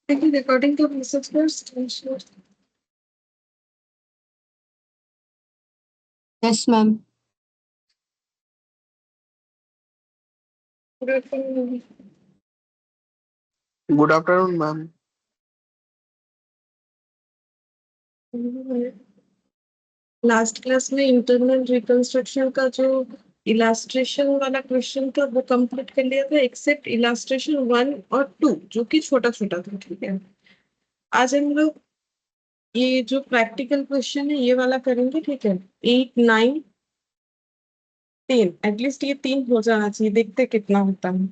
Recording the message first. Yes, ma'am. Good afternoon. Good afternoon, ma'am. Last class में internal reconstruction का जो illustration वाला question था वो कंप्लीट कर लिया था, एक्सेप्ट इलास्ट्रेशन 1 और 2 जो कि छोटा छोटा था। ठीक है, आज हम लोग ये जो प्रैक्टिकल क्वेश्चन है ये वाला करेंगे। ठीक है, 8, 9, 10, एटलीस्ट ये 3 हो जाना चाहिए, देखते कितना होता है।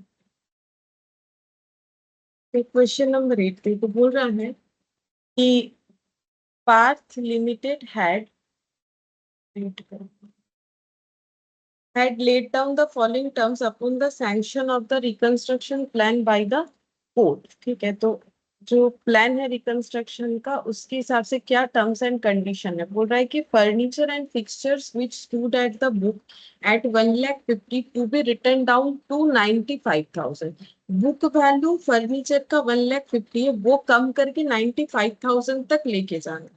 क्वेश्चन नंबर 8 तो बोल रहा है कि Parth limited had laid down the following terms upon the sanction of the reconstruction plan by the court। ठीक है, तो जो प्लान है रिकंस्ट्रक्शन का उसके हिसाब से क्या टर्म्स एंड कंडीशन है। बोल रहा है कि furniture and fixtures which stood at the book एट 1,50,000 to be written down to 95,000। Book value furniture का 1,50,000 है, वो कम करके 95,000 तक लेके जाना।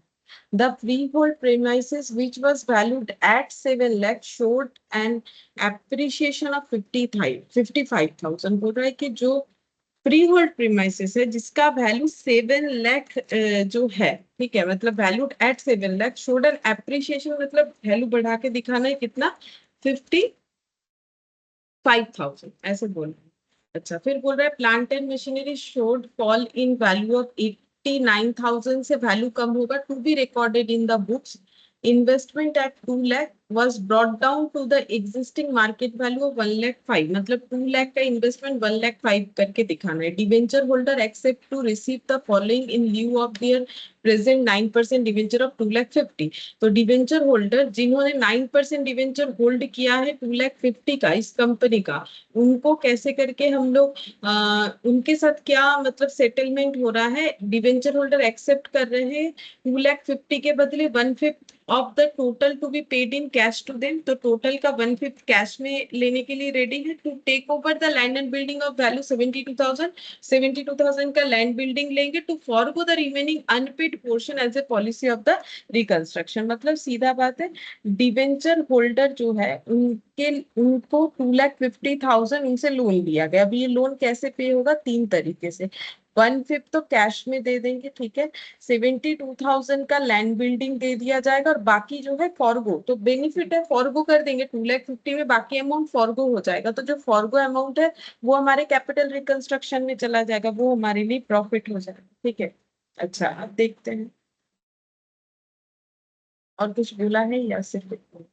The freehold premises, which was valued at 7 lakh, showed an appreciation of 55,000। बोल रहा है कि जो फ्री होल्ड प्रीमाइसेस है जिसका वैल्यू 7 लाख जो है, ठीक है, मतलब valued at 7 lakh, showed an appreciation, मतलब वैल्यू बढ़ा के दिखाना है कितना, 55,000 ऐसे बोल रहे हैं। अच्छा, फिर बोल रहा है plant and machinery should fall in value of 89,000 से वैल्यू कम होगा to be recorded in the books. Investment at 2 lakh was brought down to the existing market value of 1,05,000, मतलब 2 लाख का इन्वेस्टमेंट 1,05,000 करके दिखाना है। Debenture holder accept to receive the following in lieu of their present 9% debenture of 2,50,000। तो debenture holder जिन्होंने 9% debenture hold किया है 2,50,000 का इस कंपनी का, उनको कैसे करके हम लोग उनके साथ क्या मतलब सेटलमेंट हो रहा है। डिवेंचर होल्डर एक्सेप्ट कर रहे हैं 2,50,000 के बदले 1/5 of the total to be paid in cash to them. तो टोटल का 1/5 कैश में लेने के लिए रेडी है to take over the land and building of value 72,000। 72,000 का लैंड बिल्डिंग लेंगे to forgo the remaining unpaid portion as a policy of the reconstruction. मतलब सीधा बात है, डिवेंचर होल्डर जो है उनके उनको 2,50,000 उनसे लोन दिया गया। अभी ये लोन कैसे पे होगा, 3 तरीके से। 1/5 तो कैश में दे देंगे, ठीक है, 72,000 का लैंड बिल्डिंग दे दिया जाएगा और बाकी जो है फॉरगो, तो बेनिफिट है फॉरगो कर देंगे 2,50,000 में, बाकी अमाउंट फॉरगो हो जाएगा। तो जो फॉरगो अमाउंट है वो हमारे कैपिटल रिकंस्ट्रक्शन में चला जाएगा, वो हमारे लिए प्रॉफिट हो जाएगा। ठीक है, अच्छा अब देखते हैं और कुछ बोला है या सिर्फ इतना?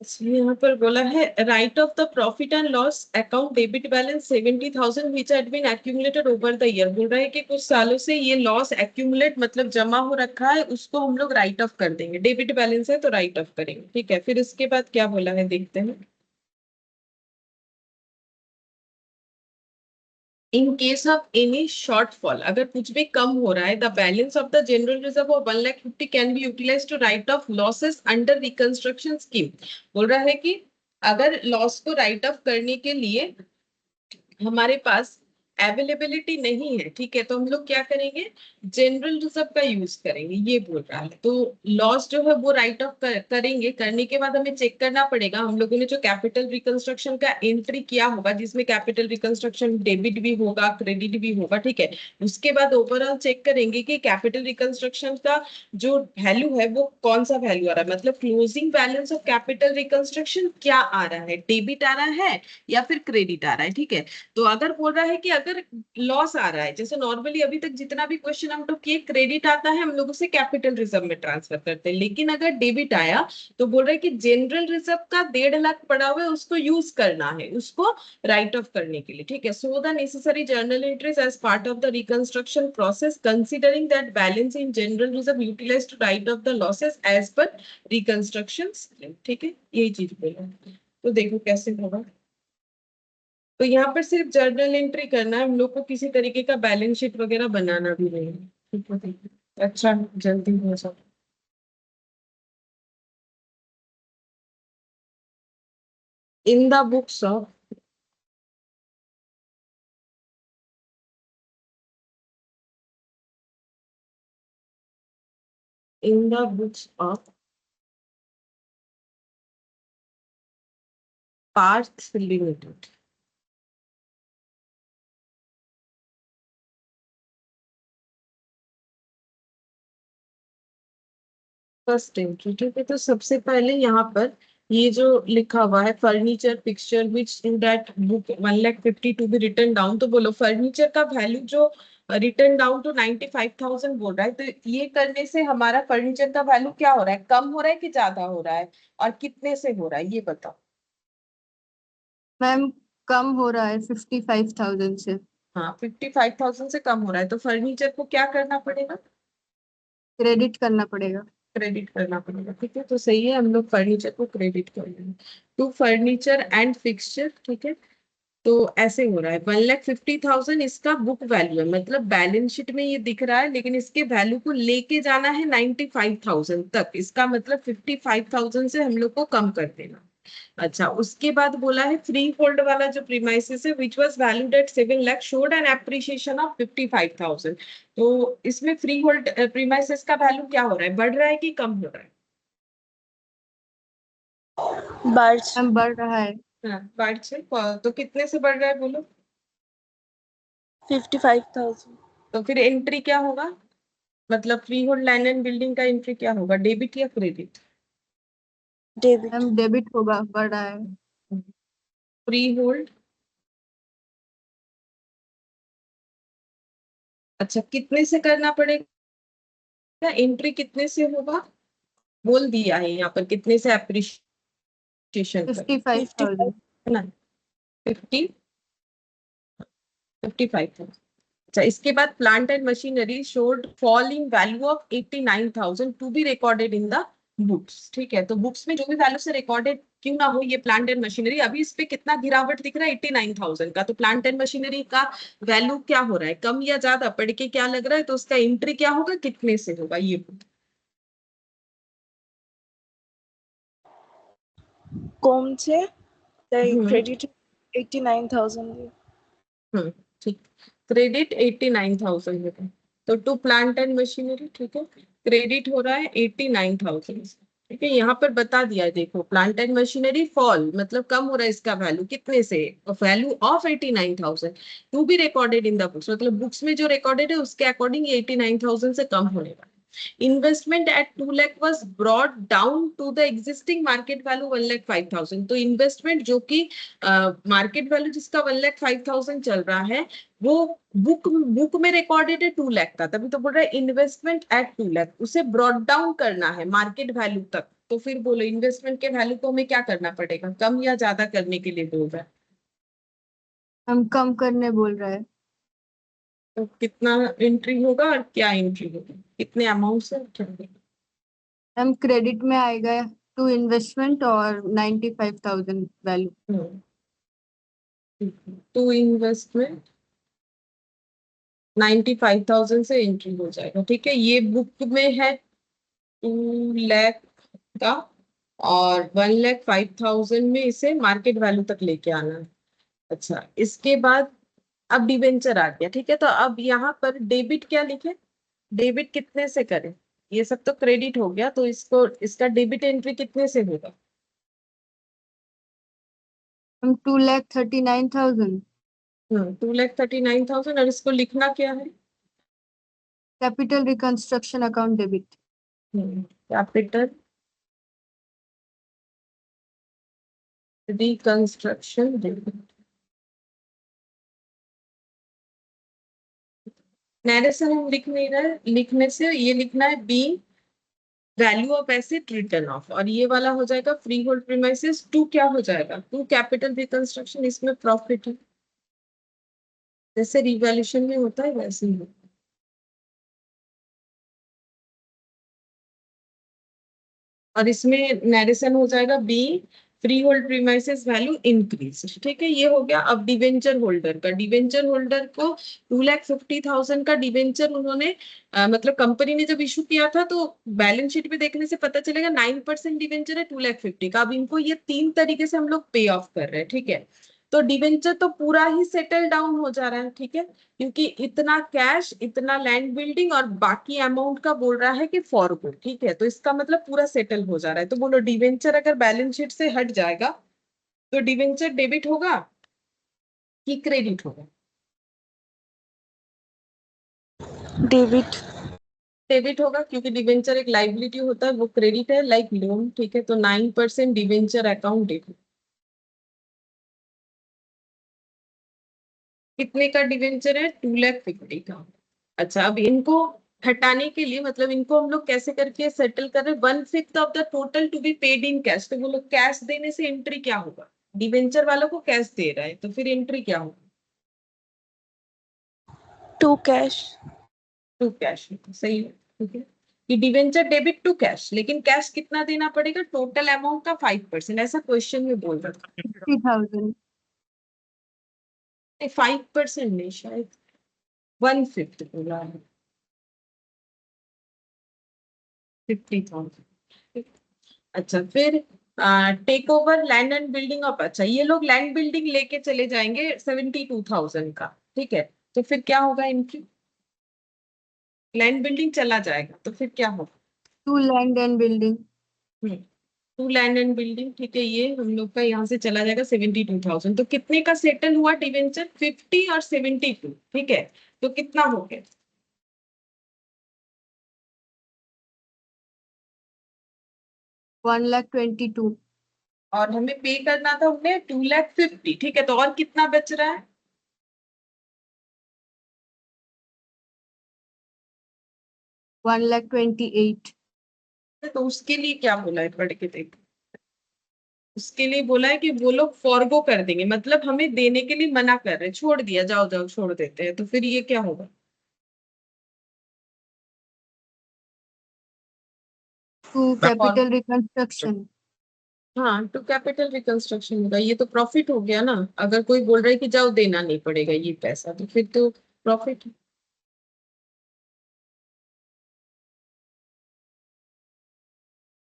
इसलिए यहाँ पर बोला है write off the profit and loss account debit balance 70,000 which had been accumulated over the year. बोल रहा है कि कुछ सालों से ये लॉस एक्यूमुलेट मतलब जमा हो रखा है, उसको हम लोग राइट ऑफ कर देंगे। डेबिट बैलेंस है तो राइट ऑफ करेंगे। ठीक है, फिर इसके बाद क्या बोला है देखते हैं। In case of any shortfall, अगर कुछ भी कम हो रहा है, the balance of the general reserve of 1,50,000 can be utilise to write off losses under reconstruction scheme. बोल रहा है कि अगर लॉस को राइट ऑफ करने के लिए हमारे पास अवेलेबिलिटी नहीं है, ठीक है, तो हम लोग क्या करेंगे, जनरल रिजर्व का यूज करेंगे, ये बोल रहा है। तो लॉस जो है वो राइट ऑफ करेंगे, करने के बाद हमें चेक करना पड़ेगा, हम लोगों ने जो कैपिटल रिकंस्ट्रक्शन का एंट्री किया होगा जिसमें कैपिटल रिकंस्ट्रक्शन डेबिट भी होगा क्रेडिट भी होगा, ठीक है, उसके बाद ओवरऑल चेक करेंगे कि कैपिटल रिकंस्ट्रक्शन का जो वैल्यू है वो कौन सा वैल्यू आ रहा है, मतलब closing balance of capital reconstruction क्या आ रहा है, डेबिट आ रहा है या फिर क्रेडिट आ रहा है। ठीक है, तो अगर बोल रहा है कि अगर लॉस आ रहा है, जैसे नॉर्मली अभी तक जितना भी क्वेश्चन हम लोग किए, क्रेडिट आता है हम लोग उसे कैपिटल रिजर्व में ट्रांसफर करते हैं, लेकिन अगर डेबिट आया तो बोल रहा है कि जनरल रिजर्व का 1.5 लाख पड़ा हुआ है उसको यूज करना है, उसको राइट ऑफ करने के लिए। ठीक है, so the necessary journal entries as part of the reconstruction process considering that balance in general reserve utilise to write off the losses as per reconstruction. ठीक है, यही चीज बोला। तो देखो कैसे होगा। तो यहाँ पर सिर्फ जर्नल एंट्री करना है, हम लोग को किसी तरीके का बैलेंस शीट वगैरह बनाना भी नहीं है। ठीक है, ठीक है, अच्छा जल्दी हो जाओ। इन the books of in the books of Parth Limited. First entry, ठीक है। तो सबसे पहले यहाँ पर ये जो लिखा हुआ है furniture fixture which in that book 1,50,000 to be written down, तो बोलो फर्नीचर का वैल्यू जो रिटर्न डाउन टू 95,000 बोल रहा है, तो ये करने से हमारा फर्नीचर का वैल्यू क्या हो रहा है, कम हो रहा है कि ज्यादा हो रहा है, और कितने से हो रहा है ये बताओ। मैम कम हो रहा है 55,000 से। हाँ, 55,000 से कम हो रहा है, तो फर्नीचर को क्या करना पड़ेगा, क्रेडिट करना पड़ेगा। क्रेडिट करना पड़ेगा, ठीक है। तो सही है, हम लोग फर्नीचर को क्रेडिट कर लेंगे टू फर्नीचर एंड फिक्सचर, ठीक है। तो ऐसे हो रहा है 1,50,000 इसका बुक वैल्यू है, मतलब बैलेंस शीट में ये दिख रहा है, लेकिन इसके वैल्यू को लेके जाना है 95,000 तक, इसका मतलब 55,000 से हम लोग को कम कर देना। अच्छा, उसके बाद बोला है फ्री होल्ड वाला जो प्रीमाइसेस है which was valued at 7 lakh showed an appreciation of 55,000। तो इसमें फ्री होल्ड प्रीमाइसेस का वैल्यू क्या हो रहा है, बढ़ रहा है कि कम हो रहा है। मैम बढ़ रहा है। हाँ, बढ़ से तो कितने से बढ़ रहा है बोलो। 55,000। तो फिर एंट्री क्या होगा, मतलब free hold land and building का एंट्री क्या होगा, डेबिट या क्रेडिट। डेबिट। मैम डेबिट होगा, बढ़ रहा है। फ्री होल्ड, अच्छा कितने से करना पड़ेगा, एंट्री कितने से होगा, बोल दिया है यहाँ पर कितने से एप्रिशिएशन कर, 55,000। है ना, 55,000। अच्छा, इसके बाद plant and machinery should fall in value of 89,000 to be recorded in the books, ठीक है। तो बुक्स में जो भी वैल्यू से रिकॉर्डेड क्यों ना हो ये प्लांट एंड मशीनरी, अभी इस पे कितना गिरावट दिख रहा है 89,000 का, तो प्लांट एंड मशीनरी का वैल्यू क्या हो रहा है, कम या ज्यादा, पढ़ के क्या लग रहा है, तो उसका एंट्री क्या होगा, कितने से होगा ये। कौन से हम्म क्रेडिट 89,000। ठीक, क्रेडिट 89,000 है, तो टू प्लांट एंड मशीनरी, ठीक है, क्रेडिट हो रहा है 89,000, ठीक है। यहाँ पर बता दिया है, देखो प्लांट एंड मशीनरी फॉल मतलब कम हो रहा है, इसका वैल्यू कितने से, value of 89,000 to be recorded in the books, मतलब बुक्स में जो रिकॉर्डेड है उसके अकॉर्डिंग 89,000 से कम होने वाला है। Investment at 2 lakh was brought down to the existing market value 1,05,000, तो इन्वेस्टमेंट जो कि मार्केट वैल्यू जिसका 1,05,000 चल रहा है वो बुक में रिकॉर्डेड है 2 लाख का, तभी तो बोल रहा है इन्वेस्टमेंट एट 2 लाख, उसे ब्रॉट डाउन करना है मार्केट वैल्यू तक, तो फिर बोलो इन्वेस्टमेंट के वैल्यू को हमें क्या करना पड़ेगा, कम या ज्यादा करने के लिए बोल रहा है। हम कम करने बोल रहा है। तो कितना एंट्री होगा और क्या एंट्री होगा, कितने अमाउंट से क्या होगा? हम क्रेडिट में आएगा टू इन्वेस्टमेंट और 95,000 वैल्यू। टू इन्वेस्टमेंट 95,000 से एंट्री हो जाएगा, ठीक है। ये बुक में है 2 लाख का, और 1,05,000 में इसे मार्केट वैल्यू तक लेके आना है। अच्छा, इसके बाद अब डिवेंचर आ गया, ठीक है। तो अब यहाँ पर डेबिट क्या लिखे, डेबिट कितने से करें, ये सब तो क्रेडिट हो गया, तो इसको इसका डेबिट एंट्री कितने से होगा। हम 2,39,000। 2,39,000, और इसको लिखना क्या है, capital reconstruction account debit. Capital reconstruction debit. Narration हम लिख नहीं रहे, लिखने से ये लिखना है बी value of asset written off, और ये वाला हो जाएगा फ्री होल्ड प्रीमाइसेस टू, क्या हो जाएगा टू कैपिटल रिकंस्ट्रक्शन, इसमें प्रॉफिट है, जैसे रिवैल्यूएशन में होता है वैसे ही होता है। और इसमें नरेशन हो जाएगा B free hold premises value increase, ठीक है। ये हो गया। अब डिवेंचर होल्डर का, डिवेंचर होल्डर को 2,50,000 का डिवेंचर उन्होंने मतलब कंपनी ने जब इशू किया था, तो बैलेंस शीट में देखने से पता चलेगा 9% डिवेंचर है 2,50,000 का। अब इनको ये तीन तरीके से हम लोग पे ऑफ कर रहे हैं, ठीक है। तो डिवेंचर तो पूरा ही सेटल डाउन हो जा रहा है, ठीक है, क्योंकि इतना कैश, इतना लैंड बिल्डिंग और बाकी अमाउंट का बोल रहा है कि फॉरगो, ठीक है, तो इसका मतलब पूरा सेटल हो जा रहा है। तो बोलो डिवेंचर अगर बैलेंस शीट से हट जाएगा तो डिवेंचर डेबिट होगा कि क्रेडिट होगा? डेबिट। डेबिट होगा, क्योंकि डिवेंचर एक लाइबिलिटी होता है, वो क्रेडिट है लाइक लोन, ठीक है, तो 9% डिवेंचर अकाउंट डेबिट। कितने का डिवेंचर है? 2,50,000 का। अच्छा, अब इनको हटाने के लिए मतलब इनको हम लोग कैसे करके सेटल कर रहे हैं? 1/5 of the total to be paid in cash. तो वो लोग कैश देने से एंट्री क्या होगा? डिवेंचर वालों को कैश दे रहा है तो फिर एंट्री क्या होगी? To cash. टू कैश, सही है, ठीक है, कि डिवेंचर डेबिट टू कैश, लेकिन कैश कितना देना पड़ेगा? टोटल अमाउंट का 5%, ऐसा क्वेश्चन में बोल रहा था। 50,000। 5% नहीं, शायद 1/5 बोला है, 50,000। अच्छा, फिर take over land and building of, अच्छा ये लोग लैंड बिल्डिंग लेके चले जाएंगे 72,000 का, ठीक है, तो फिर क्या होगा इनकी? लैंड बिल्डिंग चला जाएगा तो फिर क्या होगा? To land and building. To land and building, ठीक है, ये हम लोग का यहाँ से चला जाएगा 72,000। तो कितने का सेटल हुआ डिवेंचर? 50 और 72, ठीक है, तो कितना हो गया? 1,22,000। और हमें पे करना था उन्हें 2,50,000, ठीक है, तो और कितना बच रहा है? 1,28,000। तो उसके लिए क्या बोला है, पढ़ के देखो। उसके लिए बोला है कि वो लोग फॉरगो कर देंगे, मतलब हमें देने के लिए मना कर रहे हैं, छोड़ दिया, जाओ जाओ छोड़ देते हैं, तो फिर ये क्या होगा? To capital reconstruction. हाँ, टू कैपिटल रिकंस्ट्रक्शन होगा, ये तो प्रॉफिट हो गया ना। अगर कोई बोल रहा है कि जाओ देना नहीं पड़ेगा ये पैसा, तो फिर तो प्रॉफिट।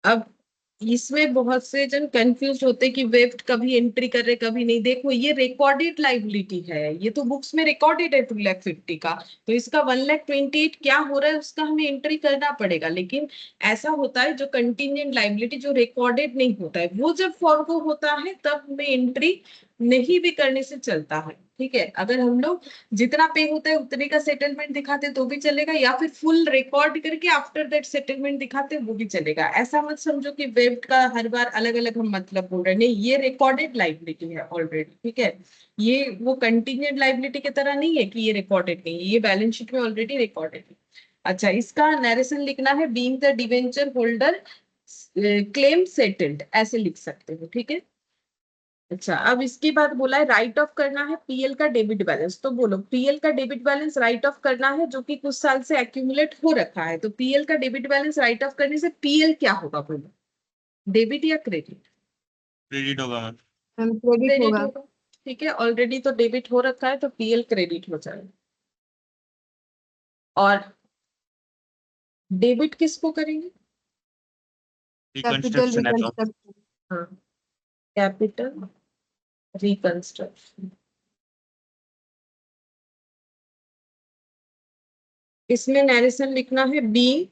अब इसमें बहुत से जन कंफ्यूज होते कि वेफ्ट कभी एंट्री कर रहे कभी नहीं। देखो ये रिकॉर्डेड लाइबिलिटी है, ये तो बुक्स में रिकॉर्डेड है 2,50,000 का, तो इसका 1,28,000 क्या हो रहा है उसका हमें एंट्री करना पड़ेगा। लेकिन ऐसा होता है जो कंटिजेंट लाइबिलिटी जो रिकॉर्डेड नहीं होता है, वो जब फॉरगो होता है तब हमें एंट्री नहीं भी करने से चलता है, ठीक है। अगर हम लोग जितना पे होता है उतने का सेटलमेंट दिखाते तो भी चलेगा, या फिर फुल रिकॉर्ड करके आफ्टर दैट सेटलमेंट दिखाते वो भी चलेगा। ऐसा मत समझो कि वेब्ड का हर बार अलग अलग हम मतलब बोल रहे हैं, नहीं, ये रिकॉर्डेड लाइबिलिटी है ऑलरेडी, ठीक है। ये वो कंटिजेंट लाइबिलिटी की तरह नहीं है कि ये रिकॉर्डेड नहीं है, ये बैलेंस शीट में ऑलरेडी रिकॉर्डेड है। अच्छा, इसका नरेशन लिखना है, being the debenture holder claim settled, ऐसे लिख सकते हो, ठीक है। अच्छा, अब इसके बाद बोला है राइट ऑफ करना है पीएल का डेबिट बैलेंस। तो बोलो पीएल का डेबिट बैलेंस राइट ऑफ करना है जो कि कुछ साल से एक्यूमुलेट हो रखा है। तो पीएल का डेबिट बैलेंस राइट ऑफ करने से पीएल क्या होगा बोलो? डेबिट या क्रेडिट? क्रेडिट होगा मैम। मैम क्रेडिट क्रेडिट होगा। होगा, ठीक है, ऑलरेडी तो डेबिट हो रखा है तो पीएल क्रेडिट हो जाएगा। और डेबिट किसको करेंगे? Capital reconstruction account. रिकंस्ट्रक्शन। हाँ, कैपिटल रिकंस्ट्रक्शन। इसमें नरेशन लिखना है बी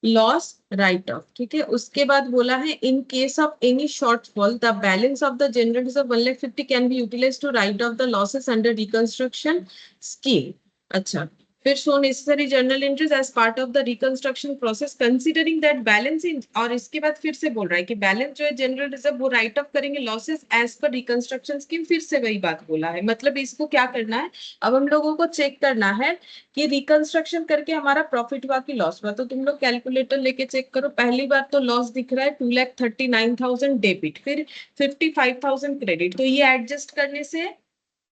लॉस राइट ऑफ, ठीक है। उसके बाद बोला है in case of any shortfall the balance of the general reserve 1,50,000 can be utilised to write off the losses under reconstruction scheme. अच्छा, फिर show necessary journal entries as part of the reconstruction process considering that balance in, और इसके बाद फिर से बोल रहा है कि बैलेंस जो है जनरल रिजर्व वो राइट ऑफ करेंगे losses as per reconstruction scheme. फिर से वही बात बोला है, मतलब इसको क्या करना है, अब हम लोगों को चेक करना है कि रिकंस्ट्रक्शन करके हमारा प्रॉफिट हुआ कि लॉस हुआ। तो तुम लोग कैलकुलेटर लेके चेक करो। पहली बार तो लॉस दिख रहा है 2,39,000 डेबिट, फिर 55,000 क्रेडिट, तो ये एडजस्ट करने से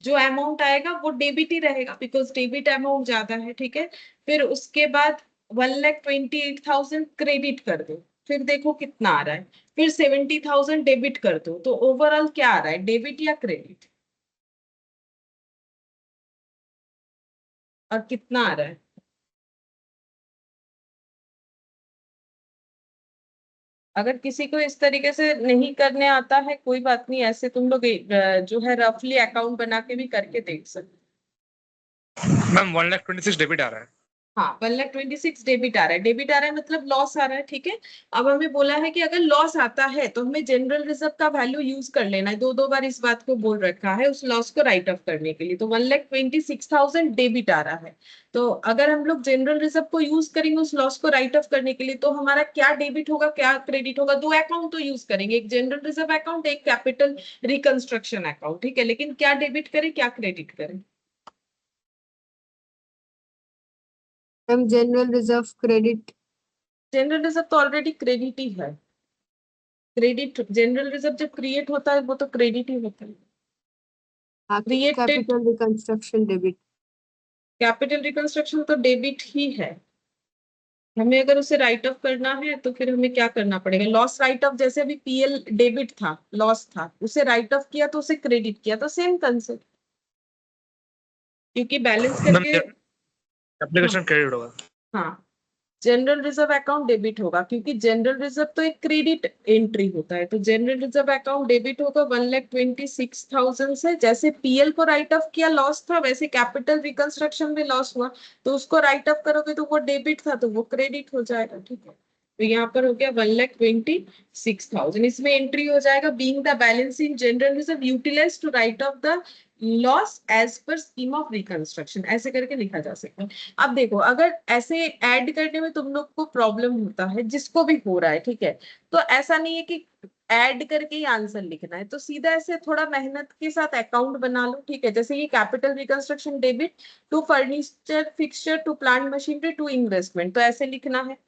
जो अमाउंट आएगा वो डेबिट ही रहेगा बिकॉज डेबिट अमाउंट ज्यादा है, ठीक है। फिर उसके बाद 1,28,000 क्रेडिट कर दो, फिर देखो कितना आ रहा है, फिर 70,000 डेबिट कर दो, तो ओवरऑल क्या आ रहा है, डेबिट या क्रेडिट? और कितना आ रहा है? अगर किसी को इस तरीके से नहीं करने आता है कोई बात नहीं, ऐसे तुम लोग जो है रफली अकाउंट बना के भी करके देख सकते। मैम 1,26,000 डेबिट आ रहा है। हाँ 1,26,000 डेबिट आ रहा है, डेबिट आ रहा है मतलब लॉस आ रहा है, ठीक है। अब हमें बोला है कि अगर लॉस आता है तो हमें जनरल रिजर्व का वैल्यू यूज कर लेना है, दो बार इस बात को बोल रखा है उस लॉस को राइट ऑफ करने के लिए। तो 1,26,000 डेबिट आ रहा है, तो अगर हम लोग जनरल रिजर्व को यूज करेंगे उस लॉस को राइट ऑफ करने के लिए, तो हमारा क्या डेबिट होगा क्या क्रेडिट होगा, दो अकाउंट तो यूज करेंगे, एक जनरल रिजर्व अकाउंट एक कैपिटल रिकंस्ट्रक्शन अकाउंट, ठीक है। लेकिन क्या डेबिट करें क्या क्रेडिट करें? Ma'am general reserve credit. General reserve तो ऑलरेडी क्रेडिट ही है, क्रेडिट जनरल रिजर्व जब क्रिएट होता है वो तो क्रेडिट ही होता है। Created- capital reconstruction debit. Capital reconstruction तो डेबिट ही है, हमें अगर उसे राइट ऑफ करना है तो फिर हमें क्या करना पड़ेगा, लॉस राइट ऑफ, जैसे अभी पीएल डेबिट था लॉस था उसे राइट ऑफ किया तो उसे क्रेडिट किया, तो सेम कंसेप्ट, क्योंकि बैलेंस करके एप्लीकेशन क्रेडिट होगा। हाँ जनरल रिजर्व अकाउंट डेबिट होगा, क्योंकि जनरल रिजर्व तो एक क्रेडिट एंट्री होता है, तो जनरल रिजर्व अकाउंट डेबिट होगा 1,26,000 से। जैसे पीएल को राइट ऑफ किया लॉस था, वैसे कैपिटल रिकंस्ट्रक्शन में लॉस हुआ तो उसको राइट ऑफ करोगे तो वो डेबिट था तो वो क्रेडिट हो जाएगा, ठीक है। तो यहाँ पर हो गया 1,26,000, इसमें एंट्री हो जाएगा being the balance in general reserve utilised to write off the loss as per scheme of reconstruction, ऐसे करके लिखा जा सकता है। अब देखो अगर ऐसे ऐड करने में तुम लोग को प्रॉब्लम होता है, जिसको भी हो रहा है, ठीक है, तो ऐसा नहीं है कि ऐड करके ही आंसर लिखना है, तो सीधा ऐसे थोड़ा मेहनत के साथ अकाउंट बना लो, ठीक है। जैसे ये capital reconstruction debit to furniture fixture to plant machinery to investment, तो ऐसे लिखना है,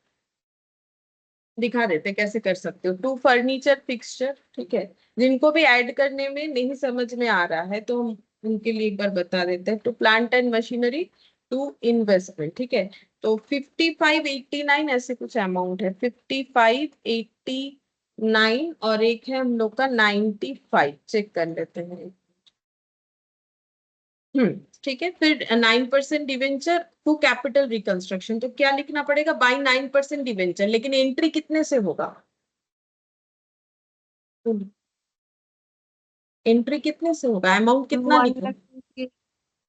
दिखा देते कैसे कर सकते हो। टू फर्नीचर फिक्सचर, ठीक है, जिनको भी ऐड करने में नहीं समझ में आ रहा है तो हम उनके लिए एक बार बता देते हैं। To plant and machinery to investment, ठीक है। तो 5589 ऐसे कुछ अमाउंट है, 5589 और एक है हम लोग का 95, चेक कर लेते हैं। ठीक है। फिर 9% डिवेंचर टू कैपिटल रिकंस्ट्रक्शन, तो क्या लिखना पड़ेगा, बाई 9% डिवेंचर, लेकिन एंट्री कितने से होगा, एंट्री कितने से होगा, अमाउंट कितना लिखा,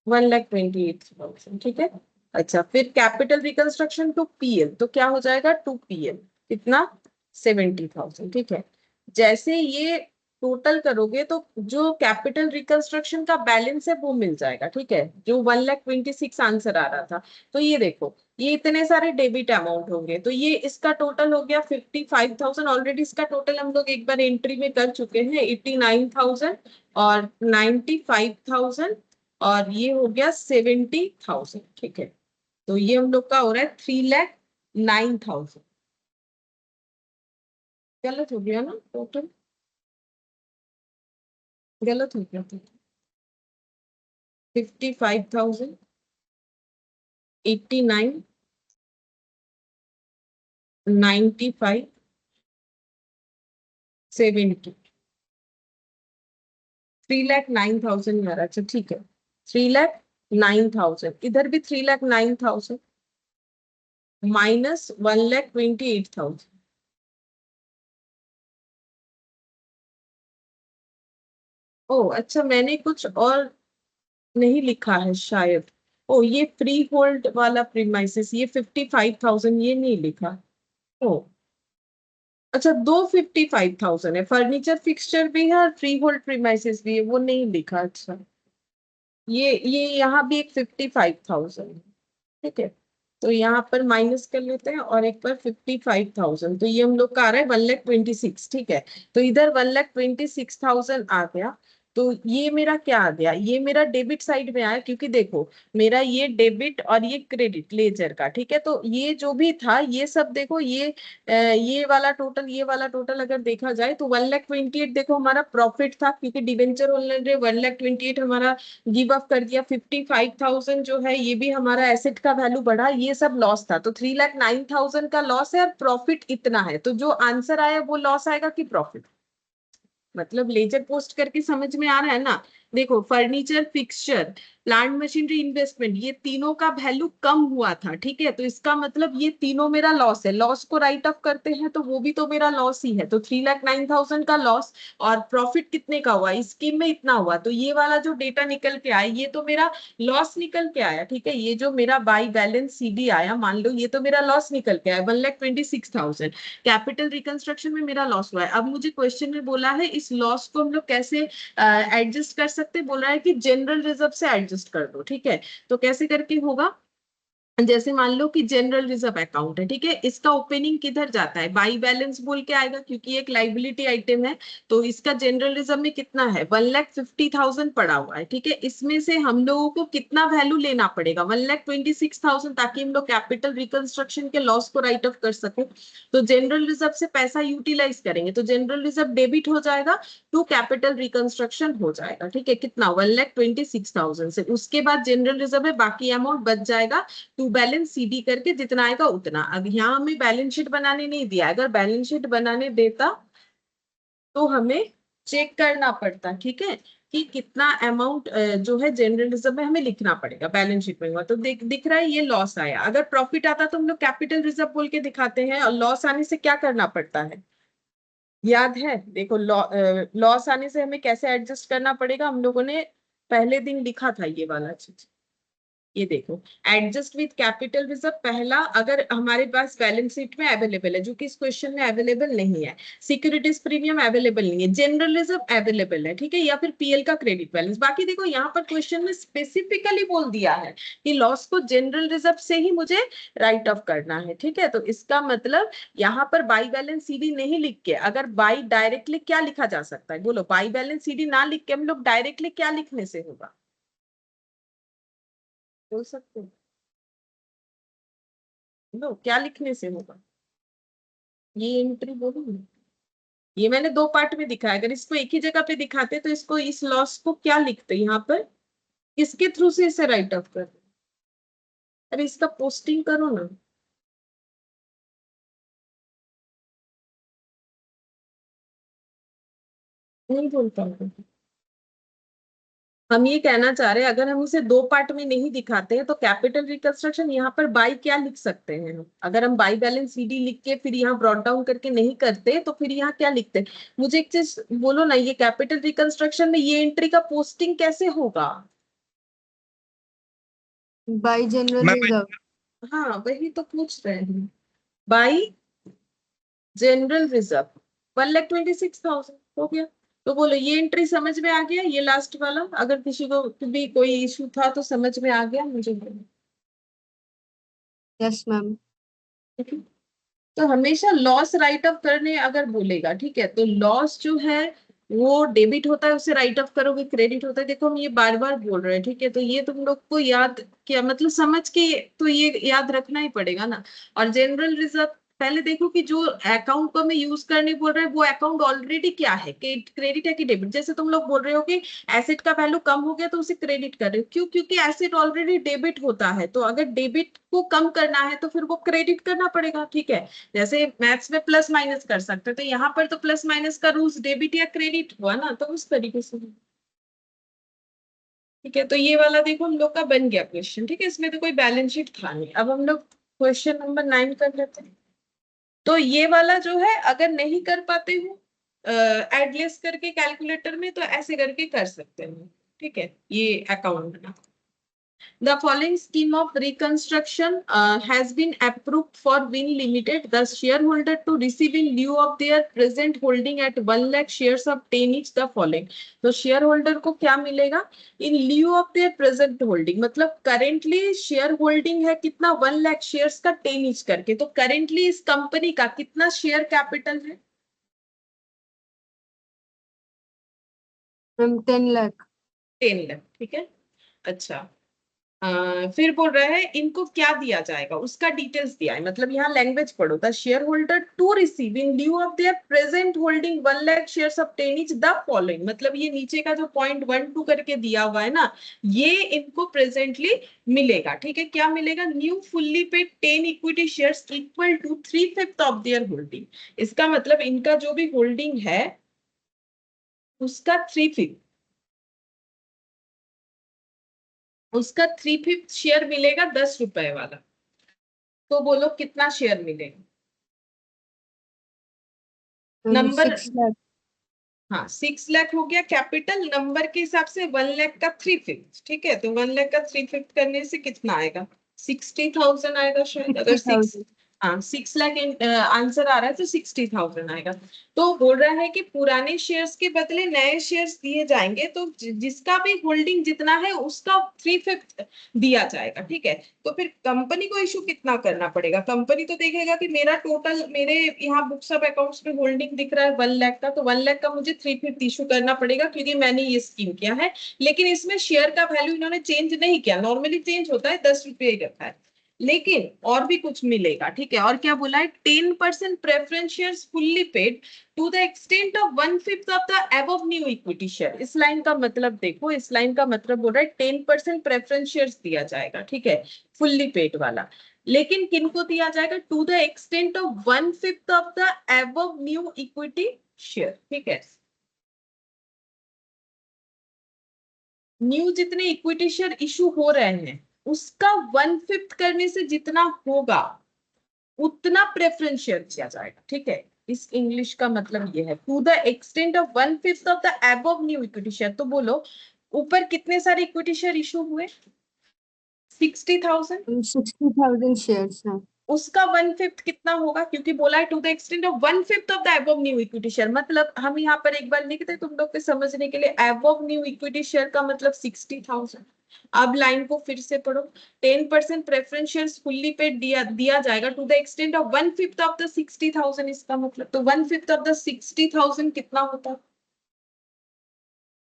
1,28,000, ठीक है। अच्छा फिर कैपिटल रिकंस्ट्रक्शन टू पीएल, तो क्या हो जाएगा टू पीएल कितना 70,000, ठीक है। जैसे ये टोटल करोगे तो जो कैपिटल रिकंस्ट्रक्शन का बैलेंस है वो मिल जाएगा, ठीक है, जो 1,26,000 आंसर आ रहा था। तो ये देखो ये इतने सारे डेबिट अमाउंट होंगे, तो ये इसका टोटल हो गया 55,000, ऑलरेडी इसका टोटल हम लोग एक बार एंट्री में कर चुके हैं, 89,000 और 95,000 और ये हो गया 70,000, ठीक है। तो ये हम लोग का हो रहा है 3,09,000, गलत हो गया ना, टोटल गलत हो गया था, 55,000, 89, 95, 70, 3,09,000 आ रहा है। अच्छा ठीक है, 3,09,000, इधर भी 3,09,000 माइनस 1,28,000, ओ अच्छा मैंने कुछ और नहीं लिखा है शायद, ओ ये फ्री होल्ड वाला प्रीमाइसेस, ये 55,000 ये नहीं लिखा, ओ अच्छा 255,000 है, फर्नीचर फिक्सचर भी है और फ्री होल्ड प्रीमाइसेस भी है, वो नहीं लिखा। अच्छा ये यहाँ भी एक 55,000 है, ठीक है। तो यहाँ पर माइनस कर लेते हैं और एक बार 55,000, तो ये हम लोग का आ रहा है 1,26,000, ठीक है। तो इधर 1,26,000 आ गया, तो ये मेरा क्या आ गया, ये मेरा डेबिट साइड में आया, क्योंकि देखो मेरा ये डेबिट और ये क्रेडिट लेजर का, ठीक है। तो ये जो भी था ये सब देखो, ये वाला टोटल ये वाला टोटल अगर देखा जाए तो 1,28,000 देखो हमारा प्रॉफिट था, क्योंकि डिवेंचर होल्डर 1,28,000 हमारा गिव अप कर दिया, 55,000 जो है ये भी हमारा एसेट का वैल्यू बढ़ा, ये सब लॉस था, तो 3,09,000 का लॉस है और प्रॉफिट इतना है, तो जो आंसर आया वो लॉस आएगा कि प्रॉफिट, मतलब लेजर पोस्ट करके समझ में आ रहा है ना। देखो furniture fixture plant machinery investment, ये तीनों का वैल्यू कम हुआ था, ठीक है। तो इसका मतलब ये तीनों मेरा लॉस है, लॉस को राइट ऑफ करते हैं तो वो भी तो मेरा लॉस ही है। तो 3,09,000 का लॉस और प्रॉफिट कितने का हुआ, इस स्कीम में इतना हुआ, तो ये वाला जो डेटा निकल के आया ये तो मेरा लॉस निकल के आया, ठीक है। ये जो मेरा बाई बैलेंस सीडी आया, मान लो ये तो मेरा लॉस निकल के आया 1,26,000। कैपिटल रिकंस्ट्रक्शन में मेरा लॉस हुआ है। अब मुझे क्वेश्चन में बोला है इस लॉस को हम लोग कैसे एडजस्ट कर सकते हैं, बोल रहा है कि जनरल रिजर्व से एडजस्ट कर दो, ठीक है। तो कैसे करके होगा, जैसे मान लो कि जनरल रिजर्व अकाउंट है, ठीक है, इसका ओपनिंग किधर जाता है, बाई बैलेंस बोल के आएगा क्योंकि एक लाइबिलिटी आइटम है। तो इसका जनरल रिजर्व में कितना है, 1,50,000 पड़ा हुआ है, ठीक है। इसमें से हम लोगों को कितना वैल्यू लेना पड़ेगा, 1,26,000, ताकि हम लोग कैपिटल रिकंस्ट्रक्शन के लॉस को राइट ऑफ कर सके। तो जनरल रिजर्व से पैसा यूटिलाइज करेंगे तो जनरल रिजर्व डेबिट हो जाएगा टू कैपिटल रिकंस्ट्रक्शन हो जाएगा, ठीक है। कितना, 1,26,000 से। उसके बाद जनरल रिजर्व है, बाकी अमाउंट बच जाएगा टू बैलेंस सीडी करके, जितना आएगा उतना। अब यहाँ हमें बैलेंस शीट बनाने नहीं दिया, अगर बैलेंस शीट बनाने देता तो हमें चेक करना पड़ता, ठीक है, कि कितना अमाउंट जो है जनरल रिजर्व में हमें लिखना पड़ेगा, बैलेंस शीट में हुआ तो दिख रहा है ये लॉस आया। अगर प्रॉफिट आता तो हम लोग कैपिटल रिजर्व बोल के दिखाते हैं, और लॉस आने से क्या करना पड़ता है, याद है, देखो लॉस आने से हमें कैसे एडजस्ट करना पड़ेगा, हम लोगों ने पहले दिन लिखा था ये वाला चीज। ये देखो, एडजस्ट विद कैपिटल रिजर्व, पहला अगर हमारे पास बैलेंस शीट में अवेलेबल है, जो कि इस क्वेश्चन में अवेलेबल नहीं है, सिक्योरिटीज प्रीमियम अवेलेबल नहीं है, जनरल रिजर्व अवेलेबल है, ठीक है, या फिर पीएल का क्रेडिट बैलेंस। बाकी देखो यहाँ पर क्वेश्चन में स्पेसिफिकली बोल दिया है कि लॉस को जनरल रिजर्व से ही मुझे राइट ऑफ करना है, ठीक है। तो इसका मतलब यहाँ पर बाई बैलेंस सीडी नहीं लिख के, अगर बाई डायरेक्टली क्या लिखा जा सकता है, बोलो, बाई बैलेंस सीडी ना लिख के हम लोग डायरेक्टली क्या लिखने से होगा, बोल सकते हो, लो क्या लिखने से होगा, ये एंट्री बोलो ना। ये मैंने दो पार्ट में दिखाया, अगर इसको एक ही जगह पे दिखाते तो इसको, इस लॉस को क्या लिखते यहाँ पर, किसके थ्रू से इसे राइट ऑफ कर, अरे इसका पोस्टिंग करो ना। नहीं बोलता हूँ, हम ये कहना चाह रहे हैं अगर हम इसे दो पार्ट में नहीं दिखाते हैं तो कैपिटल रिकंस्ट्रक्शन यहाँ पर बाई क्या लिख सकते हैं हम, अगर हम बाई बैलेंस सीडी लिख के फिर यहाँ ब्रॉट डाउन करके नहीं करते तो फिर यहाँ क्या लिखते हैं। मुझे एक चीज बोलो ना, ये कैपिटल रिकंस्ट्रक्शन में ये एंट्री का पोस्टिंग कैसे होगा, बाय जनरल मैं रिजर्व। हाँ वही तो पूछ रहे हैं, बाई जनरल रिजर्व 1,26,000 हो गया। तो बोलो ये एंट्री समझ में आ गया, ये लास्ट वाला, अगर किसी को भी कोई इशू था तो समझ में आ गया मुझे बोलो, यस मैम। ठीक है। तो हमेशा लॉस राइट ऑफ करने अगर बोलेगा, ठीक है, तो लॉस जो है वो डेबिट होता है, उसे राइट ऑफ करोगे, क्रेडिट होता है, देखो हम ये बार बार बोल रहे हैं, ठीक है। तो ये तुम लोग को याद, क्या मतलब समझ के, तो ये याद रखना ही पड़ेगा ना। और जनरल रिजर्व पहले देखो कि जो अकाउंट को हमें यूज करने बोल रहे हैं वो अकाउंट ऑलरेडी क्या है, क्रेडिट है कि डेबिट। जैसे तुम लोग बोल रहे हो कि एसेट का वैल्यू कम हो गया तो उसे क्रेडिट कर रहे हो, क्यों, क्योंकि एसेट ऑलरेडी डेबिट होता है, तो अगर डेबिट को कम करना है तो फिर वो क्रेडिट करना पड़ेगा, ठीक है। जैसे मैथ्स में प्लस माइनस कर सकते हैं, तो यहाँ पर तो प्लस माइनस का रूल्स डेबिट या क्रेडिट हुआ ना, तो उस तरीके से, ठीक है। तो ये वाला देखो हम लोग का बन गया क्वेश्चन, ठीक है, इसमें तो कोई बैलेंस शीट था नहीं। अब हम लोग क्वेश्चन नंबर 9 कर लेते हैं। तो ये वाला जो है अगर नहीं कर पाते हो एडजस्ट करके कैलकुलेटर में, तो ऐसे करके कर सकते हैं, ठीक है। ये अकाउंट ना, the following scheme of reconstruction has been approved for Win Limited. The shareholder to receive in lieu of their present holding at 1 lakh shares of 10 each the following. तो shareholder को क्या मिलेगा, in lieu of their present holding, मतलब currently share holding है कितना, 1 lakh shares का 10 each करके। तो currently इस कंपनी का कितना शेयर कैपिटल है, मैम 10 लाख। 10 लाख, ठीक है। अच्छा, फिर बोल रहा है इनको क्या दिया जाएगा, उसका डिटेल्स दिया है, मतलब यहाँ लैंग्वेज पढ़ो, the shareholder to receive in due of their present holding 1 lakh shares of 10 each the following, मतलब ये नीचे का जो पॉइंट 1 2 करके दिया हुआ है ना, ये इनको प्रेजेंटली मिलेगा, ठीक है। क्या मिलेगा, new fully paid 10 equity shares equal to 3/5 of their holding. इसका मतलब इनका जो भी होल्डिंग है उसका 3/5, उसका 3/5 शेयर मिलेगा 10 रुपए वाला। तो बोलो कितना शेयर मिलेगा? नंबर, 6 लाख। हाँ 6 लाख हो गया कैपिटल, नंबर के हिसाब से 1 लाख का 3/5, ठीक है। तो 1 लाख का 3/5 करने से कितना आएगा? 60,000 आएगा शायद, अगर 6, 60,000। हाँ 6 लाख आंसर आ रहा है तो 60,000 आएगा। तो बोल रहा है कि पुराने शेयर्स के बदले नए शेयर्स दिए जाएंगे, तो जिसका भी होल्डिंग जितना है उसका 3/5 दिया जाएगा, ठीक है। तो फिर कंपनी को इशू कितना करना पड़ेगा? कंपनी तो देखेगा कि मेरा टोटल, मेरे यहाँ बुक्स ऑफ अकाउंट्स में होल्डिंग दिख रहा है 1 लाख का, तो 1 लाख का मुझे 3/5 इशू करना पड़ेगा, क्योंकि मैंने ये स्कीम किया है। लेकिन इसमें शेयर का वैल्यू इन्होंने चेंज नहीं किया, नॉर्मली चेंज होता है 10 रुपये ही रखा है, लेकिन और भी कुछ मिलेगा, ठीक है। और क्या बोला है? 10% preference shares fully paid to the extent of 1/5 of the above new equity share. इस लाइन का मतलब देखो, इस लाइन का मतलब बोल रहा है 10% प्रेफरेंस शेयर्स दिया जाएगा, ठीक है, फुल्ली पेड वाला। लेकिन किनको दिया जाएगा? To the extent of 1/5 of the above new equity share, ठीक है। न्यू जितने इक्विटी शेयर इशू हो रहे हैं उसका 1/5 करने से जितना होगा उतना प्रेफरेंस शेयर दिया जाएगा, ठीक है। इस इंग्लिश का मतलब ये है, to the extent of 1/5 of the above new equity share. तो बोलो ऊपर कितने सारे इक्विटी शेयर इशू हुए? 60,000। 60,000 शेयर्स हैं। उसका 1/5 कितना होगा? क्योंकि बोला है to the extent of 1/5 of the above new equity share, मतलब हम यहाँ पर एक बार लिखते तुम लोग के समझने के लिए, अबव न्यू इक्विटी शेयर का मतलब 60,000। अब लाइन को फिर से पढ़ो। 10% प्रेफरेंस शेयर्स फुल्ली पेड दिया दिया जाएगा to the extent of 1/5 of the 60,000, इसका मतलब तो 1/5 ऑफ द 60,000 कितना होता है?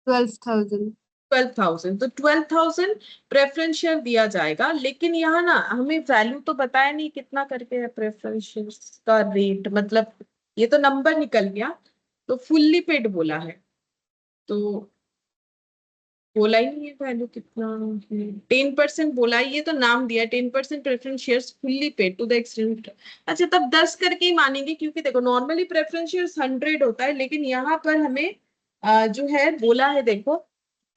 12,000। 12,000। तो 12,000 प्रेफरेंस शेयर दिया जाएगा, लेकिन यहाँ ना हमें वैल्यू तो बताया नहीं कितना करके है प्रेफरेंस शेयर का रेट, मतलब ये तो नंबर निकल गया। तो फुल्ली पेड बोला है, तो बोला ही नहीं है वैल्यू कितना। 10% बोला है, ये तो नाम दिया 10% preference shares fully paid to the extent. अच्छा तब 10 करके ही मानेंगे, क्योंकि देखो नॉर्मली प्रेफरेंस शेयर्स 100 होता है, लेकिन यहाँ पर हमें जो है बोला है देखो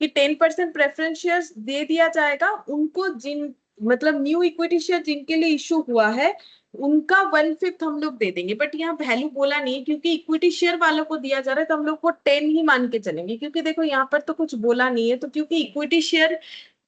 कि 10% प्रेफरेंस शेयर्स दे दिया जाएगा उनको जिन, मतलब न्यू इक्विटी शेयर जिनके लिए इशू हुआ है उनका 1/5 हम लोग दे देंगे। बट यहाँ वैल्यू बोला नहीं, क्योंकि इक्विटी शेयर वालों को दिया जा रहा है तो हम लोग को 10 ही मान के चलेंगे, क्योंकि देखो यहाँ पर तो कुछ बोला नहीं है। तो क्योंकि इक्विटी शेयर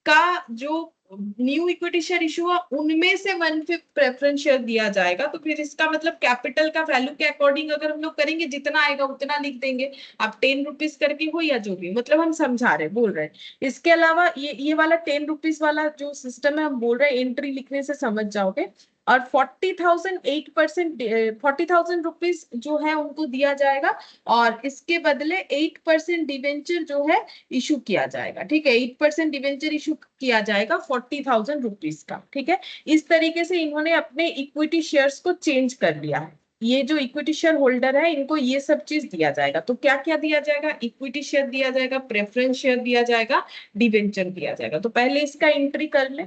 का जो न्यू इक्विटी शेयर इशू हुआ उनमें से 1/5 प्रेफरेंस शेयर दिया जाएगा, तो फिर इसका मतलब कैपिटल का वैल्यू के अकॉर्डिंग अगर हम लोग करेंगे जितना आएगा उतना लिख देंगे। आप 10 रुपीज करके हो या जो भी, मतलब हम समझा रहे बोल रहे हैं। इसके अलावा ये वाला 10 रुपीज वाला जो सिस्टम है हम बोल रहे हैं, एंट्री लिखने से समझ जाओगे। और 40,000 8%, 40,000 रुपीज जो है उनको दिया जाएगा, और इसके बदले 8% डिवेंचर जो है इशू किया जाएगा, ठीक है। 8% डिवेंचर इशू किया जाएगा 40,000 रुपीज का, ठीक है। इस तरीके से इन्होंने अपने इक्विटी शेयर्स को चेंज कर लिया है। ये जो इक्विटी शेयर होल्डर है इनको ये सब चीज दिया जाएगा। तो क्या क्या दिया जाएगा? इक्विटी शेयर दिया जाएगा, प्रेफरेंस शेयर दिया जाएगा, डिवेंचर दिया जाएगा। तो पहले इसका एंट्री कर ले।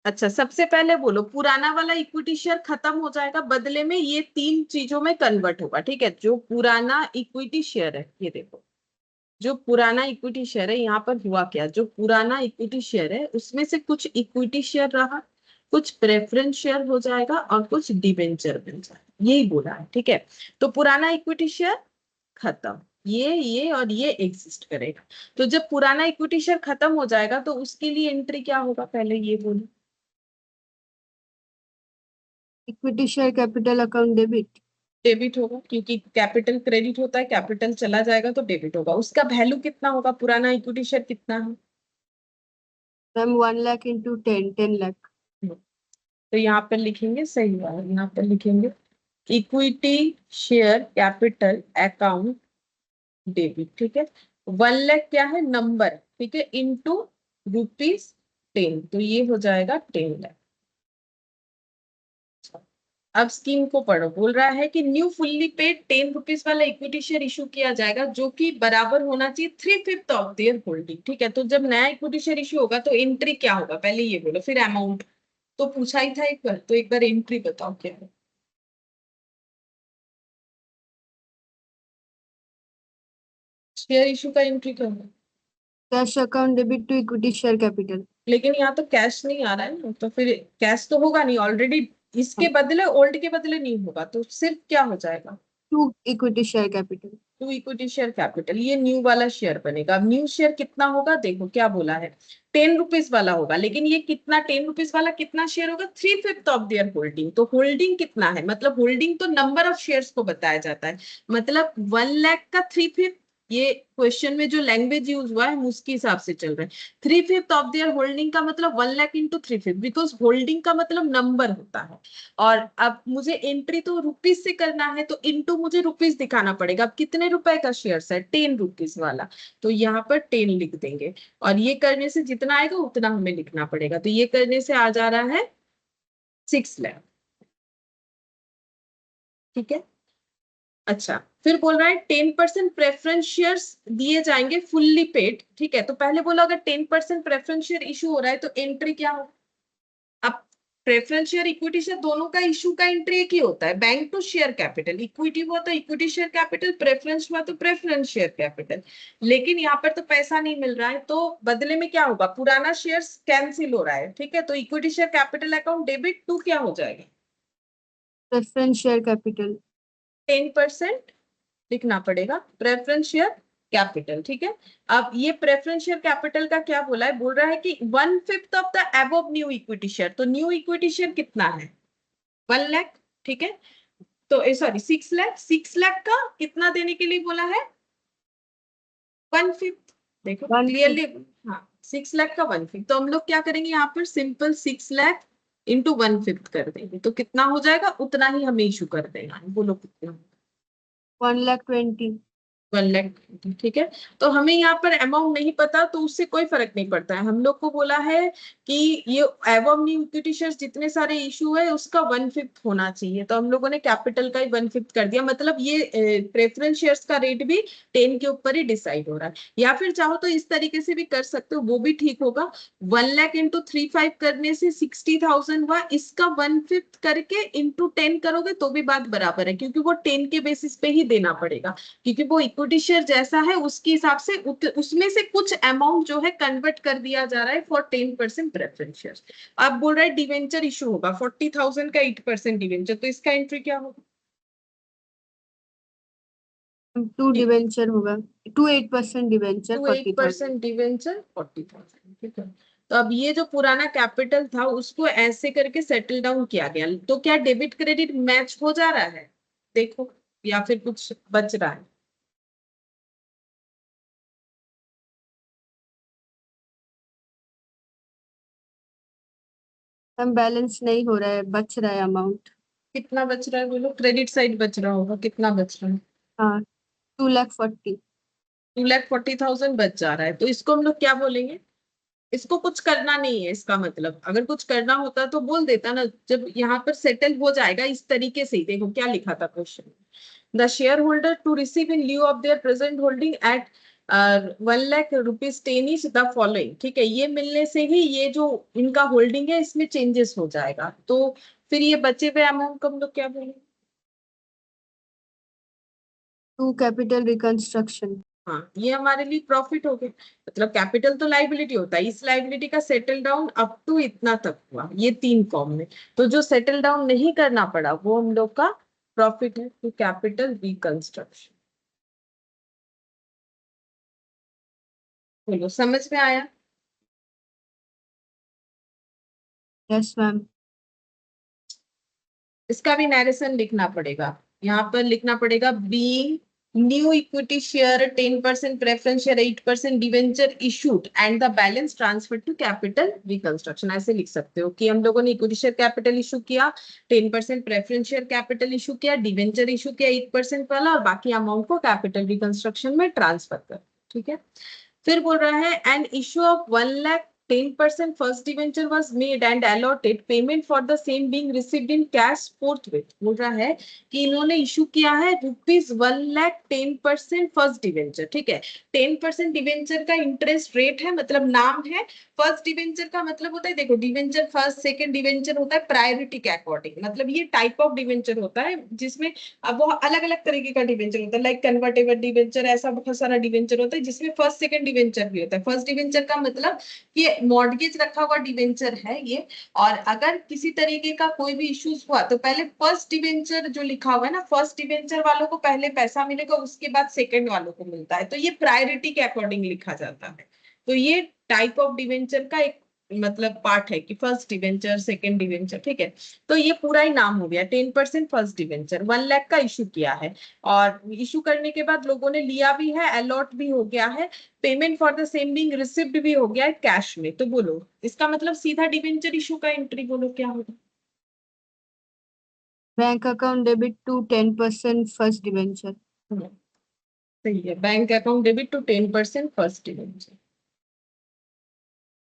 अच्छा सबसे पहले बोलो, पुराना वाला इक्विटी शेयर खत्म हो जाएगा, बदले में ये 3 चीजों में कन्वर्ट होगा, ठीक है। जो पुराना इक्विटी शेयर है, ये देखो, जो पुराना इक्विटी शेयर है, यहाँ पर हुआ क्या, जो पुराना इक्विटी शेयर है उसमें से कुछ इक्विटी शेयर रहा, कुछ प्रेफरेंस शेयर हो जाएगा और कुछ डिबेंचर बन जाएगा, यही बोला है, ठीक है। तो पुराना इक्विटी शेयर खत्म, ये और ये एग्जिस्ट करेगा। तो जब पुराना इक्विटी शेयर खत्म हो जाएगा तो उसके लिए एंट्री क्या होगा, पहले ये बोलो। Equity share capital account debit. Debit होगा, क्योंकि कैपिटल क्रेडिट होता है, कैपिटल चला जाएगा तो डेबिट होगा। उसका वैल्यू कितना होगा? पुराना इक्विटी शेयर कितना है? Ma'am 1 lakh into 10 lakh. तो यहाँ पर लिखेंगे, सही हुआ है, यहाँ पर लिखेंगे equity share capital account debit, ठीक है। 1 लाख क्या है? नंबर, ठीक है, इंटू रुपीज 10, तो ये हो जाएगा 10 लाख। अब स्कीम को पढ़ो। बोल रहा है कि न्यू फुल्ली पेड 10 रुपीज वाला इक्विटी शेयर इशू किया जाएगा, जो कि बराबर होना चाहिए 3/5 ऑफ देयर होल्डिंग, ठीक है। तो जब नया इक्विटी शेयर इशू होगा तो एंट्री क्या होगा, पहले ये बोलो, फिर अमाउंट तो पूछा ही था एक बार, तो एक बार एंट्री बताओ क्या है। शेयर इशू का एंट्री क्या होगा? Cash account debit to equity share capital. लेकिन यहाँ तो कैश नहीं आ रहा है ना, तो फिर कैश तो होगा नहीं ऑलरेडी, इसके बदले ओल्ड के बदले नहीं होगा, तो सिर्फ क्या हो जाएगा? To equity share capital. To equity share capital, ये न्यू वाला शेयर बनेगा। अब न्यू शेयर कितना होगा? देखो क्या बोला है, 10 रुपीज वाला होगा, लेकिन ये कितना 10 रुपीज वाला कितना शेयर होगा? 3/5 ऑफ देयर होल्डिंग। तो होल्डिंग कितना है, मतलब होल्डिंग तो नंबर ऑफ शेयर्स को बताया जाता है, मतलब 1 लाख का 3/5, ये क्वेश्चन में जो लैंग्वेज यूज हुआ है हम उसके हिसाब से चल रहे हैं। 3/5 ऑफ देयर होल्डिंग का मतलब 1 लाख इंटू 3/5, बिकॉज होल्डिंग का मतलब नंबर होता है। और अब मुझे एंट्री तो रुपीज से करना है, तो इनटू मुझे रुपीज दिखाना पड़ेगा। अब कितने रुपए का शेयर है? 10 रुपीज वाला, तो यहाँ पर 10 लिख देंगे, और ये करने से जितना आएगा उतना हमें लिखना पड़ेगा। तो ये करने से आ जा रहा है 6 लाख। ठीक है, अच्छा फिर बोल रहा है 10% प्रेफरेंस शेयर्स दिए जाएंगे फुल्ली पेड। ठीक है, तो पहले बोला अगर 10% प्रेफरेंस शेयर इशू हो रहा है तो एंट्री क्या हो? अब प्रेफरेंस शेयर इक्विटी शेयर दोनों का इशू का एंट्री एक ही होता है, bank to share capital. Equity हुआ तो इक्विटी शेयर कैपिटल, प्रेफरेंस हुआ तो प्रेफरेंस शेयर कैपिटल। लेकिन यहाँ पर तो पैसा नहीं मिल रहा है, तो बदले में क्या होगा? पुराना शेयर कैंसिल हो रहा है। ठीक है, तो equity share capital account debit to क्या हो जाएगा? Preference share capital. 10% लिखना पड़ेगा प्रेफरेंस शेयर कैपिटल। ठीक है, अब ये प्रेफरेंस शेयर कैपिटल का क्या बोला है? बोल रहा है कि 1/5 of the above new equity share. तो न्यू इक्विटी शेयर कितना है? 1 लाख। ठीक है, तो सॉरी 6 लाख। 6 लाख का कितना देने के लिए बोला है? 1/5। देखो 1/5। क्लियरली, हाँ 6 लाख का 1/5। तो हम लोग क्या करेंगे यहाँ पर? सिंपल 6 लाख इंटू 1/5 कर देंगे, तो कितना हो जाएगा? उतना ही हमें इशू कर देना। बोलो कितना? 1,20,000। 1 लाख। ठीक है, तो हमें यहाँ पर अमाउंट नहीं पता, तो उससे कोई फर्क नहीं पड़ता है। हम लोग को बोला है कि ये एवम न्यू इक्विटी शेयर्स जितने सारे इशू है उसका 1/5 होना चाहिए, तो हम लोगों ने कैपिटल का ही 1/5 कर दिया। मतलब ये प्रेफरेंस शेयर्स का रेट भी 10 के ऊपर ही डिसाइड हो रहा है। या फिर चाहो तो इस तरीके से भी कर सकते हो, वो भी ठीक होगा। 1 लाख इंटू 3/5 करने से 60,000 हुआ, इसका 1/5 करके इंटू 10 करोगे तो भी बात बराबर है, क्योंकि वो 10 के बेसिस पे ही देना पड़ेगा, क्योंकि वो इक्विटी शेयर जैसा है उसके हिसाब से उसमें से कुछ अमाउंट जो है कन्वर्ट कर दिया जा रहा है फॉर 10% प्रेफरेंस शेयर। आप बोल रहे हैं डिवेंचर इशू होगा 40,000 का 8% डिवेंचर, तो इसका एंट्री क्या होगा? 2 डिवेंचर होगा, 8% डिवेंचर 40,000। 8% डिवेंचर 40,000। ठीक है, तो अब ये जो पुराना कैपिटल था उसको ऐसे करके सेटल डाउन किया गया, तो क्या डेबिट क्रेडिट मैच हो जा रहा है? देखो, या फिर कुछ बच रहा है? हम बैलेंस नहीं हो रहा है, बच रहा है अमाउंट। कितना बच रहा है बोलो? क्रेडिट साइड बच रहा होगा, कितना बच रहा है? हाँ, 2,40,000। 2,40,000 बच जा रहा है, तो इसको हम लोग क्या बोलेंगे? इसको कुछ करना नहीं है, इसका मतलब अगर कुछ करना होता तो बोल देता ना। जब यहाँ पर सेटल हो जाएगा इस तरीके से ही, देखो क्या लिखा था question, the shareholder to receive in lieu of their present holding at 1 lakh rupees 10 is the following. ठीक है, ये मिलने से ही ये जो इनका होल्डिंग है इसमें चेंजेस हो जाएगा, तो फिर ये बचे हुए अमाउंट को हम लोग क्या बोलेंगे? To capital reconstruction. हाँ, ये हमारे लिए प्रॉफिट हो गया। मतलब कैपिटल तो लाइबिलिटी होता है, इस लाइबिलिटी का सेटल डाउन अप टू इतना तक हुआ, ये 3 फॉर्म में। तो जो सेटल डाउन नहीं करना पड़ा वो हम लोग का प्रॉफिट है, टू कैपिटल रिकंस्ट्रक्शन। बोलो समझ में आया? Yes ma'am. इसका भी नैरेशन लिखना पड़ेगा, यहाँ पर लिखना पड़ेगा being new equity share 10% preference share 8% debenture issued and the balance transfer to capital reconstruction. ऐसे लिख सकते हो कि हम लोगों ने इक्विटी शेयर कैपिटल इशू किया, 10% प्रेफरेंस शेयर कैपिटल इशू किया, डिवेंचर इशू किया 8% वाला, और बाकी अमाउंट को कैपिटल रिकंस्ट्रक्शन में ट्रांसफर कर। ठीक है, फिर बोल रहा है an issue of 1 lakh 10% first debenture was made and allotted, payment for the same being received in cash forthwith. बोल रहा है कि इन्होंने इशू किया है ₹1,00,000 10% फर्स्ट डिवेंचर, ठीक है। 10% डिवेंचर का इंटरेस्ट रेट है, मतलब नाम है। फर्स्ट डिवेंचर का मतलब होता है, देखो डिवेंचर फर्स्ट सेकंड डिवेंचर होता है प्रायोरिटी के अकॉर्डिंग, मतलब ये टाइप ऑफ डिवेंचर होता है जिसमें अब वो अलग अलग तरीके का डिवेंचर होता है, लाइक कन्वर्टेबल डिवेंचर, ऐसा बहुत सारा डिवेंचर होता है जिसमें फर्स्ट सेकंड डिवेंचर भी होता है। फर्स्ट डिवेंचर का मतलब ये मॉर्गेज रखा हुआ डिवेंचर है ये, और अगर किसी तरीके का कोई भी इश्यूज हुआ तो पहले फर्स्ट डिवेंचर जो लिखा हुआ है ना, फर्स्ट डिवेंचर वालों को पहले पैसा मिलेगा, उसके बाद सेकंड वालों को मिलता है, तो ये प्रायोरिटी के अकॉर्डिंग लिखा जाता है। तो ये टाइप ऑफ डिवेंचर का एक मतलब पार्ट है कि फर्स्ट डिवेंचर सेकंड डिवेंचर, ठीक है। तो ये पूरा ही नाम हो गया 10% फर्स्ट डिवेंचर, 1,00,000 का इशू किया है, और इशू करने के बाद लोगों ने लिया भी है, अलॉट भी हो गया है, payment for the same being received भी हो गया है कैश में। तो बोलो इसका मतलब सीधा डिवेंचर इशू का एंट्री बोलो क्या होगा? Bank account debit to 10% first debenture. सही है, bank account debit to 10% first debenture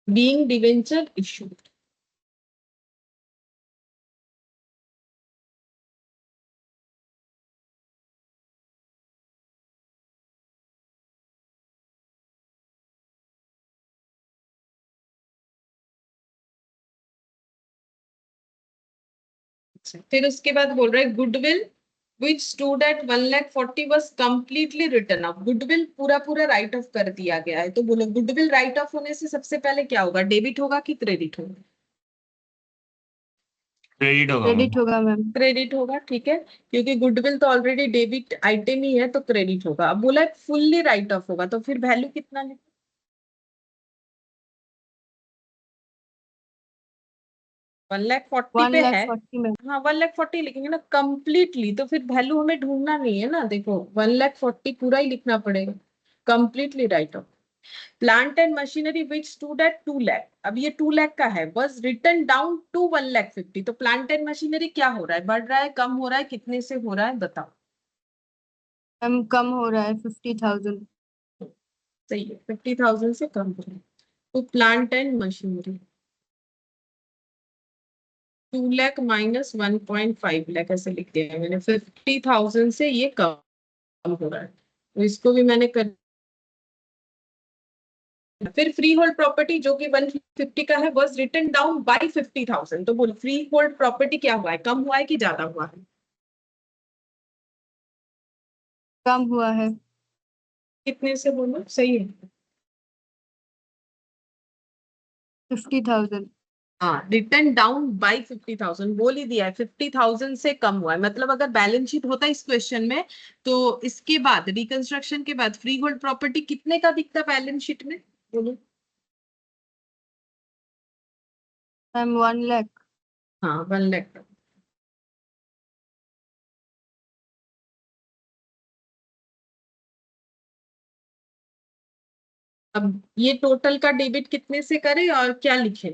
being debenture issued. फिर उसके बाद बोल रहे हैं goodwill which stood at 1,40,000 was completely written off। Goodwill पूरा पूरा राइट ऑफ कर दिया गया है। तो बोलो गुडविल राइट ऑफ होने से सबसे पहले क्या होगा, डेबिट होगा कि क्रेडिट होगा? क्रेडिट होगा क्रेडिट मैम। होगा मैम। क्रेडिट होगा, ठीक है, क्योंकि गुडविल तो ऑलरेडी डेबिट आइटम ही है, तो क्रेडिट होगा। अब बोला फुल्ली राइट ऑफ होगा, तो फिर वैल्यू कितना है? 1,40,000 पे है। 1,40,000 में। हाँ 1,40,000 लिखेंगे ना कंप्लीटली, तो फिर वैल्यू हमें ढूंढना नहीं है ना, देखो 1,40,000 पूरा ही लिखना पड़ेगा, completely right of. Plant and machinery which stood eight 2,00,000, अब ये 2,00,000 का है, बस रिटर्न डाउन टू 1,50,000। तो प्लांट एंड मशीनरी क्या हो रहा है, बढ़ रहा है कम हो रहा है, कितने से हो रहा है बताओ? मैम कम हो रहा है 50,000। सही है, 50,000 से कम हो रहा है। तो plant and machinery 2,00,000 minus 1.5 lakh ऐसे लिख दिया है मैंने, 50,000 से ये कम हो रहा है, तो इसको भी मैंने कर। फिर फ्री होल्ड प्रॉपर्टी जो कि 150 का है वाज रिटन डाउन बाय 50,000। तो बोलो फ्री होल्ड प्रॉपर्टी क्या हुआ है, कम हुआ है कि ज्यादा हुआ है? कम हुआ है। कितने से बोलो सही है? 50,000। हाँ रिटर्न डाउन बाय 50,000 बोल ही दिया है, 50,000 से कम हुआ है। मतलब अगर बैलेंस शीट होता इस क्वेश्चन में, तो इसके बाद रिकंस्ट्रक्शन के बाद फ्री होल्ड प्रॉपर्टी कितने का दिखता बैलेंस शीट में बोलो? मैम 1,00,000। हाँ 1,00,000। अब ये टोटल का डेबिट कितने से करें और क्या लिखें?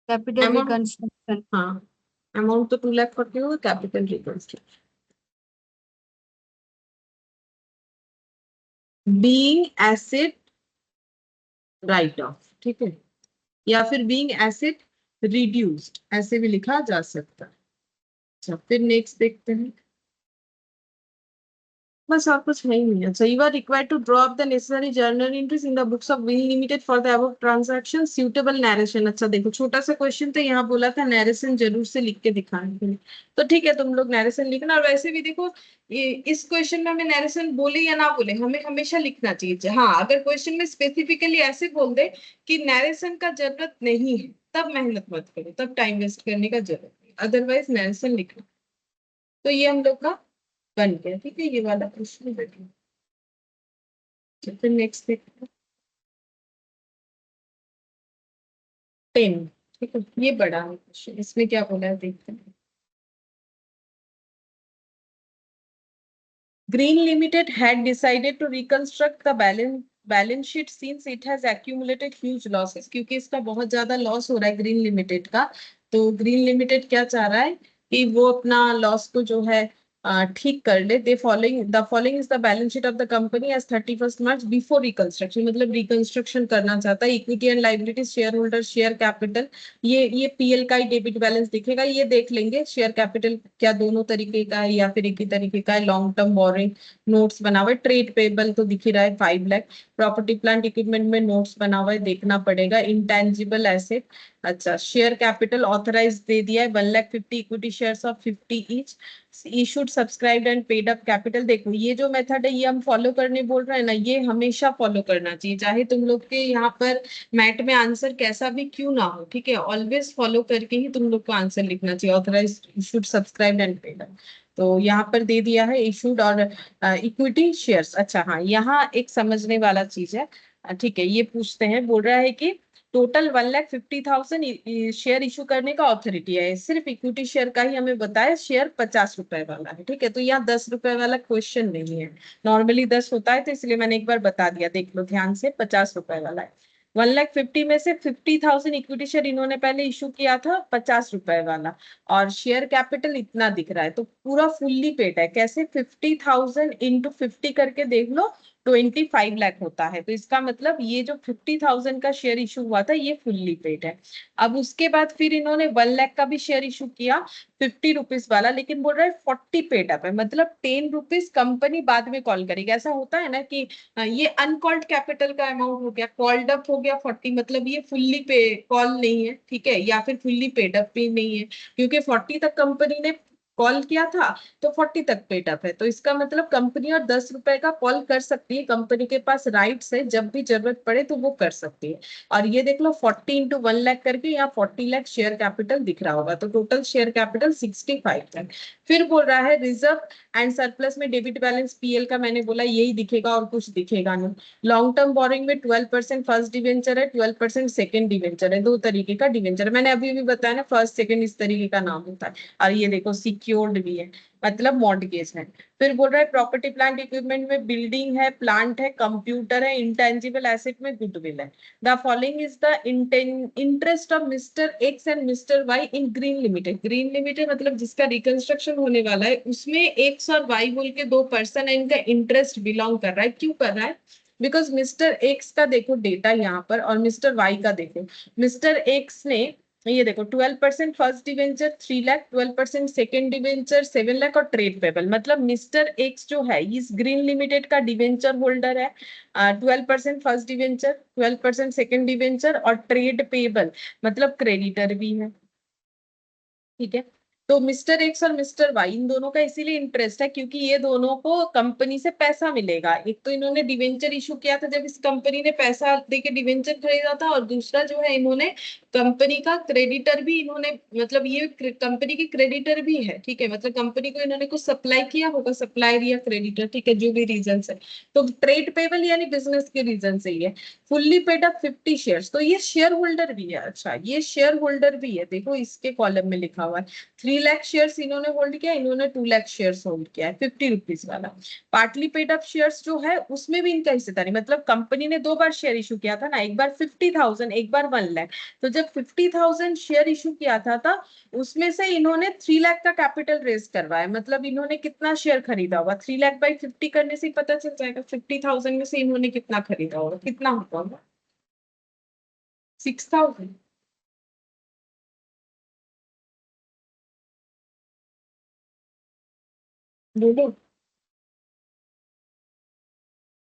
Capital amount, reconstruction. हाँ अमाउंट तो 2,40,000 होगा, capital reconstruction being asset right of, ठीक है, या फिर बीइंग एसेट रिड्यूस्ड ऐसे भी लिखा जा सकता है। अच्छा फिर नेक्स्ट देखते हैं, बस और कुछ है ही नहीं। अच्छा you are required to draw up the necessary journal entries in the books of Will Limited for the above transaction suitable narration. अच्छा देखो छोटा सा क्वेश्चन, तो यहाँ बोला था नरेशन जरूर से लिख के दिखाने के लिए, तो ठीक है तुम लोग नरेशन लिखना। और वैसे भी देखो इस क्वेश्चन में हमें नरेशन बोले या ना बोले हमें हमेशा लिखना चाहिए। हाँ अगर क्वेश्चन में स्पेसिफिकली ऐसे बोल दे कि नरेशन का जरूरत नहीं है, तब मेहनत मत करो, तब टाइम वेस्ट करने का जरूरत नहीं, अदरवाइज नरेशन लिखना। तो ये हम लोग का बन गया, ठीक है, ये वाला क्वेश्चन देखिए। फिर नेक्स्ट देखते हैं 10, ठीक है, ये बड़ा है क्वेश्चन, इसमें क्या बोला है देखते हैं। Green Limited had decided to reconstruct the balance sheet since it has accumulated huge losses। क्योंकि इसका बहुत ज्यादा लॉस हो रहा है ग्रीन लिमिटेड का, तो ग्रीन लिमिटेड क्या चाह रहा है कि वो अपना लॉस को जो है ठीक कर ले। The following is the balance sheet of the company as 31 March before reconstruction, मतलब रिकंस्ट्रक्शन करना चाहता है। Equity and liability, share holder, share capital, ये पीएल का ही डेबिट बैलेंस दिखेगा, ये देख लेंगे। शेयर कैपिटल क्या दोनों तरीके का है या फिर एक ही तरीके का है। लॉन्ग टर्म बोरिंग नोट्स बना हुआ है। ट्रेड पेबल तो दिख ही रहा है 5 लाख। प्रॉपर्टी प्लांट इक्विपमेंट में नोट्स बना हुआ है, देखना पड़ेगा। इंटेंजिबल एसेट, अच्छा शेयर कैपिटल ऑथराइज दे दिया है 1,50,000 equity shares of 50 each. Issued, subscribed and paid up capital. देखो ये जो मेथड है ये हम फॉलो करने बोल रहे हैं ना, ये हमेशा फॉलो करना चाहिए, चाहे तुम लोग के यहाँ पर मैट में आंसर कैसा भी क्यों ना हो, ठीक है। ऑलवेज फॉलो करके ही तुम लोग को आंसर लिखना चाहिए। Authorise, issued, subscribed and paid up, तो यहाँ पर दे दिया है इशूड और इक्विटी शेयर्स। अच्छा हाँ, यहाँ एक समझने वाला चीज है, ठीक है। ये पूछते हैं, बोल रहा है कि टोटल 1,50,000 शेयर इशू करने का ऑथोरिटी है। सिर्फ इक्विटी शेयर का ही हमें बताया, शेयर 50 रुपए वाला है, ठीक है। तो यहाँ 10 रुपए वाला क्वेश्चन नहीं है, नॉर्मली 10 होता है, तो इसलिए मैंने एक बार बता दिया, देख लो ध्यान से, 50 रुपए वाला है। 1,50,000 में से 50,000 इक्विटी शेयर इन्होंने पहले इशू किया था, 50 रुपए वाला, और शेयर कैपिटल इतना दिख रहा है, तो पूरा फुल्ली पेड है। कैसे? 50,000 इंटू 50 करके देख लो, 25 लाख होता है। तो इसका मतलब ये जो 50,000 का शेयर इशू हुआ था ये फुल्ली पेड है। अब उसके बाद फिर इन्होंने 1 लाख का भी शेयर इशू किया 50 रुपीज वाला, लेकिन बोल रहा है 40 पेड अप है, मतलब 10 रुपीज कंपनी बाद में कॉल करेगी। ऐसा होता है ना कि ये अनकॉल्ड कैपिटल का अमाउंट हो गया, कॉल्ड अप हो गया 40, मतलब ये फुल्ली पे कॉल नहीं है, ठीक है, या फिर फुल्ली पेड अप भी नहीं है, क्योंकि 40 तक कंपनी ने कॉल किया था तो 40 तक पेड अप है। तो इसका मतलब कंपनी और 10 रुपए का कॉल कर सकती है, कंपनी के पास राइट्स है, जब भी जरूरत पड़े तो वो कर सकती है। और ये देख लो 40 इंटू 1 लाख करके यहाँ 40 लाख शेयर कैपिटल दिख रहा होगा, तो टोटल शेयर कैपिटल 65 लाख। फिर बोल रहा है रिजर्व एंड सरप्लस में डेबिट बैलेंस पीएल का, मैंने बोला यही दिखेगा और कुछ दिखेगा नहीं। लॉन्ग टर्म बोरिंग में 12% फर्स्ट डिवेंचर है, 12% सेकंड डिवेंचर है, दो तरीके का डिवेंचर। मैंने अभी भी बताया ना, फर्स्ट सेकंड इस तरीके का नाम होता है। और ये देखो सिक्योर्ड भी है, मतलब मॉर्टगेज है। फिर बोल रहा है प्रॉपर्टी प्लांट इक्विपमेंट में बिल्डिंग है, प्लांट है, कंप्यूटर है, इंटेंजिबल एसेट में गुडविल है। The following is the interest of mister X and mister Y in Green Limited. Green Limited मतलब जिसका रिकंस्ट्रक्शन होने वाला है, उसमें एक्स और वाई बोल के दो पर्सन है, इनका इंटरेस्ट बिलोंग कर रहा है। क्यों कर रहा है? बिकॉज मिस्टर एक्स का देखो डेटा यहाँ पर और मिस्टर वाई का देखो। मिस्टर एक्स ने ये देखो 12% first debenture 3 lakh, 12% second debenture 7 lakh और ट्रेड पेबल, मतलब मिस्टर एक्स जो है इस ग्रीन लिमिटेड का डिवेंचर होल्डर है। 12% फर्स्ट डिवेंचर, 12% सेकेंड डिवेंचर और ट्रेड पेबल मतलब क्रेडिटर भी है, ठीक है। तो मिस्टर एक्स और मिस्टर वाई इन दोनों का इसीलिए इंटरेस्ट है क्योंकि ये दोनों को कंपनी से पैसा मिलेगा। एक तो इन्होंने डिवेंचर इशू किया था जब इस कंपनी ने पैसा देके डिवेंचर खरीदा था, और दूसरा जो है इन्होंने कंपनी का क्रेडिटर भी इन्होंने, मतलब ये कंपनी के क्रेडिटर भी है, ठीक है। मतलब कंपनी को इन्होंने कुछ सप्लाई किया होगा, सप्लायर या क्रेडिटर, ठीक है, जो भी रीजन है। तो ट्रेड पेबल यानी बिजनेस के रीजन से ही है। फुल्ली पेड अप 50 शेयर्स, तो ये शेयर होल्डर भी है। अच्छा ये शेयर होल्डर भी है, देखो इसके कॉलम में लिखा हुआ है 3 लाख शेयर्स इन्होंने होल्ड किया, इन्होंने 2 लाख शेयर्स होल्ड किया है 50 रुपीज वाला। पार्टली पेड अप शेयर्स जो है उसमें भी इनका हिस्सेदारी, मतलब कंपनी ने दो बार शेयर इशू किया था ना, एक बार 50,000 एक बार 1 लाख। तो जब 50,000 शेयर इशू किया था उसमें से इन्होंने 3 लाख का कैपिटल रेज करवाया, मतलब इन्होंने कितना शेयर खरीदा होगा 3 लाख बाई 50 करने से ही पता चल जाएगा 50,000 में से इन्होंने कितना खरीदा होगा, कितना होगा 6,000। बोलो,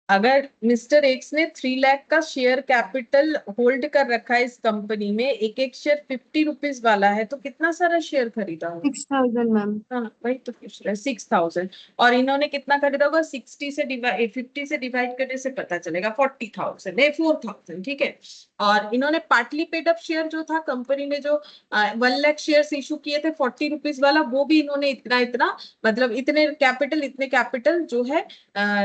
अगर मिस्टर एक्स ने 3 लाख का शेयर कैपिटल होल्ड कर रखा है इस कंपनी में, एक एक शेयर 50 रुपीज वाला है, तो कितना सारा शेयर खरीदा होगा? 6,000 मैम। हाँ वही तो पूछ रहा है 6,000। और इन्होंने कितना खरीदा होगा? 60 से डिवाइड 50 से डिवाइड करने से पता चलेगा 40,000 नहीं 4,000, ठीक है। और इन्होंने पार्टली पेड अप शेयर जो था कंपनी ने जो 1 लाख शेयर इशू किए थे 40 रुपीज वाला, वो भी इन्होंने इतना इतना मतलब इतने कैपिटल जो है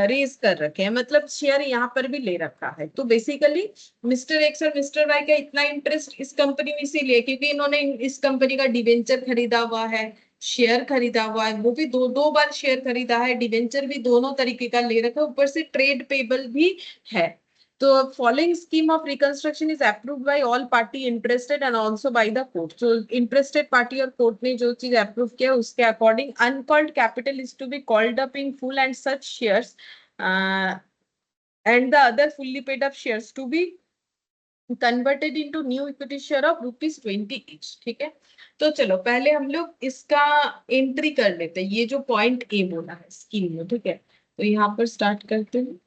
रेज कर रखे हैं, मतलब शेयर यहाँ पर भी ले रखा है। तो बेसिकली मिस्टर एक्स और मिस्टर वाई का इतना इंटरेस्ट इस कंपनी में इसीलिए क्योंकि इन्होंने इस कंपनी का डिवेंचर खरीदा हुआ है, शेयर खरीदा हुआ है, वो भी दो दो बार शेयर खरीदा है, डिवेंचर भी दोनों तरीके का ले रखा है, ऊपर से ट्रेड पेबल भी है। तो following scheme of reconstruction is approved by all party interested and also by the court. So interested party और court ने जो चीज approve किया उसके according uncalled capital is to be called up in full and such shares and the other fully paid up shares to be converted into new equity share of ₹20 each. ठीक है, तो चलो पहले हम लोग इसका एंट्री कर लेते हैं, ये जो पॉइंट ए बोला है स्कीम में। ठीक है, तो यहाँ पर स्टार्ट करते हैं।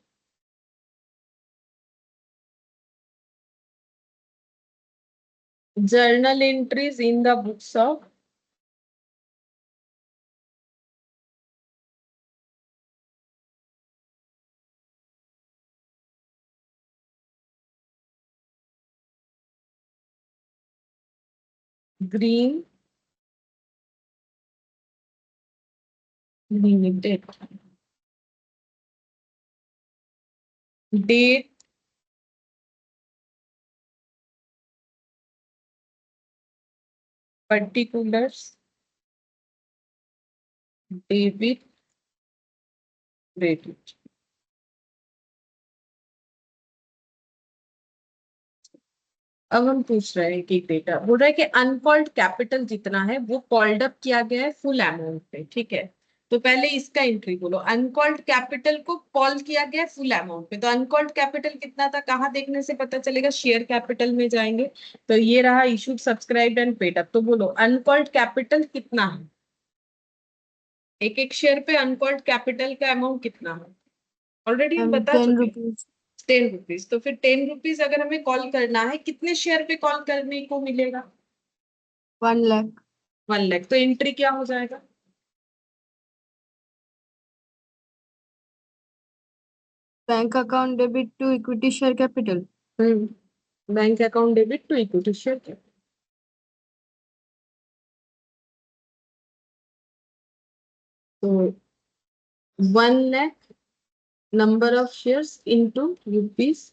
Journal entries in the books of Green Limited. Date particulars debit credit. अब हम पूछ रहे हैं कि डेटा बोल रहा है कि अनकॉल्ड कैपिटल जितना है वो कॉल्ड अप किया गया है फुल अमाउंट पे। ठीक है, तो पहले इसका एंट्री बोलो। अनकॉल्ड कैपिटल को कॉल किया गया फुल अमाउंट पे, तो अनकॉल्ड कैपिटल कितना था, कहाँ देखने से पता चलेगा, शेयर कैपिटल में जाएंगे। तो ये रहा issued, subscribed and paid up. तो बोलो अनकॉल्ड कैपिटल कितना है, एक एक शेयर पे अनकॉल्ड कैपिटल का अमाउंट कितना है, ऑलरेडी हम बता 10 चुके। rupees. 10 रुपीज। तो फिर 10 रुपीज अगर हमें कॉल करना है, कितने शेयर पे कॉल करने को मिलेगा, 1 lakh. 1 लाख। तो एंट्री क्या हो जाएगा, Bank account debit to equity share capital. Bank account debit to equity share capital. तो 1 lakh number of shares into ₹10।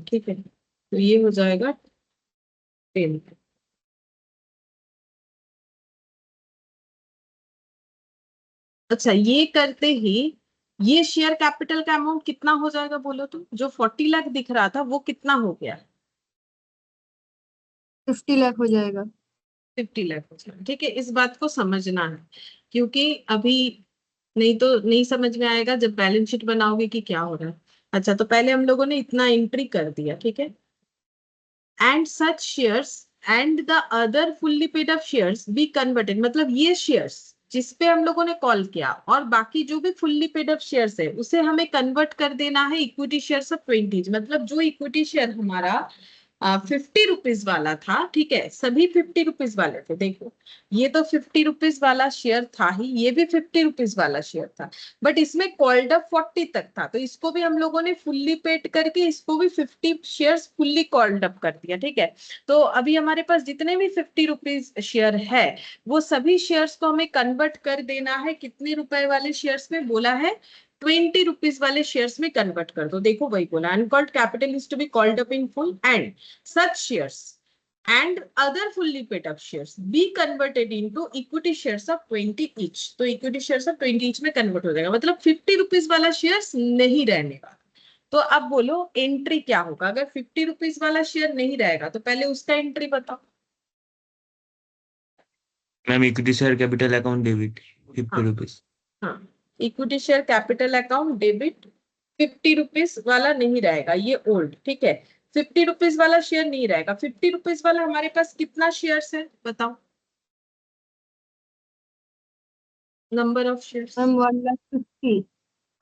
ठीक है, तो ये हो जाएगा 10। अच्छा, ये करते ही ये शेयर कैपिटल का अमाउंट कितना हो जाएगा बोलो तो, जो 40 लाख दिख रहा था वो कितना हो गया, 50 lakh हो जाएगा. 50 लाख हो जाएगा। ठीक है, इस बात को समझना है, क्योंकि अभी नहीं तो नहीं समझ में आएगा जब बैलेंस शीट बनाओगे कि क्या हो रहा है। अच्छा, तो पहले हम लोगों ने इतना एंट्री कर दिया। ठीक है, and such shares and the other fully paid up shares be converted, मतलब ये शेयर्स जिसपे हम लोगों ने कॉल किया और बाकी जो भी फुल्ली पेड अप शेयर्स है उसे हमें कन्वर्ट कर देना है इक्विटी शेयर्स ऑफ 20। मतलब जो इक्विटी शेयर हमारा 50 रुपीज वाला था, ठीक है, सभी 50 रुपीज वाले थे। देखो, ये तो 50 रुपीज वाला शेयर था ही, ये भी 50 रुपीज वाला शेयर था, बट इसमें कॉल्ड अप 40 तक था, तो इसको भी हम लोगों ने फुल्ली पेड करके इसको भी 50 शेयर्स फुल्ली कॉल्ड अप कर दिया। ठीक है, तो अभी हमारे पास जितने भी 50 रुपीज शेयर है वो सभी शेयर्स को हमें कन्वर्ट कर देना है कितने रुपए वाले शेयर्स में, बोला है 20 रुपीज वाले शेयर्स में कन्वर्ट कर दो। देखो वही बोला, uncalled capital is to be called up in full and such shares and other fully paid up shares be converted into equity shares of 20 each। तो equity shares of 20 each में convert हो जाएगा, मतलब 50 रुपीज वाला shares नहीं रहने वाला। तो अब बोलो एंट्री क्या होगा, अगर 50 रुपीज वाला शेयर नहीं रहेगा तो पहले उसका एंट्री बताओ। Ma'am equity share capital account debit 50 हाँ रुपीज। हाँ, equity share capital account debit 50 rupees वाला नहीं रहेगा, ये ओल्ड। ठीक है, 50 रुपीज वाला शेयर नहीं रहेगा। 50 रुपीज वाला हमारे पास कितना शेयर्स है बताओ, नंबर ऑफ शेयर्स। Ma'am, 1,50,000.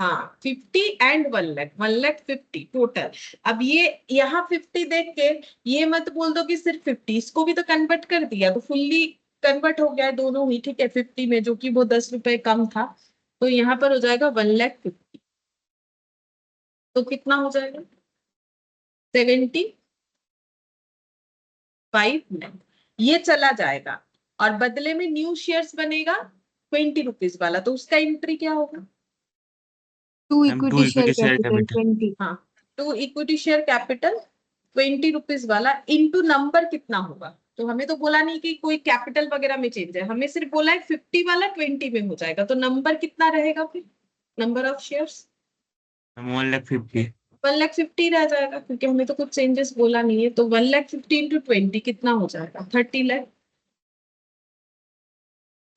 हाँ, 50 एंड 1 लाख, 1,50,000 टोटल। अब ये यहाँ 50 देख के ये मत बोल दो कि सिर्फ 50, इसको भी तो कन्वर्ट कर दिया, तो फुल्ली कन्वर्ट हो गया है दोनों ही। ठीक है, 50 में जो कि वो 10 रुपए कम था, तो यहाँ पर हो जाएगा 1,50,000। तो कितना हो जाएगा 75 लाख, ये चला जाएगा और बदले में न्यू शेयर्स बनेगा 20 रुपीज वाला। तो उसका एंट्री क्या होगा, 2 ma'am to equity share equity share capital, capital 20. हाँ, to equity share capital 20 rupees वाला इनटू नंबर कितना होगा। तो हमें तो बोला नहीं कि कोई कैपिटल वगैरह में चेंज है, हमें सिर्फ बोला है 50 वाला 20 में हो जाएगा। तो नंबर कितना रहेगा फिर, नंबर ऑफ शेयर्स मैम 1,50,000। 1,50,000 रह जाएगा क्योंकि हमें तो कुछ चेंजेस बोला नहीं है। तो 1,50,000 इंटू 20 कितना हो जाएगा? 30 लाख।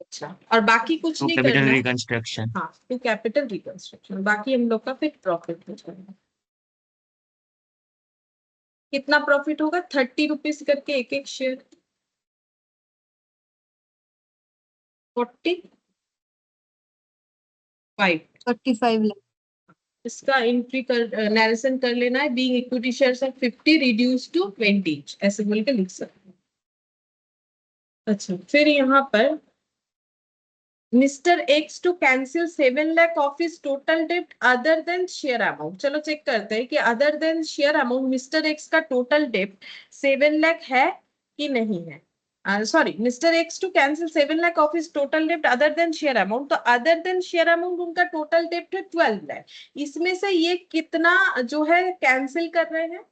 अच्छा, और बाकी कुछ टू नहीं कैपिटल करना है। रिकंस्ट्रक्शन। हाँ, टू कैपिटल रिकंस्ट्रक्शन, बाकी हम लोग का फिर प्रॉफिट हो जाएगा। कितना प्रॉफिट होगा? 30 रुपीज करके एक एक शेयर, 45। 45 लाख। इसका एंट्री कर नरेशन कर लेना है, being equity shares of 50 reduce to 20 ऐसे बोल के लिख सकते हैं। अच्छा, फिर यहाँ पर mister x to cancel 7 lakh of his total date other than share amount. चलो चेक करते हैं कि other than share amount mister X का टोटल डेट 7 लाख है कि नहीं है। Sorry, mister x to cancel 7 lakh of his total date other than share amount. तो अदर देन शेयर अमाउंट उनका टोटल डेट है 12 लाख। इसमें से ये कितना जो है कैंसिल कर रहे हैं?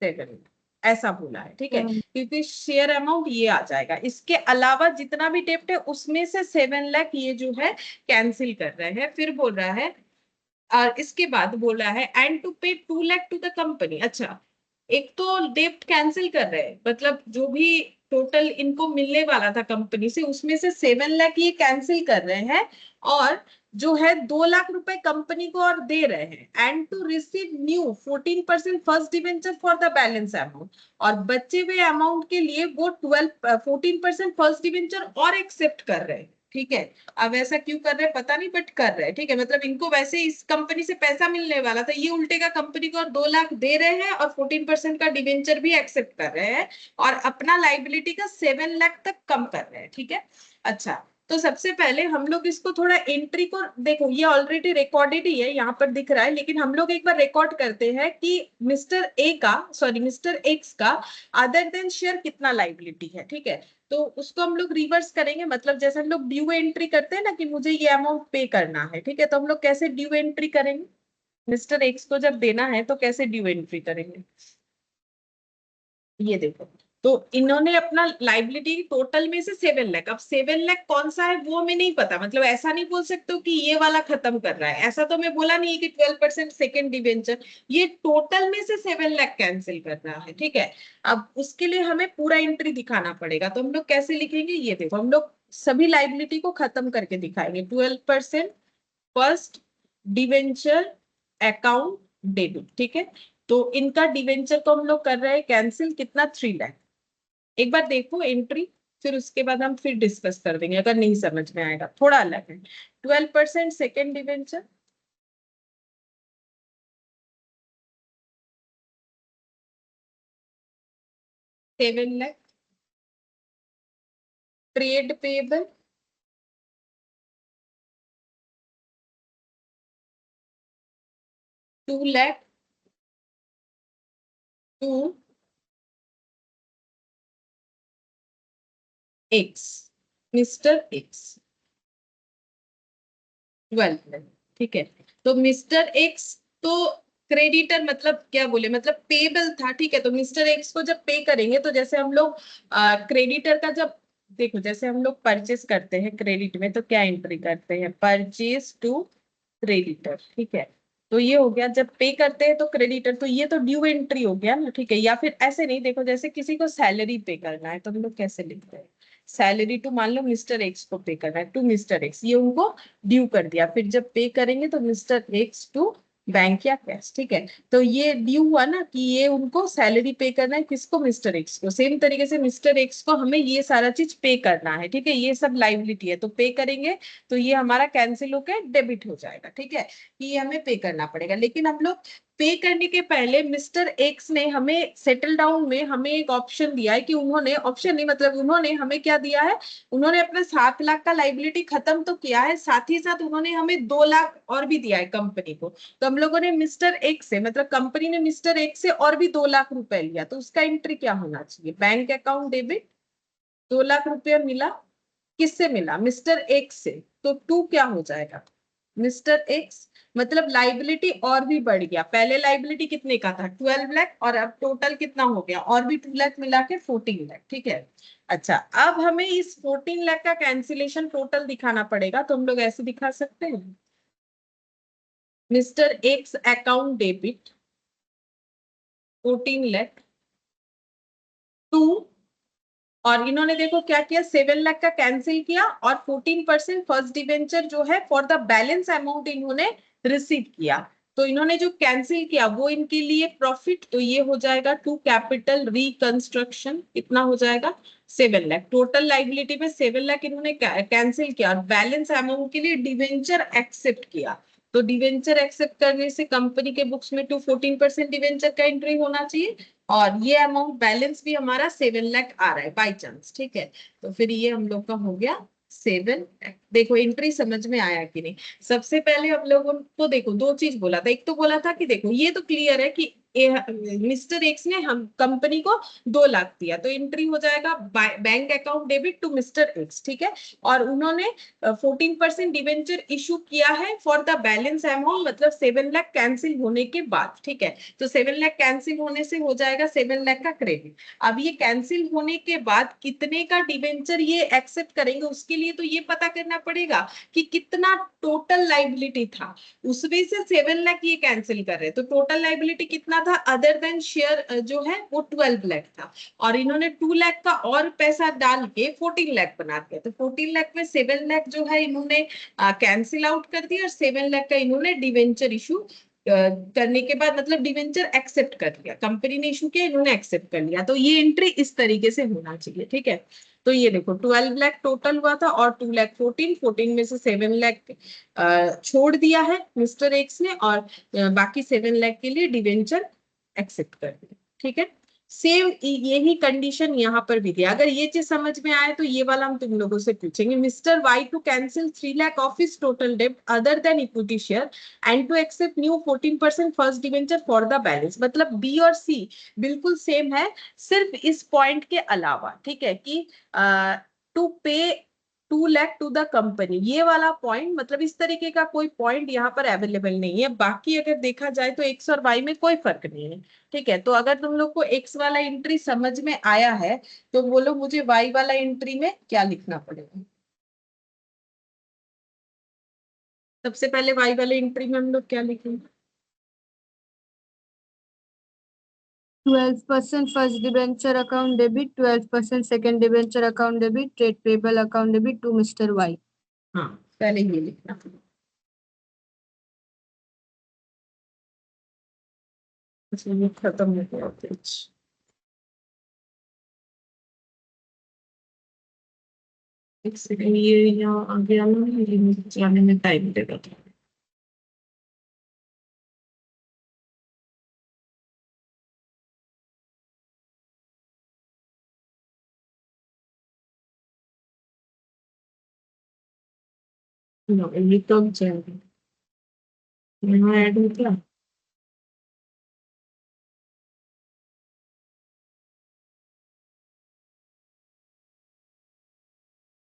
7, ऐसा बोला है, ठीक है, क्योंकि शेयर अमाउंट ये आ जाएगा। इसके अलावा जितना भी डेप्ट है उसमें से 7 लाख ये जो है कैंसिल कर रहे हैं। फिर बोल रहा है, और इसके बाद बोल रहा है एंड टू पे 2 लाख टू द कंपनी। अच्छा, एक तो डेप्ट कैंसिल कर रहे हैं, मतलब जो भी टोटल इनको मिलने वाला था कंपनी से उसमें से 7 लाख ये कैंसिल कर रहे हैं, और जो है 2 लाख रुपए कंपनी को और दे रहे हैं। And to receive new 14% first debenture for the balance amount, और बचे हुए अमाउंट के लिए वो 14% फर्स्ट डिवेंचर और एक्सेप्ट कर रहे हैं। ठीक है, अब ऐसा क्यों कर रहे हैं पता नहीं, बट कर रहे हैं। ठीक है, मतलब इनको वैसे इस कंपनी से पैसा मिलने वाला था, ये उल्टे का कंपनी को और 2 लाख दे रहे हैं और 14% का डिवेंचर भी एक्सेप्ट कर रहे हैं, और अपना लाइबिलिटी का 7 लाख तक कम कर रहे हैं। ठीक है, अच्छा, तो सबसे पहले हम लोग इसको थोड़ा एंट्री को देखो, ये ऑलरेडी रिकॉर्डेड ही है, यहाँ पर दिख रहा है, लेकिन हम लोग एक बार रिकॉर्ड करते हैं कि मिस्टर एक्स का अदर देन शेयर कितना लाइबिलिटी है। ठीक है, तो उसको हम लोग रिवर्स करेंगे, मतलब जैसे हम लोग ड्यू एंट्री करते हैं ना कि मुझे ये अमाउंट पे करना है। ठीक है, तो हम लोग कैसे ड्यू एंट्री करेंगे? मिस्टर एक्स को जब देना है तो कैसे ड्यू एंट्री करेंगे? ये देखो, तो इन्होंने अपना लाइबिलिटी टोटल में से 7 लाख, अब 7 लाख कौन सा है वो हमें नहीं पता, मतलब ऐसा नहीं बोल सकते हो कि ये वाला खत्म कर रहा है, ऐसा तो मैं बोला नहीं है कि 12% सेकेंड डिवेंचर, ये टोटल में से 7 लाख कैंसिल कर रहा है। ठीक है, अब उसके लिए हमें पूरा एंट्री दिखाना पड़ेगा, तो हम लोग कैसे लिखेंगे? ये देखो, हम लोग सभी लाइबिलिटी को खत्म करके दिखाएंगे। 12% फर्स्ट डिवेंचर अकाउंट डेबिट। ठीक है, तो इनका डिवेंचर को हम लोग कर रहे हैं कैंसिल, कितना? 3 लाख। एक बार देखो एंट्री, फिर उसके बाद हम फिर डिस्कस कर देंगे अगर नहीं समझ में आएगा, थोड़ा अलग है। 12% second debenture, 7 lakh. Trade payable, 2 lakh to X, mister X, 12 lakh. ठीक है, तो मिस्टर एक्स तो क्रेडिटर, मतलब क्या बोले, मतलब पेबल था। ठीक है, तो मिस्टर एक्स को जब पे करेंगे तो जैसे हम लोग क्रेडिटर का जब देखो, जैसे हम लोग परचेस करते हैं क्रेडिट में तो क्या एंट्री करते हैं? Purchase to creditor. ठीक है, तो ये हो गया, जब पे करते हैं तो क्रेडिटर, तो ये तो ड्यू एंट्री हो गया ना। ठीक है, या फिर ऐसे नहीं, देखो जैसे किसी को सैलरी पे करना है तो हम लोग कैसे लिखते हैं? सैलरी टू, मान लो मिस्टर एक्स को पे करना है, टू मिस्टर एक्स, ये उनको ड्यू कर दिया, फिर जब पे करेंगे तो मिस्टर एक्स टू बैंक या कैश। ठीक है, तो ये ड्यू हुआ ना कि ये उनको सैलरी पे करना है, किसको? मिस्टर एक्स को। सेम तरीके से मिस्टर एक्स को हमें ये सारा चीज पे करना है। ठीक है, ये सब लाइबिलिटी है, तो पे करेंगे तो ये हमारा कैंसिल होकर डेबिट हो जाएगा। ठीक है, ये हमें पे करना पड़ेगा, लेकिन हम लोग पे करने के पहले मिस्टर एक्स ने हमें सेटल डाउन में हमें एक ऑप्शन दिया है कि उन्होंने, ऑप्शन नहीं मतलब उन्होंने हमें क्या दिया है, उन्होंने अपना 7 लाख का लाइबिलिटी खत्म तो किया है, साथ ही साथ उन्होंने हमें 2 लाख और भी दिया है कंपनी को। तो हम लोगों ने मिस्टर एक्स से, मतलब कंपनी ने मिस्टर एक्स से और भी 2 लाख रुपए लिया, तो उसका एंट्री क्या होना चाहिए? बैंक अकाउंट डेबिट, 2 लाख रुपया मिला, किससे मिला? मिस्टर एक्स से, तो टू क्या हो जाएगा? मिस्टर एक्स, मतलब लाइबिलिटी और भी बढ़ गया, पहले लाइबिलिटी कितने का था? 12 लाख, और अब टोटल कितना हो गया? और भी 2 लाख मिला के 14 लाख। ठीक है, अच्छा, अब हमें इस 14 लाख का कैंसिलेशन टोटल दिखाना पड़ेगा, तो हम लोग ऐसे दिखा सकते हैं, mister X account debit 14 lakh to, और इन्होंने देखो क्या किया, 7 लाख का कैंसिल किया और 14% फर्स्ट डिवेंचर जो है फॉर द बैलेंस अमाउंट इन्होंने रिसीव किया। तो इन्होंने जो कैंसिल किया वो इनके लिए प्रॉफिट, तो ये हो जाएगा टू कैपिटल रिकंस्ट्रक्शन, कितना हो जाएगा 7 लाख। टोटल लाइबिलिटी में 7 लाख इन्होंने कैंसिल किया और बैलेंस अमाउंट के लिए डिवेंचर एक्सेप्ट किया। तो डिवेंचर एक्सेप्ट करने से कंपनी के बुक्स में 14% डिवेंचर का एंट्री होना चाहिए, और ये अमाउंट बैलेंस भी हमारा 7 लाख आ रहा है बाई चांस, ठीक है। तो फिर ये हम लोग का हो गया 7। देखो एंट्री समझ में आया कि नहीं। सबसे पहले हम लोगों को देखो दो चीज बोला था, एक तो बोला था कि देखो ये तो क्लियर है कि मिस्टर एक्स ने हम कंपनी को 2 लाख दिया, तो एंट्री हो जाएगा bank account debit to mister X, ठीक है। और उन्होंने 14% डिवेंचर इशू किया है फॉर द बैलेंस अमाउंट, मतलब 7 लाख कैंसिल होने के बाद, ठीक है। तो 7 लाख कैंसिल होने से हो जाएगा 7 लाख का क्रेडिट। अब ये कैंसिल होने के बाद कितने का डिवेंचर ये एक्सेप्ट करेंगे, उसके लिए तो ये पता करना पड़ेगा कि कितना टोटल लाइबिलिटी था, उसमें से 7 लाख ये कैंसिल कर रहे हैं। तो टोटल लाइबिलिटी कितना था अदर देन शेयर जो है वो 12 लाख था, और इन्होंने 2 लाख का और पैसा डाल के 14 लाख बना दिया। तो 14 लाख में 7 लाख जो है इन्होंने कैंसिल आउट कर दिया, और 7 लाख का इन्होंने डिवेंचर इशू करने के बाद, मतलब डिवेंचर एक्सेप्ट कर लिया, कंपनी ने इशू किया, इन्होंने एक्सेप्ट कर लिया। तो ये एंट्री इस तरीके से होना चाहिए, ठीक है। तो ये देखो 12 लाख टोटल हुआ था और 2 लाख 14 में से 7 लाख छोड़ दिया है मिस्टर एक्स ने, और बाकी 7 लाख के लिए डिवेंचर एक्सेप्ट कर दिया, ठीक है। सेम यही कंडीशन यहाँ पर भी दिया। अगर ये चीज समझ में आए तो ये वाला हम तुम लोगों से पूछेंगे, mister Y to cancel 3 lakh of his total डेब्ट other than equity share and to accept new 14% first debenture for the balance. मतलब बी और सी बिल्कुल सेम है, सिर्फ इस पॉइंट के अलावा, ठीक है, कि टू पे 2 लाख टू द कंपनी, ये वाला पॉइंट, मतलब इस तरीके का कोई पॉइंट यहाँ पर अवेलेबल नहीं है। बाकी अगर देखा जाए तो एक्स और वाई में कोई फर्क नहीं है, ठीक है। तो अगर तुम लोग को एक्स वाला एंट्री समझ में आया है तो बोलो मुझे वाई वाला एंट्री में क्या लिखना पड़ेगा। सबसे पहले वाई वाले एंट्री में हम लोग क्या लिखेंगे। 12% first debenture account debit, 12% second debenture account debit, trade payable account debit to Mr. Y. हाँ पहले ये लिखना पड़ेगा। अच्छा, ये खत्म हो गया पेज। एक सेकंड, ये यहाँ आ गया ना, ये मुझे जाने में टाइम देगा था। ये कब जाएगा, यहाँ ऐड हो गया।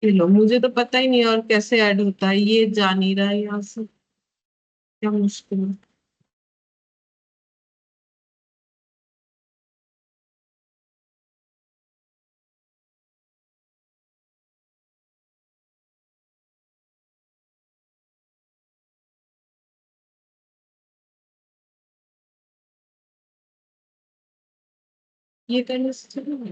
ये लो, मुझे तो पता ही नहीं और कैसे ऐड होता है, ये जा नहीं रहा है यहाँ से, क्या मुश्किल है। ये करने से चलेगा?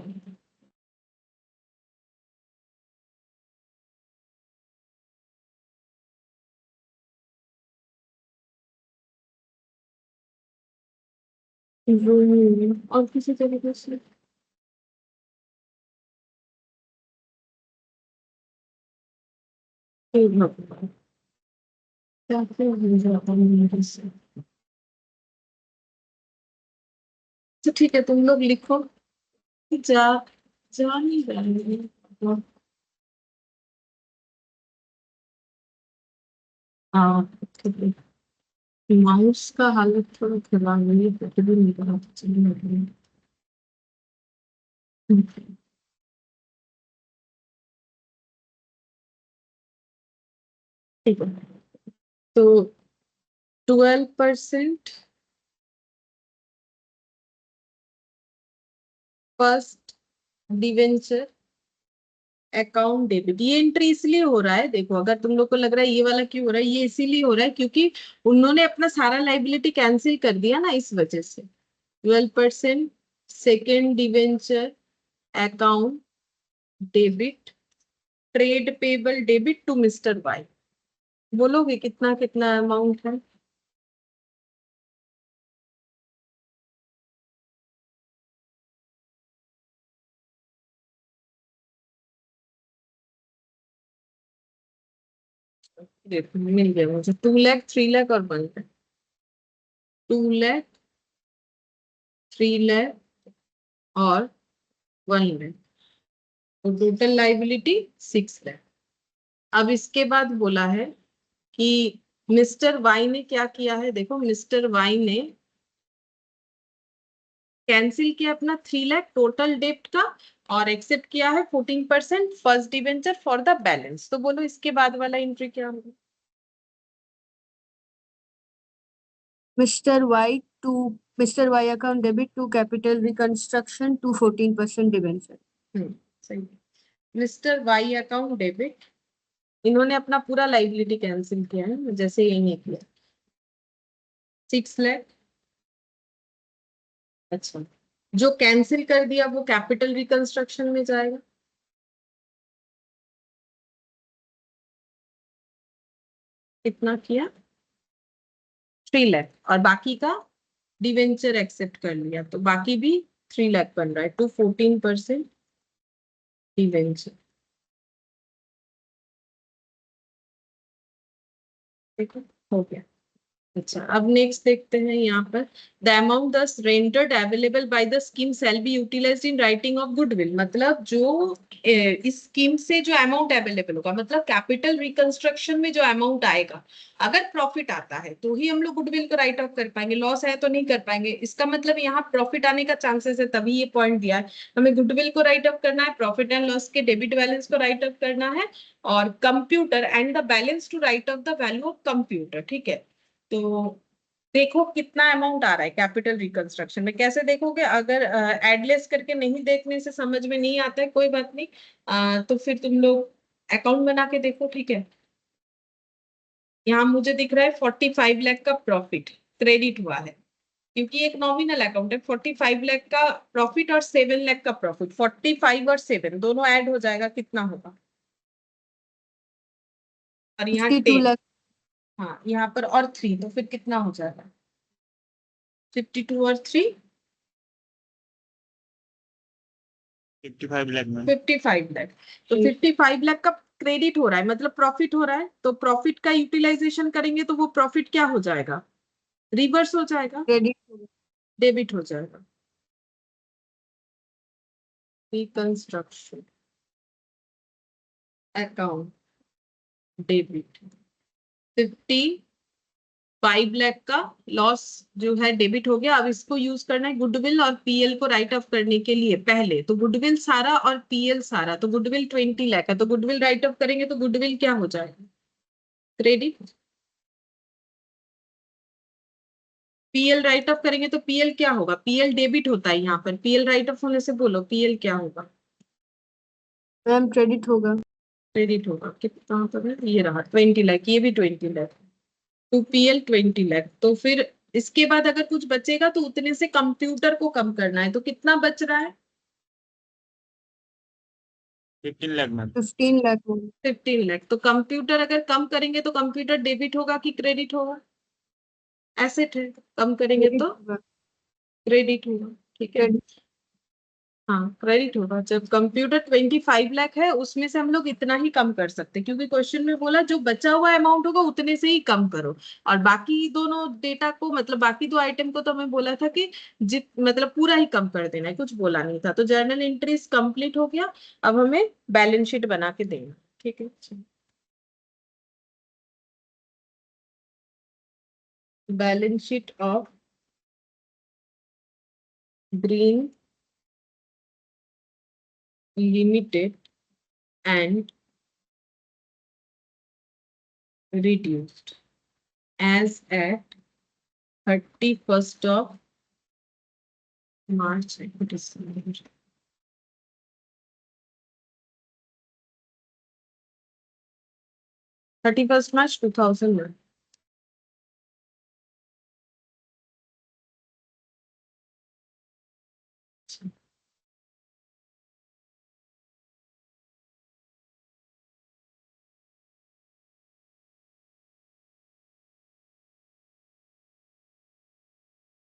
वो नहीं है, और किसी तरीके से देखना पड़ेगा। क्या क्या हो जाता है मेरे से। तो ठीक है, तुम लोग लिखो। जा जा नहीं रहा है। हाँ ठीक है। माउस का हालत थोड़ा खराब है, ये कुछ भी नहीं रहा, चलिए। ठीक है, तो 12% फर्स्ट डिवेंचर अकाउंट डेबिट, ये एंट्री इसलिए हो रहा है, देखो अगर तुम लोग को लग रहा है ये वाला क्यों हो रहा है, ये इसीलिए हो रहा है क्योंकि उन्होंने अपना सारा लाइबिलिटी कैंसिल कर दिया ना, इस वजह से। 12% second debenture account debit, trade payable debit to mister Y. बोलोगे कितना कितना अमाउंट है? देखो मिल गया मुझे, 2 लाख, 3 लाख और 1 लाख। 2 लाख, 3 लाख और 1 लाख, तो टोटल लाइबिलिटी 6 लाख। अब इसके बाद बोला है कि मिस्टर वाई ने क्या किया है, देखो मिस्टर वाई ने कैंसिल किया अपना 3 लाख टोटल डेप्ट का, और एक्सेप्ट किया है 14% first debenture for the balance. तो बोलो इसके बाद वाला एंट्री क्या होगा? Mr. Y account debit to capital reconstruction to 14% debenture. सही। मिस्टर वाई अकाउंट डेबिट, इन्होंने अपना पूरा लाइबिलिटी कैंसिल किया है, जैसे यही किया 6 लाख। अच्छा, जो कैंसिल कर दिया वो कैपिटल रिकंस्ट्रक्शन में जाएगा। कितना किया? 3 लाख, और बाकी का डिवेंचर एक्सेप्ट कर लिया, तो बाकी भी 3 लाख बन रहा है, टू 14% डिवेंचर। देखो हो गया। अच्छा, अब नेक्स्ट देखते हैं यहाँ पर, the amount thus rendered available by the scheme shall be utilised in writing off goodwill. मतलब जो इस स्कीम से जो अमाउंट अवेलेबल होगा, मतलब कैपिटल रिकंस्ट्रक्शन में जो अमाउंट आएगा, अगर प्रॉफिट आता है तो ही हम लोग गुडविल को राइट ऑफ कर पाएंगे, लॉस है तो नहीं कर पाएंगे। इसका मतलब यहाँ प्रॉफिट आने का चांसेस है, तभी ये पॉइंट दिया है। हमें गुडविल को राइट ऑफ करना है, प्रॉफिट एंड लॉस के डेबिट बैलेंस को राइट ऑफ करना है, और computer and the balance to write off the value of computer. ठीक है, तो देखो कितना अमाउंट आ रहा है कैपिटल रिकंस्ट्रक्शन में। कैसे देखोगे? अगर एडलेस करके नहीं देखने से समझ में नहीं आता है, कोई बात नहीं, तो फिर तुम लोग अकाउंट बना के देखो। ठीक है, यहाँ मुझे दिख रहा है 45 लाख का प्रॉफिट क्रेडिट हुआ है, क्योंकि एक नॉमिनल अकाउंट है। 45 लाख का प्रॉफिट और 7 लाख का प्रॉफिट, 45 और 7 दोनों ऐड हो जाएगा, कितना होगा? और यहाँ 52 10, lakh. हाँ यहाँ पर और 3, तो फिर कितना हो जाएगा? 52 और 3 55 लाख में 55 लाख। तो 55 लाख का क्रेडिट हो रहा है, मतलब प्रॉफिट हो रहा है, तो प्रॉफिट का यूटिलाइजेशन करेंगे तो वो प्रॉफिट क्या हो जाएगा? रिवर्स हो जाएगा, Credit. डेबिट हो जाएगा। रिकंस्ट्रक्शन अकाउंट डेबिट, 55 लाख का लॉस जो है डेबिट हो गया। अब इसको यूज करना है गुडविल और पीएल को राइट ऑफ करने के लिए। पहले तो गुडविल सारा और पीएल सारा, तो गुडविल 20 लाख है, तो गुडविल राइट ऑफ करेंगे तो गुडविल क्या हो जाएगा? क्रेडिट। पीएल राइट ऑफ करेंगे तो पीएल क्या होगा? पीएल डेबिट होता है, यहाँ पर पीएल राइट ऑफ होने से बोलो पीएल क्या होगा? मैम क्रेडिट होगा. क्रेडिट होगा। कितना पर है? ये रहा 20 लाख, ये भी 20 लाख, तो पीएल 20 लाख। तो फिर इसके बाद अगर कुछ बचेगा तो उतने से कंप्यूटर को कम करना है, तो कितना बच रहा है? 15 लाख में 15 lakh होगा. 15 लाख। तो कंप्यूटर अगर कम करेंगे तो कंप्यूटर डेबिट होगा कि क्रेडिट होगा? एसेट है, कम करेंगे Credit तो होगा. क्रेडिट होगा। ठीक है, Credit. हाँ क्रेडिट होगा। जब कंप्यूटर 25 लाख है, उसमें से हम लोग इतना ही कम कर सकते हैं, क्योंकि क्वेश्चन में बोला जो बचा हुआ अमाउंट होगा उतने से ही कम करो। और बाकी दोनों डेटा को, मतलब बाकी दो आइटम को तो हमें बोला था कि मतलब पूरा ही कम कर देना है, कुछ बोला नहीं था। तो जर्नल एंट्रीज कंप्लीट हो गया, अब हमें बैलेंस शीट बना के देना। ठीक है, balance sheet of green limited and reduced as at 31st of March. What is 31 March 2001।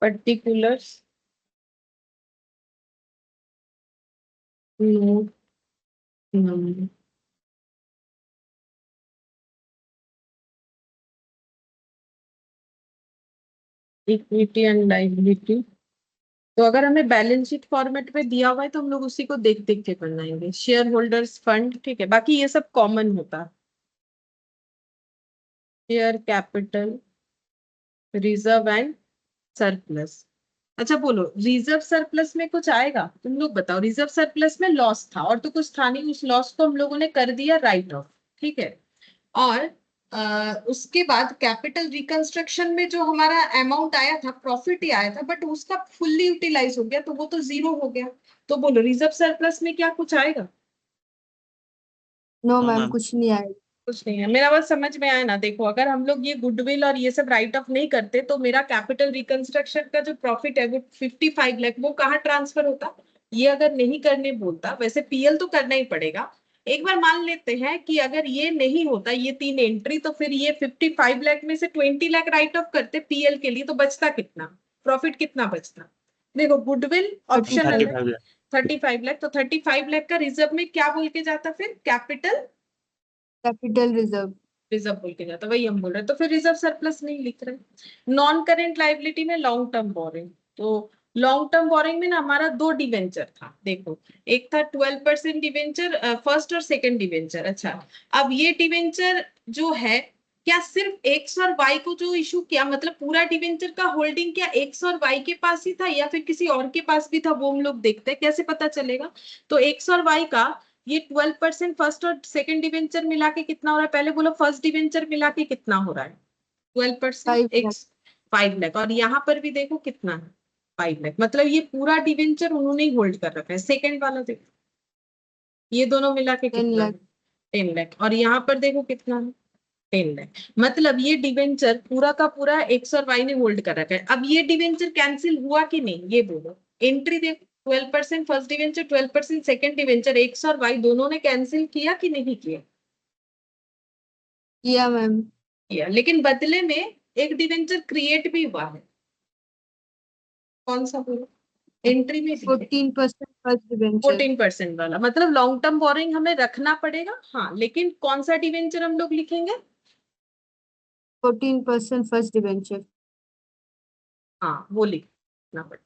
Particulars note number. Equity and liability, तो अगर हमें बैलेंस शीट फॉर्मेट में दिया हुआ है तो हम लोग उसी को देख देख के बनाएंगे। शेयर होल्डर्स फंड, ठीक है, बाकी ये सब कॉमन होता है। Share capital, reserve and surplus. अच्छा बोलो, रिजर्व सरप्लस में कुछ आएगा? तुम लोग बताओ। रिजर्व सरप्लस में लॉस था और तो कुछ था नहीं, उस लॉस को हम लोगों ने कर दिया राइट ऑफ, ठीक है। और उसके बाद कैपिटल रिकंस्ट्रक्शन में जो हमारा अमाउंट आया था, प्रॉफिट ही आया था, बट उसका फुल्ली यूटिलाइज हो गया तो वो तो जीरो हो गया। तो बोलो रिजर्व सरप्लस में क्या कुछ आएगा? No no ma'am, ma'am. कुछ नहीं आएगा। कुछ नहीं है। मेरा बात समझ में आया ना? देखो, अगर हम लोग ये गुडविल और ये सब राइट ऑफ नहीं करते तो मेरा कैपिटल रिकंस्ट्रक्शन का जो प्रॉफिट है वो 55 लाख, वो कहाँ ट्रांसफर होता? ये अगर नहीं करने बोलता, वैसे पीएल तो करना ही पड़ेगा। एक बार मान लेते हैं कि अगर ये नहीं होता, ये 3 एंट्री, तो फिर ये 55 लाख में से 20 लाख राइट ऑफ करते पीएल के लिए, तो बचता कितना? प्रॉफिट कितना बचता? देखो, गुडविल ऑप्शन 35 अलग, 35 लाख, तो 35 लाख का रिजर्व में क्या बोल के जाता? फिर कैपिटल कैपिटल रिजर्व। रिजर्व बोल के जाता, वही हम बोल रहे हैं। तो फिर रिजर्व सरप्लस नहीं लिख रहे। नॉन करेंट लाइबिलिटी में लॉन्ग टर्म बोरिंग, तो लॉन्ग टर्म बोरिंग में ना हमारा 2 डिवेंचर था। देखो, एक था 12% डिवेंचर, फर्स्ट और सेकंड डिवेंचर। अच्छा, अब ये डिवेंचर जो है, क्या सिर्फ एक्स और वाई को जो इशू किया, मतलब पूरा डिवेंचर का होल्डिंग क्या एक्स और वाई के पास ही था या फिर किसी और के पास भी था? वो हम लोग देखते हैं, कैसे पता चलेगा? तो एक्स और वाई का ये 12% फर्स्ट और सेकंड डिवेंचर मिला के कितना हो रहा है? पहले बोलो, फर्स्ट डिवेंचर मिला के कितना हो रहा है? 12% 5 लाख। एक्स 5 लाख, और यहाँ पर भी देखो कितना है, 5 लाख। मतलब ये पूरा डिवेंचर उन्होंने ही होल्ड कर रखा है। सेकंड वाला देखो, ये दोनों मिला के 10 कितना है? लाख। 10 लाख, और यहाँ पर देखो कितना है? 10 लाख। मतलब ये डिवेंचर पूरा का पूरा एक्स और वाई ने होल्ड कर रखा है। अब ये डिवेंचर कैंसिल हुआ कि नहीं, ये बोलो। एंट्री देखो, 12% first debenture, 12% second debenture, x और वाई दोनों ने कैंसिल किया कि नहीं किया? किया मैम। किया, लेकिन बदले में एक डिवेंचर क्रिएट भी हुआ है। कौन सा बोलो? एंट्री में 14% फर्स्ट डिवेंचर। 14% वाला, मतलब लॉन्ग टर्म बोरिंग हमें रखना पड़ेगा, हाँ, लेकिन कौन सा डिवेंचर हम लोग लिखेंगे? 14% फर्स्ट डिवेंचर। हाँ, वो लिखना पड़ेगा।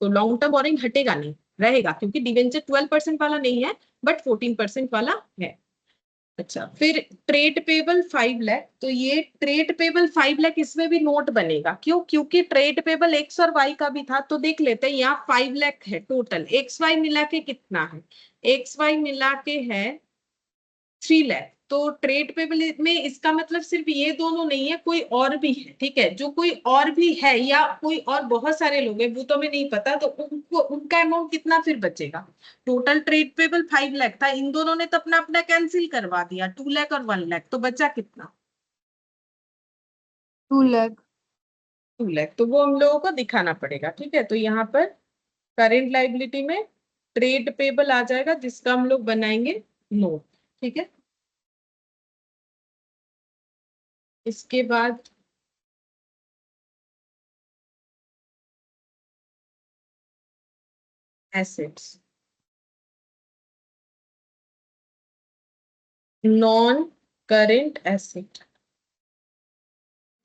तो लॉन्ग टर्म बोरिंग हटेगा नहीं, रहेगा, क्योंकि डिवेंचर 12% वाला नहीं है बट 14% वाला है। अच्छा, फिर ट्रेड पेबल 5 लाख, तो ये ट्रेड पेबल 5 लाख, इसमें भी नोट बनेगा। क्यों? क्योंकि ट्रेड पेबल एक्स और वाई का भी था। तो देख लेते हैं, यहाँ 5 लाख है टोटल, एक्स वाई मिला के कितना है? एक्स वाई मिला के है 3 लाख। तो ट्रेड पेबल में इसका मतलब सिर्फ ये दोनों नहीं है, कोई और भी है, ठीक है। जो कोई और भी है या कोई और बहुत सारे लोग हैं, वो तो हमें नहीं पता, तो उनको उनका अमाउंट कितना फिर बचेगा? टोटल ट्रेड पेबल 5 लाख था, इन दोनों ने तो अपना अपना कैंसिल करवा दिया, 2 लाख और 1 लाख, तो बचा कितना? 2 लाख। 2 लाख, तो वो हम लोगों को दिखाना पड़ेगा, ठीक है। तो यहाँ पर करेंट लाइबिलिटी में ट्रेड पेबल आ जाएगा, जिसका हम लोग बनाएंगे नोट, ठीक है। इसके बाद assets, non current asset.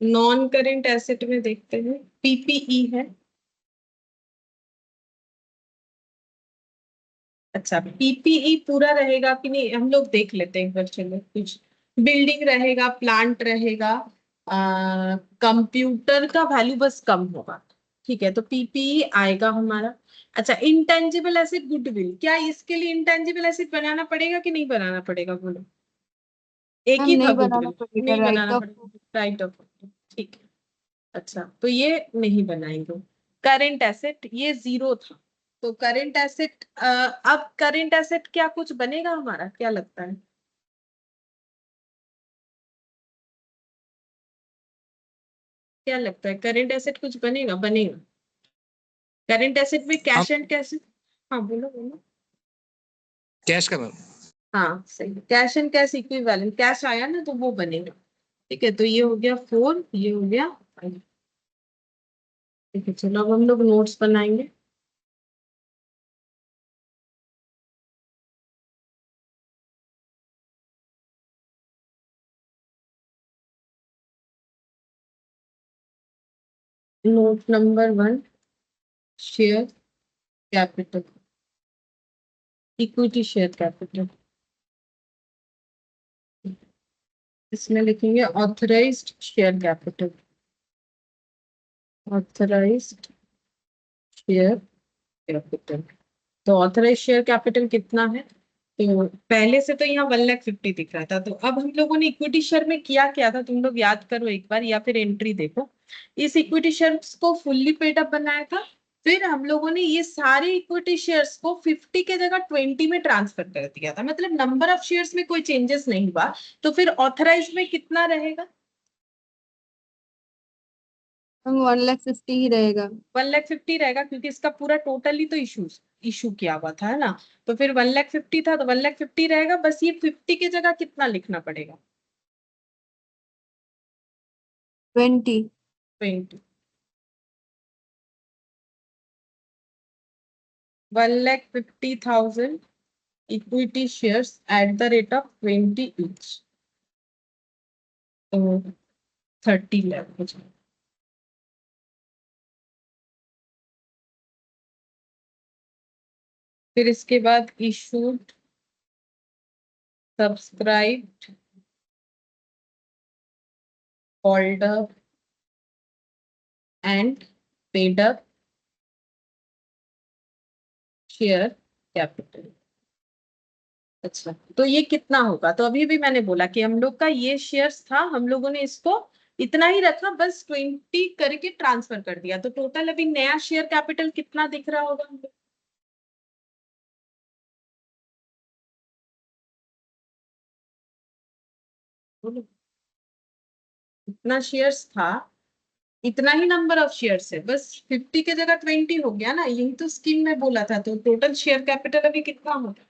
Non current asset में देखते हैं पीपीई है। अच्छा, पीपीई पूरा रहेगा कि नहीं हम लोग देख लेते हैं एक बार, चलो। कुछ बिल्डिंग रहेगा, प्लांट रहेगा, कंप्यूटर का वैल्यू बस कम होगा, ठीक है, तो पीपीई आएगा हमारा। अच्छा, इंटेंजिबल एसेट गुडविल, क्या इसके लिए इंटेंजिबल एसेट बनाना पड़ेगा कि नहीं बनाना पड़ेगा? बोलो। एक मैम ही था नहीं बनाना गुडविल, पड़ेगा, नहीं राइट बनाना ऑफ। पड़ेगा, राइट ऑफ, ठीक है। अच्छा, तो ये नहीं बनाएंगे। करेंट एसेट ये जीरो था, तो करेंट एसेट, अब करेंट एसेट क्या कुछ बनेगा हमारा, क्या लगता है? क्या लगता है करेंट एसेट कुछ बनेगा? बनेगा। करेंट एसेट में कैश एंड कैश, हाँ बोलो बोलो। कैश का मैम। हाँ सही, cash and cash equivalent, cash आया ना तो वो बनेगा। ठीक है, तो ये हो गया 4, ये हो गया 5। ठीक है, चलो अब हम लोग नोट्स बनाएंगे। Note number 1, share capital, equity share capital. इसमें लिखेंगे authorised share capital, authorised share capital. तो ऑथराइज शेयर कैपिटल कितना है? तो पहले से तो यहाँ 1,50,000 दिख रहा था, तो अब हम लोगों ने इक्विटी शेयर में किया क्या था, तुम लोग याद करो एक बार या फिर एंट्री देखो। इस इक्विटी शेयर्स को फुल्ली पेड अप बनाया था, फिर हम लोगों ने ये सारे इक्विटी शेयर्स को 50 के जगह 20 में ट्रांसफर कर दिया था, मतलब नंबर ऑफ शेयर्स में कोई चेंजेस नहीं हुआ। तो फिर ऑथराइज में कितना रहेगा? हम 1,50,000 ही रहेगा। 1,50,000 रहेगा, क्योंकि इसका पूरा टोटल ही तो इशू किया हुआ था, है ना। तो फिर 1,50,000 था तो 1,50,000 रहेगा, बस ये 50 की जगह कितना लिखना पड़ेगा? 20। 20। 1,50,000 equity shares at the rate of 20 each, तो 30 लाख हो जाएगा। फिर इसके बाद issued, subscribed, called up and paid up share capital. अच्छा, तो ये कितना होगा? तो अभी भी मैंने बोला कि हम लोग का ये शेयर्स था, हम लोगों ने इसको इतना ही रखा, बस 20 करके ट्रांसफर कर दिया, तो टोटल अभी नया शेयर कैपिटल कितना दिख रहा होगा हम लोग? बोलो। इतना शेयर्स था, इतना ही नंबर ऑफ शेयर्स है, बस 50 के जगह 20 हो गया ना, यही तो स्कीम में बोला था। तो टोटल शेयर कैपिटल अभी कितना होगा?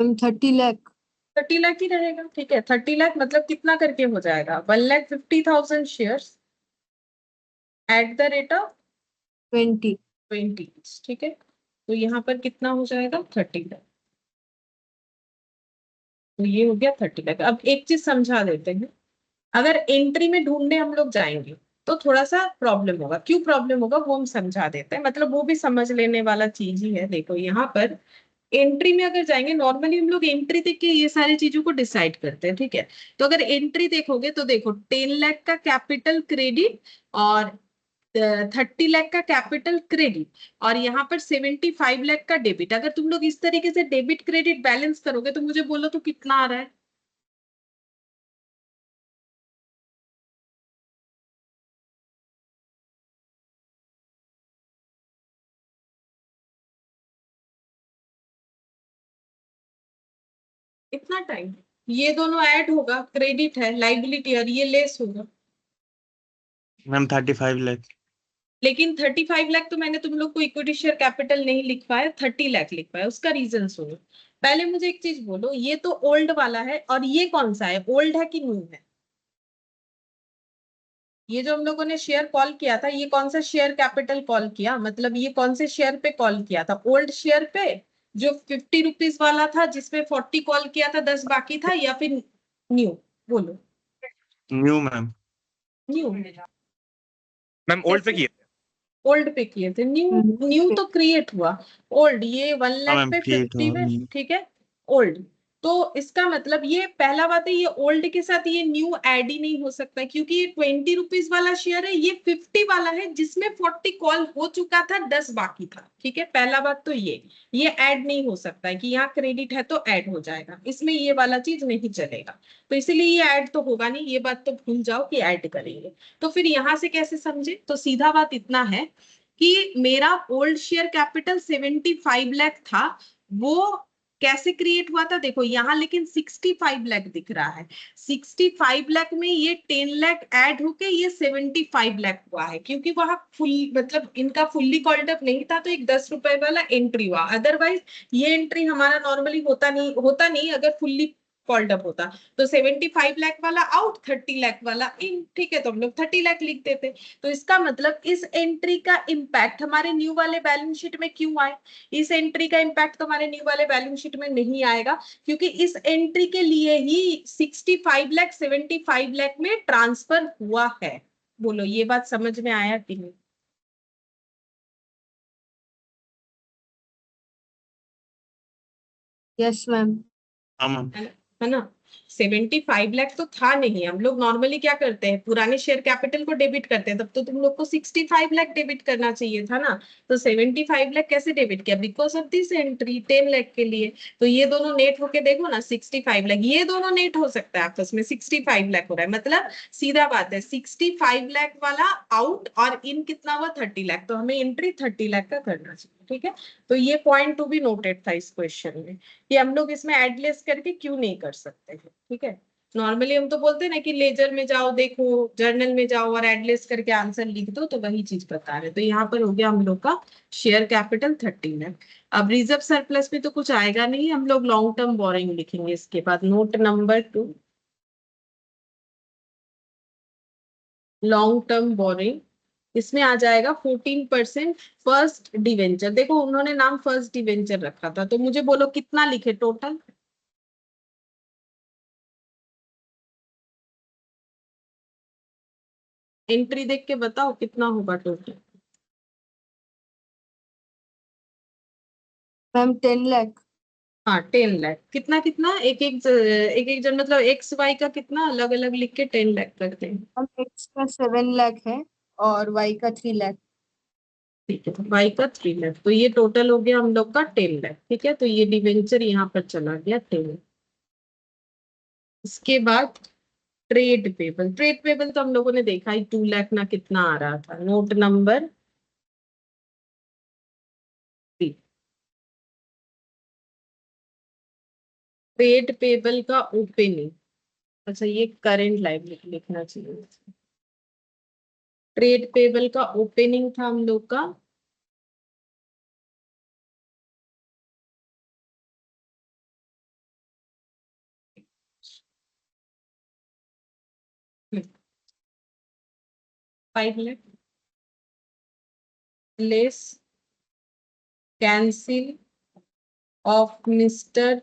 हम 30 लाख। 30 लाख ही रहेगा। ठीक है, 30 लाख मतलब कितना करके हो जाएगा? 1,50,000 shares at the rate of 20। 20। ठीक है, तो यहाँ पर कितना हो जाएगा? 30 लाख। तो ये हो गया 30 लाख। अब एक चीज समझा देते हैं, अगर एंट्री में ढूंढने हम लोग जाएंगे तो थोड़ा सा प्रॉब्लम होगा। क्यों प्रॉब्लम होगा वो हम समझा देते हैं, मतलब वो भी समझ लेने वाला चीज ही है। देखो यहाँ पर एंट्री में अगर जाएंगे, नॉर्मली हम लोग एंट्री देख के ये सारी चीजों को डिसाइड करते हैं। ठीक है, तो अगर एंट्री देखोगे तो देखो 10 लाख का कैपिटल क्रेडिट और 30 लाख का कैपिटल क्रेडिट, और यहाँ पर 75 लाख का डेबिट। अगर तुम लोग इस तरीके से डेबिट क्रेडिट बैलेंस करोगे तो मुझे बोलो तो कितना आ रहा है? इतना टाइम, ये दोनों ऐड होगा, क्रेडिट है लाइबिलिटी, और ये लेस होगा। मैम 35 लाख। लेकिन 35 लाख तो मैंने तुम लोग को इक्विटी शेयर कैपिटल नहीं लिखवाया, 30 लाख लिखवाया। उसका रीजन सुनो। पहले मुझे एक चीज बोलो, ये तो ओल्ड वाला है और ये कौन सा है? ओल्ड है कि न्यू है? ये जो हम लोगों ने शेयर कॉल किया था, ये कौन सा शेयर कैपिटल कॉल किया? मतलब ये कौन से शेयर पे कॉल किया था? ओल्ड शेयर पे जो 50 रुपीज वाला था, जिसपे 40 कॉल किया था, 10 बाकी था, या फिर न्यू? बोलो। New ma'am. New. Ma'am old पे किए। ओल्ड पे किए थे, न्यू न्यू तो क्रिएट हुआ। ओल्ड ये 1 हाँ लाख मैम पे क्रिएट 50 में, ठीक है। ओल्ड, तो इसका मतलब ये पहला बात है, ये ओल्ड के साथ ये न्यू ऐड ही नहीं हो सकता, क्योंकि ये 20 रुपीज वाला शेयर है, ये 50 वाला है जिसमें 40 कॉल हो चुका था, 10 बाकी था। ठीक है, पहला बात तो ये ऐड नहीं हो सकता है कि यहाँ क्रेडिट है तो ऐड हो जाएगा, इसमें ये वाला चीज नहीं चलेगा। तो इसीलिए ये ऐड तो होगा नहीं, ये बात तो भूल जाओ कि ऐड करेंगे। तो फिर यहां से कैसे समझे? तो सीधा बात इतना है कि मेरा ओल्ड शेयर कैपिटल 75 लाख था, वो कैसे क्रिएट हुआ था देखो यहाँ, लेकिन 65 लाख दिख रहा है। 65 लाख में ये 10 लाख ऐड होके ये 75 लाख हुआ है, क्योंकि वहां फुल मतलब इनका फुल्ली कॉल्ड अप नहीं था, तो एक 10 रुपए वाला एंट्री हुआ। अदरवाइज ये एंट्री हमारा नॉर्मली होता नहीं अगर फुल्ली कॉल्ड अप होता। तो 75 लाख वाला आउट, 30 लाख वाला इन, ठीक है, तो हम लोग 30 लाख लिख देते। तो इसका मतलब इस एंट्री का इम्पैक्ट हमारे न्यू वाले बैलेंस शीट में क्यों आए? इस एंट्री का इम्पैक्ट तो हमारे न्यू वाले बैलेंस शीट में नहीं आएगा, क्योंकि इस एंट्री के लिए ही 65 लाख 75 लाख में ट्रांसफर हुआ है। बोलो ये बात समझ में आया कि नहीं? Yes ma'am. हाँ मैम। है ना? 75 लाख तो था नहीं। हम लोग नॉर्मली क्या करते हैं, पुराने शेयर कैपिटल को डेबिट करते हैं, तब तो तुम लोग को 65 लाख डेबिट करना चाहिए था ना। तो 75 लाख कैसे डेबिट किया? Because of this entry 10 lakh के लिए। तो ये दोनों नेट होके देखो ना, 65 लाख, ये दोनों नेट हो सकता है आपस में, 65 लाख हो रहा है। मतलब सीधा बात है, 65 लाख वाला आउट और इन कितना हुआ? 30 लाख। तो हमें एंट्री 30 लाख का करना चाहिए, ठीक है। तो ये पॉइंट टू बी नोटेड था इस क्वेश्चन में, कि हम लोग इसमें एडलेस करके क्यों नहीं कर सकते हैं, ठीक है। नॉर्मली हम तो बोलते हैं ना कि लेजर में जाओ, देखो जर्नल में जाओ और एडलेस करके आंसर लिख दो, तो वही चीज बता रहे। तो यहाँ पर हो गया हम लोग का शेयर कैपिटल 30 लाख। अब रिजर्व सरप्लस में तो कुछ आएगा नहीं, हम लोग लॉन्ग टर्म बोरिंग लिखेंगे इसके बाद। Note number 2, long term boring, इसमें आ जाएगा 14% फर्स्ट डिवेंचर। देखो उन्होंने नाम फर्स्ट डिवेंचर रखा था, तो मुझे बोलो कितना लिखे टोटल? एंट्री देख के बताओ कितना होगा टोटल। मैम 10 लाख। हाँ 10 लाख। कितना कितना एक एक जन मतलब एक्स वाई का कितना अलग अलग लिख के 10 लाख करते हैं। मैम एक्स का 7 लाख है और वाई का 3 लाख। ठीक है, तो वाई का 3 लाख, तो ये टोटल हो गया हम लोग का 10 लाख, ठीक है। तो ये डिवेंचर यहाँ पर चला गया 10 लाख। इसके बाद ट्रेड पेबल। ट्रेड पेबल तो हम लोगों ने देखा ही, 2 लाख ना कितना आ रहा था। नोट नंबर 3, ट्रेड पेबल का ओपनिंग। अच्छा ये करेंट लायबिलिटी लिखना चाहिए। ट्रेड पेबल का ओपनिंग था हम लोग का 5 lakh, less cancel of mister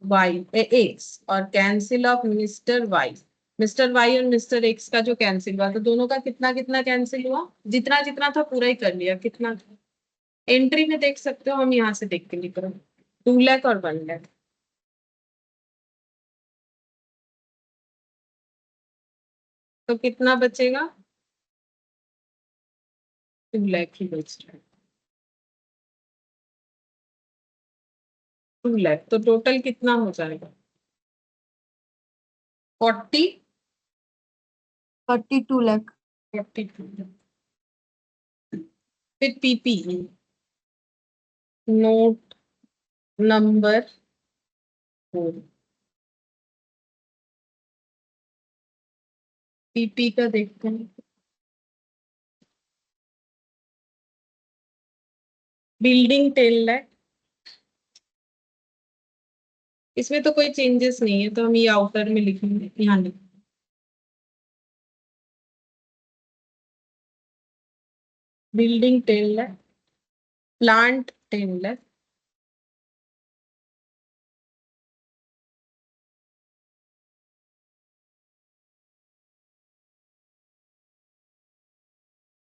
Y X और cancel of mister Y. Mister Y और मिस्टर एक्स का जो कैंसिल हुआ, तो दोनों का कितना कितना कैंसिल हुआ? जितना जितना था पूरा ही कर लिया। कितना था? एंट्री में देख सकते हो, हम यहाँ से देख के लिख रहे हैं 2 लाख और 1 लाख। तो कितना बचेगा? 2 लाख ही बच रहा है। 2 लाख, तो टोटल कितना हो जाएगा? 40, 42 लाख। 42 लाख। फिर पीपीई, नोट नंबर 4, पीपी का देखते हैं। बिल्डिंग 10 लाख, इसमें तो कोई चेंजेस नहीं है, तो हम ये आउटर में लिखेंगे, यहाँ लिखेंगे। बिल्डिंग 10 लाख, प्लांट 10 लाख,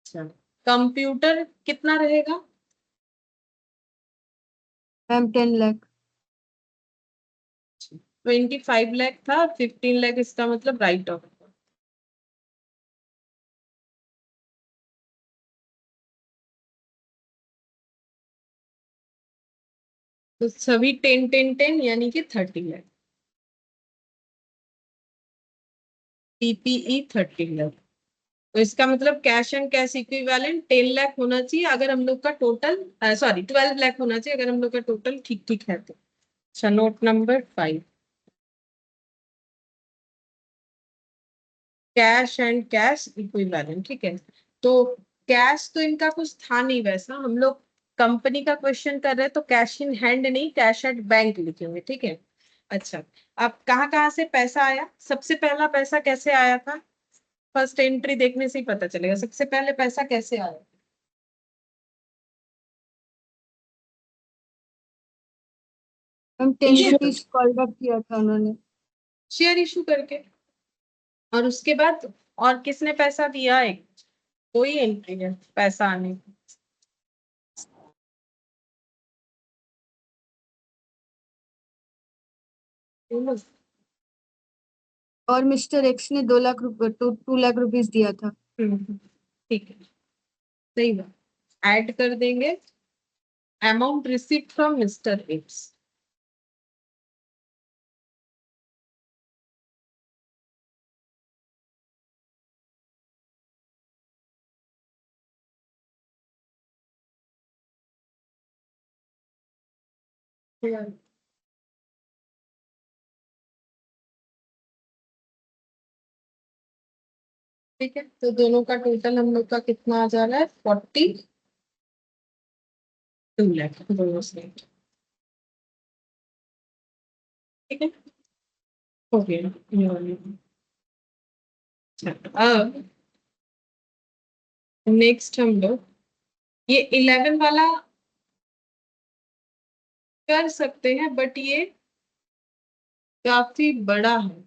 अच्छा कंप्यूटर कितना रहेगा? मैम 10 लाख। 25 लाख था, 15 लाख इसका मतलब राइट ऑफ। तो सभी 10 10 10 यानी कि 30 लाख। पीपीई 30 लाख। तो इसका मतलब cash and cash equivalent 10 lakh होना चाहिए अगर हम लोग का टोटल, सॉरी 12 लाख होना चाहिए अगर हम लोग का टोटल ठीक ठीक है तो। अच्छा, note number 5, cash and cash equivalent. ठीक है, तो कैश तो इनका कुछ था नहीं वैसा, हम लोग कंपनी का क्वेश्चन कर रहे हैं तो कैश इन हैंड नहीं, कैश एट बैंक लिखेंगे। ठीक है, अच्छा, अब कहाँ कहाँ से पैसा आया? सबसे पहला पैसा कैसे आया था? फर्स्ट एंट्री देखने से ही पता चलेगा सबसे पहले पैसा कैसे आया। हम 10 Issue रुपीज कॉल बैक किया था उन्होंने। शेयर इशू करके, और उसके बाद और किसने पैसा दिया? एक कोई एंट्री है पैसा आने की। और मिस्टर एक्स ने 2 लाख रुपए 2 लाख रुपीज दिया था। ठीक है, सही बात, ऐड कर देंगे amount received from mister X. ठीक है, तो दोनों का टोटल हम लोग का कितना आ जा रहा है? 42 लाख दोनों से। ठीक है, हो गया ये वाली। अच्छा, अब नेक्स्ट हम लोग ये 11 वाला कर सकते हैं, बट ये काफी बड़ा है।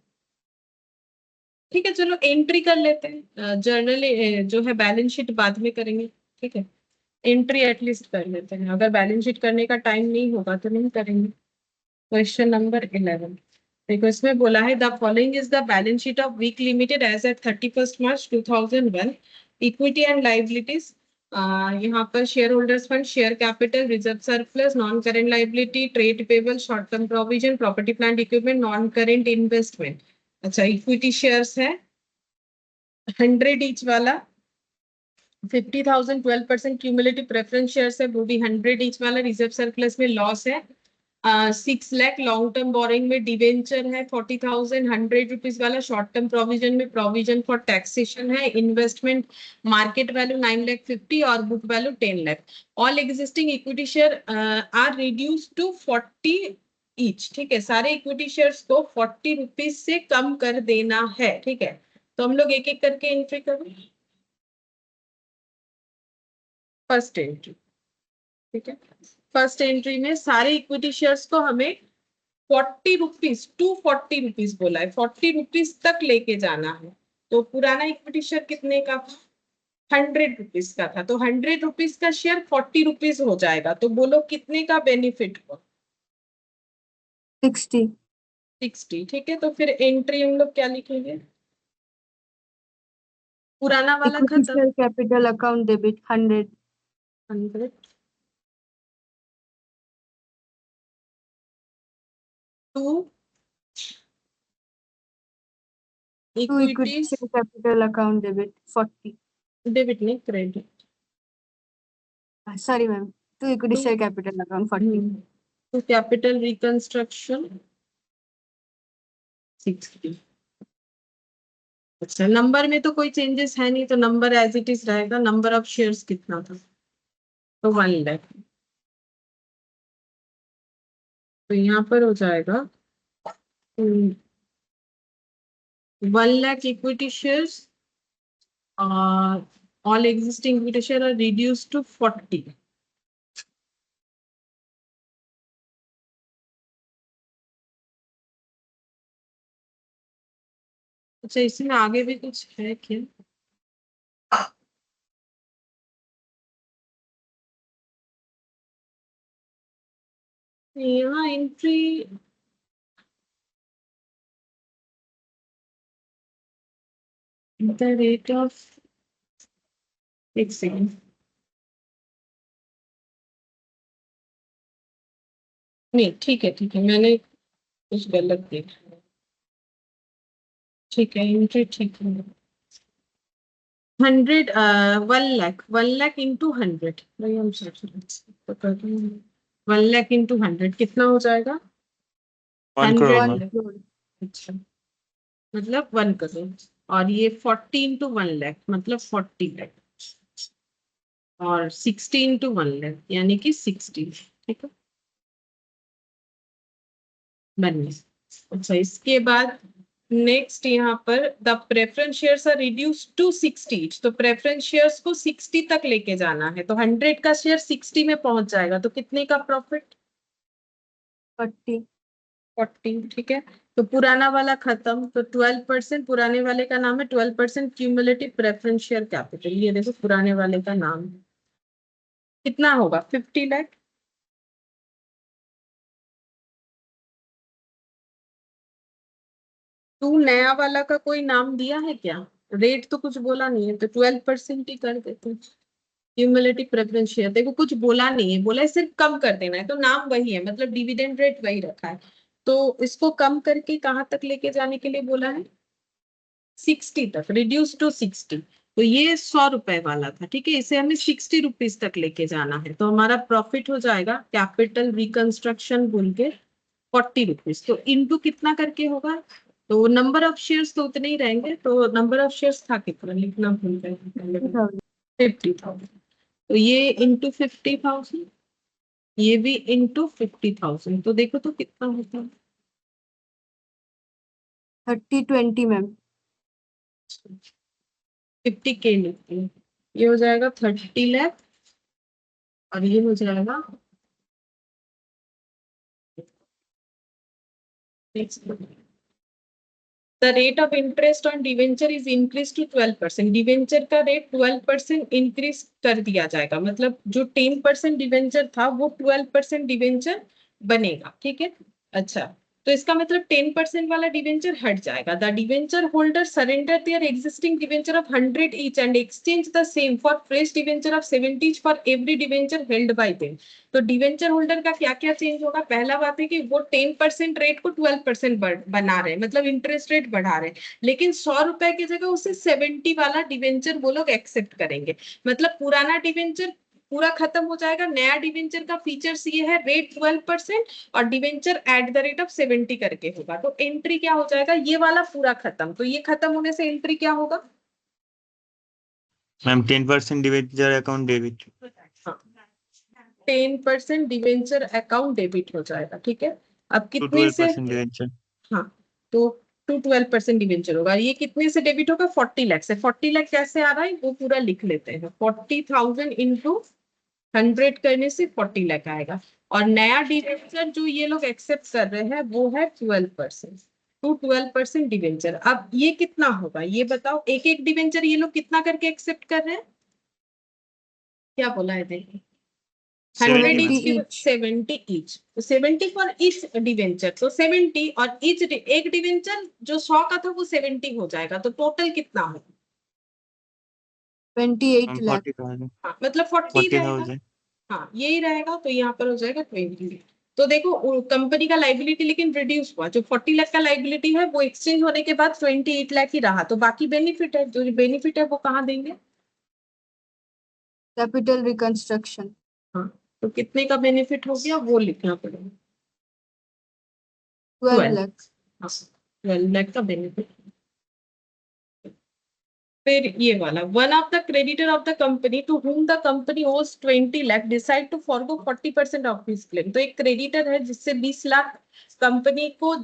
ठीक है, चलो एंट्री कर लेते हैं, जर्नल जो है बैलेंस शीट बाद में करेंगे। ठीक है, एंट्री एटलीस्ट कर लेते हैं, अगर बैलेंस शीट करने का टाइम नहीं होगा तो नहीं करेंगे। क्वेश्चन नंबर 11 देखो, इसमें बोला है the following is the balance sheet of Week Limited as at 31 March 2001। Equity and liabilities, यहाँ पर shareholders fund, share capital, reserve surplus, non current liability, trade payable, short term provision, property plant equipment, non current investment. अच्छा, equity shares है 100 each वाला, 50,000 12% cumulative preference shares है वो भी 100 each वाला। Reserve surplus में लॉस है 6 lakh. Long term borrowing में डिवेंचर है 40,000 100 रुपीज वाला। शॉर्ट टर्म प्रोविजन में प्रोविजन फॉर टैक्सेशन है। इन्वेस्टमेंट मार्केट वैल्यू 9 लाख 50 और book value 10 lakh. All existing equity share are reduce to 40 each. ठीक है, सारे इक्विटी शेयर्स को 40 रुपीज से कम कर देना है। ठीक है, तो हम लोग एक एक करके एंट्री करें। फर्स्ट एंट्री, ठीक है, फर्स्ट एंट्री में सारे इक्विटी शेयर्स को हमें 40 रुपीज, 240 रुपीज बोला है, 40 रुपीज तक लेके जाना है। तो पुराना इक्विटी शेयर कितने का था? 100 रुपीज का था, तो 100 रुपीज का शेयर 40 रुपीज हो जाएगा। तो बोलो कितने का बेनिफिट हुआ? 60। 60। ठीक है, तो फिर एंट्री हम लोग क्या लिखेंगे? पुराना वाला इक्विटी खत्म, share capital account debit 100। 100 to 2 equity equities share capital account debit 40। Debit नहीं, credit. Sorry ma'am, 2 equity share capital account 40। तो कैपिटल रिकंस्ट्रक्शन 60। अच्छा, नंबर में तो कोई चेंजेस है नहीं, तो नंबर एज इट इज रहेगा। नंबर ऑफ शेयर्स कितना था? तो 1 लाख। तो यहाँ पर हो जाएगा 1 lakh equity shares, all existing equity share are reduce to 40। अच्छा, इसमें आगे भी कुछ है क्या? यहाँ एंट्री द रेट ऑफ, एक सेकेंड, नहीं ठीक है, ठीक है, मैंने कुछ गलत देखा। ठीक है, एंट्री ठीक है। 100 1 लाख इंटू 100, 1 लाख इंटू 100 कितना हो जाएगा? 1 crore 100 मैम। lakh। अच्छा, मतलब 1 करोड़। और ये 40 इंटू 1 लाख मतलब 40 लाख। और 60 इंटू 1 लाख यानी कि 60। ठीक है, बनिए। अच्छा, इसके बाद नेक्स्ट यहाँ पर the preference shares are reduce to 60। तो प्रेफरेंस शेयर्स को 60 तक लेके जाना है, तो 100 का शेयर 60 में पहुंच जाएगा, तो कितने का प्रॉफिट? 40। 40। ठीक है, तो पुराना वाला खत्म, तो 12%। पुराने वाले का नाम है 12% क्यूमुलेटिव प्रेफरेंस शेयर कैपिटल। ये देखो पुराने वाले का नाम है। कितना होगा? 50 लाख। तू नया वाला का कोई नाम दिया है क्या? रेट तो कुछ बोला नहीं है, तो 12% ही कर देते। क्यूमुलेटिव प्रेफरेंस शेयर देखो कुछ बोला नहीं है, बोला है सिर्फ कम कर देना है, तो नाम वही है, मतलब डिविडेंड रेट वही रखा है। तो इसको कम करके कहाँ तक लेके जाने के लिए बोला है? 60 तक, रिड्यूस टू 60। तो ये 100 रुपए वाला था, ठीक है, इसे हमें 60 रुपीज तक लेके जाना है, तो हमारा प्रॉफिट हो जाएगा कैपिटल रिकंस्ट्रक्शन बोल के 40 रुपीज। तो इनटू कितना करके होगा? तो नंबर ऑफ शेयर्स तो उतने ही रहेंगे, तो नंबर ऑफ शेयर्स था कितना लिखना भूल गए। 50,000। तो ये इंटू 50,000, ये भी इंटू 50,000, तो देखो तो कितना होता है। 30-20 मैम। 50K लिखती है, ये हो जाएगा 30 लाख। और ये हो जाएगा The rate of interest on debenture is increased to 12%। Debenture का रेट 12% इंक्रीज कर दिया जाएगा, मतलब जो 10% डिवेंचर था वो 12% डिवेंचर बनेगा। ठीक है, अच्छा, तो इसका मतलब 10% वाला डिवेंचर हट जाएगा। The debenture holder surrender their existing debenture of 100 each and exchange the same for fresh debenture of 70 for every debenture held by them. तो डिवेंचर होल्डर का क्या क्या चेंज होगा? पहला बात है कि वो 10% रेट को 12% बना रहे हैं, मतलब इंटरेस्ट रेट बढ़ा रहे हैं, लेकिन 100 रुपए की जगह उसे 70 वाला डिवेंचर वो लोग एक्सेप्ट करेंगे। मतलब पुराना डिवेंचर पूरा खत्म हो जाएगा। नया डिवेंचर का फीचर्स ये है, रेट 12% और debenture at the rate of 70 करके होगा। तो एंट्री क्या हो जाएगा? ये वाला पूरा खत्म, तो ये खत्म होने से एंट्री क्या होगा? Ma'am 10% debenture account debit. 10% debenture account debit हो जाएगा। ठीक है, अब टू कितने से? 12% डिवेंचर। हाँ, तो टू 12% डिवेंचर होगा। ये कितने से डेबिट होगा? 40 लाख से। 40 लाख कैसे आ रहा है वो पूरा लिख लेते हैं। 40,000 इंटू 100 करने से 40 लाख आएगा। और नया डिवेंचर जो ये लोग एक्सेप्ट कर रहे हैं वो है 12%। To 12% debenture. अब ये कितना होगा ये बताओ? एक एक डिवेंचर ये लोग कितना करके एक्सेप्ट कर रहे हैं? क्या बोला है देखिए? 100 70 each मैम। 70 each, तो 70 फॉर ईच डिवेंचर, तो 70 और ईच एक डिवेंचर जो 100 का था वो 70 हो जाएगा, तो टोटल कितना हो? 28 मैम लाख। 40,000। हाँ, मतलब 40 रहेगा। 40,000। हाँ, यही रहेगा, तो यहाँ पर हो जाएगा 20। तो देखो कंपनी का लाइबिलिटी लेकिन रिड्यूस हुआ, जो 40 लाख का लाइबिलिटी है वो एक्सचेंज होने के बाद 28 लाख ही रहा, तो बाकी बेनिफिट है, जो बेनिफिट है वो कहाँ देंगे? Capital reconstruction. हाँ, तो कितने का बेनिफिट हो गया वो लिखना पड़ेगा। 12 लाख। 12 लाख का बेनिफिट। फिर ये वाला, one of the creditor of the company to whom the company owes 20 lakh decide to forgo 40% of his claim. तो एक क्रेडिटर है जिससे 20 लाख कंपनी को,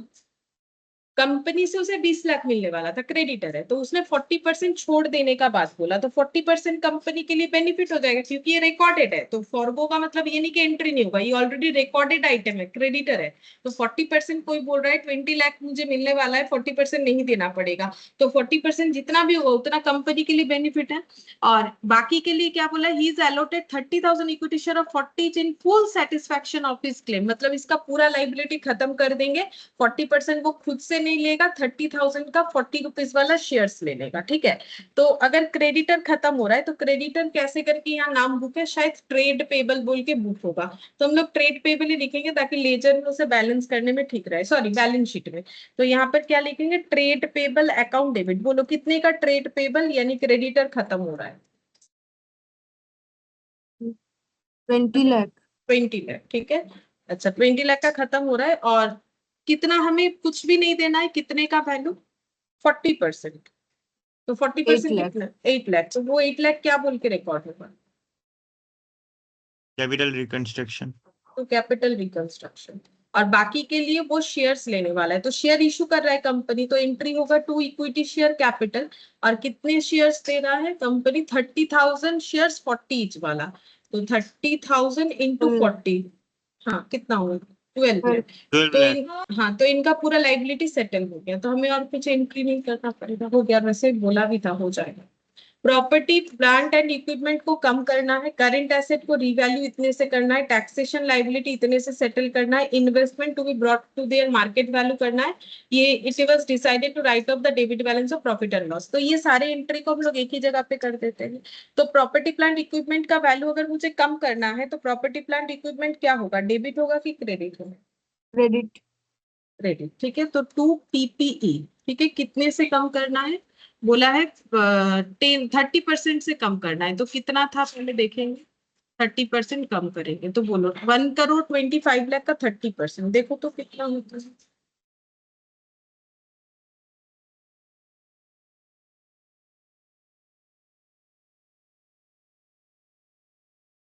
कंपनी से उसे 20 लाख मिलने वाला था, क्रेडिटर है, तो उसने 40% छोड़ देने का बात बोला, तो 40% कंपनी के लिए बेनिफिट हो जाएगा क्योंकि ये रिकॉर्डेड है। तो फॉरगो का मतलब ये नहीं कि एंट्री नहीं होगा, ये ऑलरेडी रिकॉर्डेड आइटम है, क्रेडिटर है। तो 40% कोई बोल रहा है 20 लाख मुझे मिलने वाला है, 40% नहीं देना पड़ेगा, तो 40% जितना भी होगा उतना कंपनी के लिए बेनिफिट है। और बाकी के लिए क्या बोला? He is allotted 30,000 equity share of 40 in full satisfaction of his claim, मतलब इसका पूरा लाइबिलिटी खत्म कर देंगे। 40% वो खुद से नहीं लेगा, 30,000 का 40 रुपीज वाला शेयर्स ले लेगा। ठीक है, तो अगर क्रेडिटर खत्म हो रहा है तो क्रेडिटर कैसे करके यहाँ नाम बुक है, शायद ट्रेड पेबल बोल के बुक होगा, तो हम लोग ट्रेड पेबल ही लिखेंगे ताकि लेजर में उसे बैलेंस करने में ठीक रहे, सॉरी बैलेंस शीट में। तो यहाँ पर क्या लिखेंगे? Trade payable account debit. बोलो कितने का ट्रेड पेबल यानी क्रेडिटर खत्म हो रहा है? 20 लाख। 20 लाख। ठीक है, अच्छा 20 लाख का खत्म हो रहा है। और कितना हमें कुछ भी नहीं देना है, कितने का वैल्यू 40%, तो 40% 8 लाख। कितना 8 लाख, तो वो 8 लाख क्या बोल के रिकॉर्ड होगा? Capital reconstruction. तो कैपिटल रिकंस्ट्रक्शन, और बाकी के लिए वो शेयर्स लेने वाला है, तो शेयर इशू कर रहा है कंपनी, तो एंट्री होगा टू इक्विटी शेयर कैपिटल, और कितने शेयर्स दे रहा है कंपनी? 30,000 शेयर्स 40 ईच वाला, तो 30,000 इंटू 40, हाँ कितना होगा? 12 लाख। 12 तो लाख। हाँ, तो इनका पूरा लाइबिलिटी सेटल हो गया, तो हमें और कुछ एंट्री नहीं करना पड़ेगा, हो गया, वैसे बोला भी था हो जाएगा। प्रॉपर्टी प्लांट एंड इक्विपमेंट को कम करना है, करंट एसेट को रीवैल्यू इतने से करना है, टैक्सेशन लाइबिलिटी इतने से सेटल करना है, investment to be brought to their market value करना है, ये it was decided to write off the debit balance of profit and loss. तो ये सारे एंट्री को हम लोग एक ही जगह पे कर देते हैं। तो प्रॉपर्टी प्लांट इक्विपमेंट का वैल्यू अगर मुझे कम करना है, तो प्रॉपर्टी प्लांट इक्विपमेंट क्या होगा? डेबिट होगा कि क्रेडिट होगा? क्रेडिट। क्रेडिट, ठीक है। तो 2 PPE, ठीक है, कितने से कम करना है? बोला है 30% से कम करना है, तो कितना था पहले देखेंगे। 30% कम करेंगे, तो बोलो 1,25,00,000 का 30%, देखो तो कितना होता है।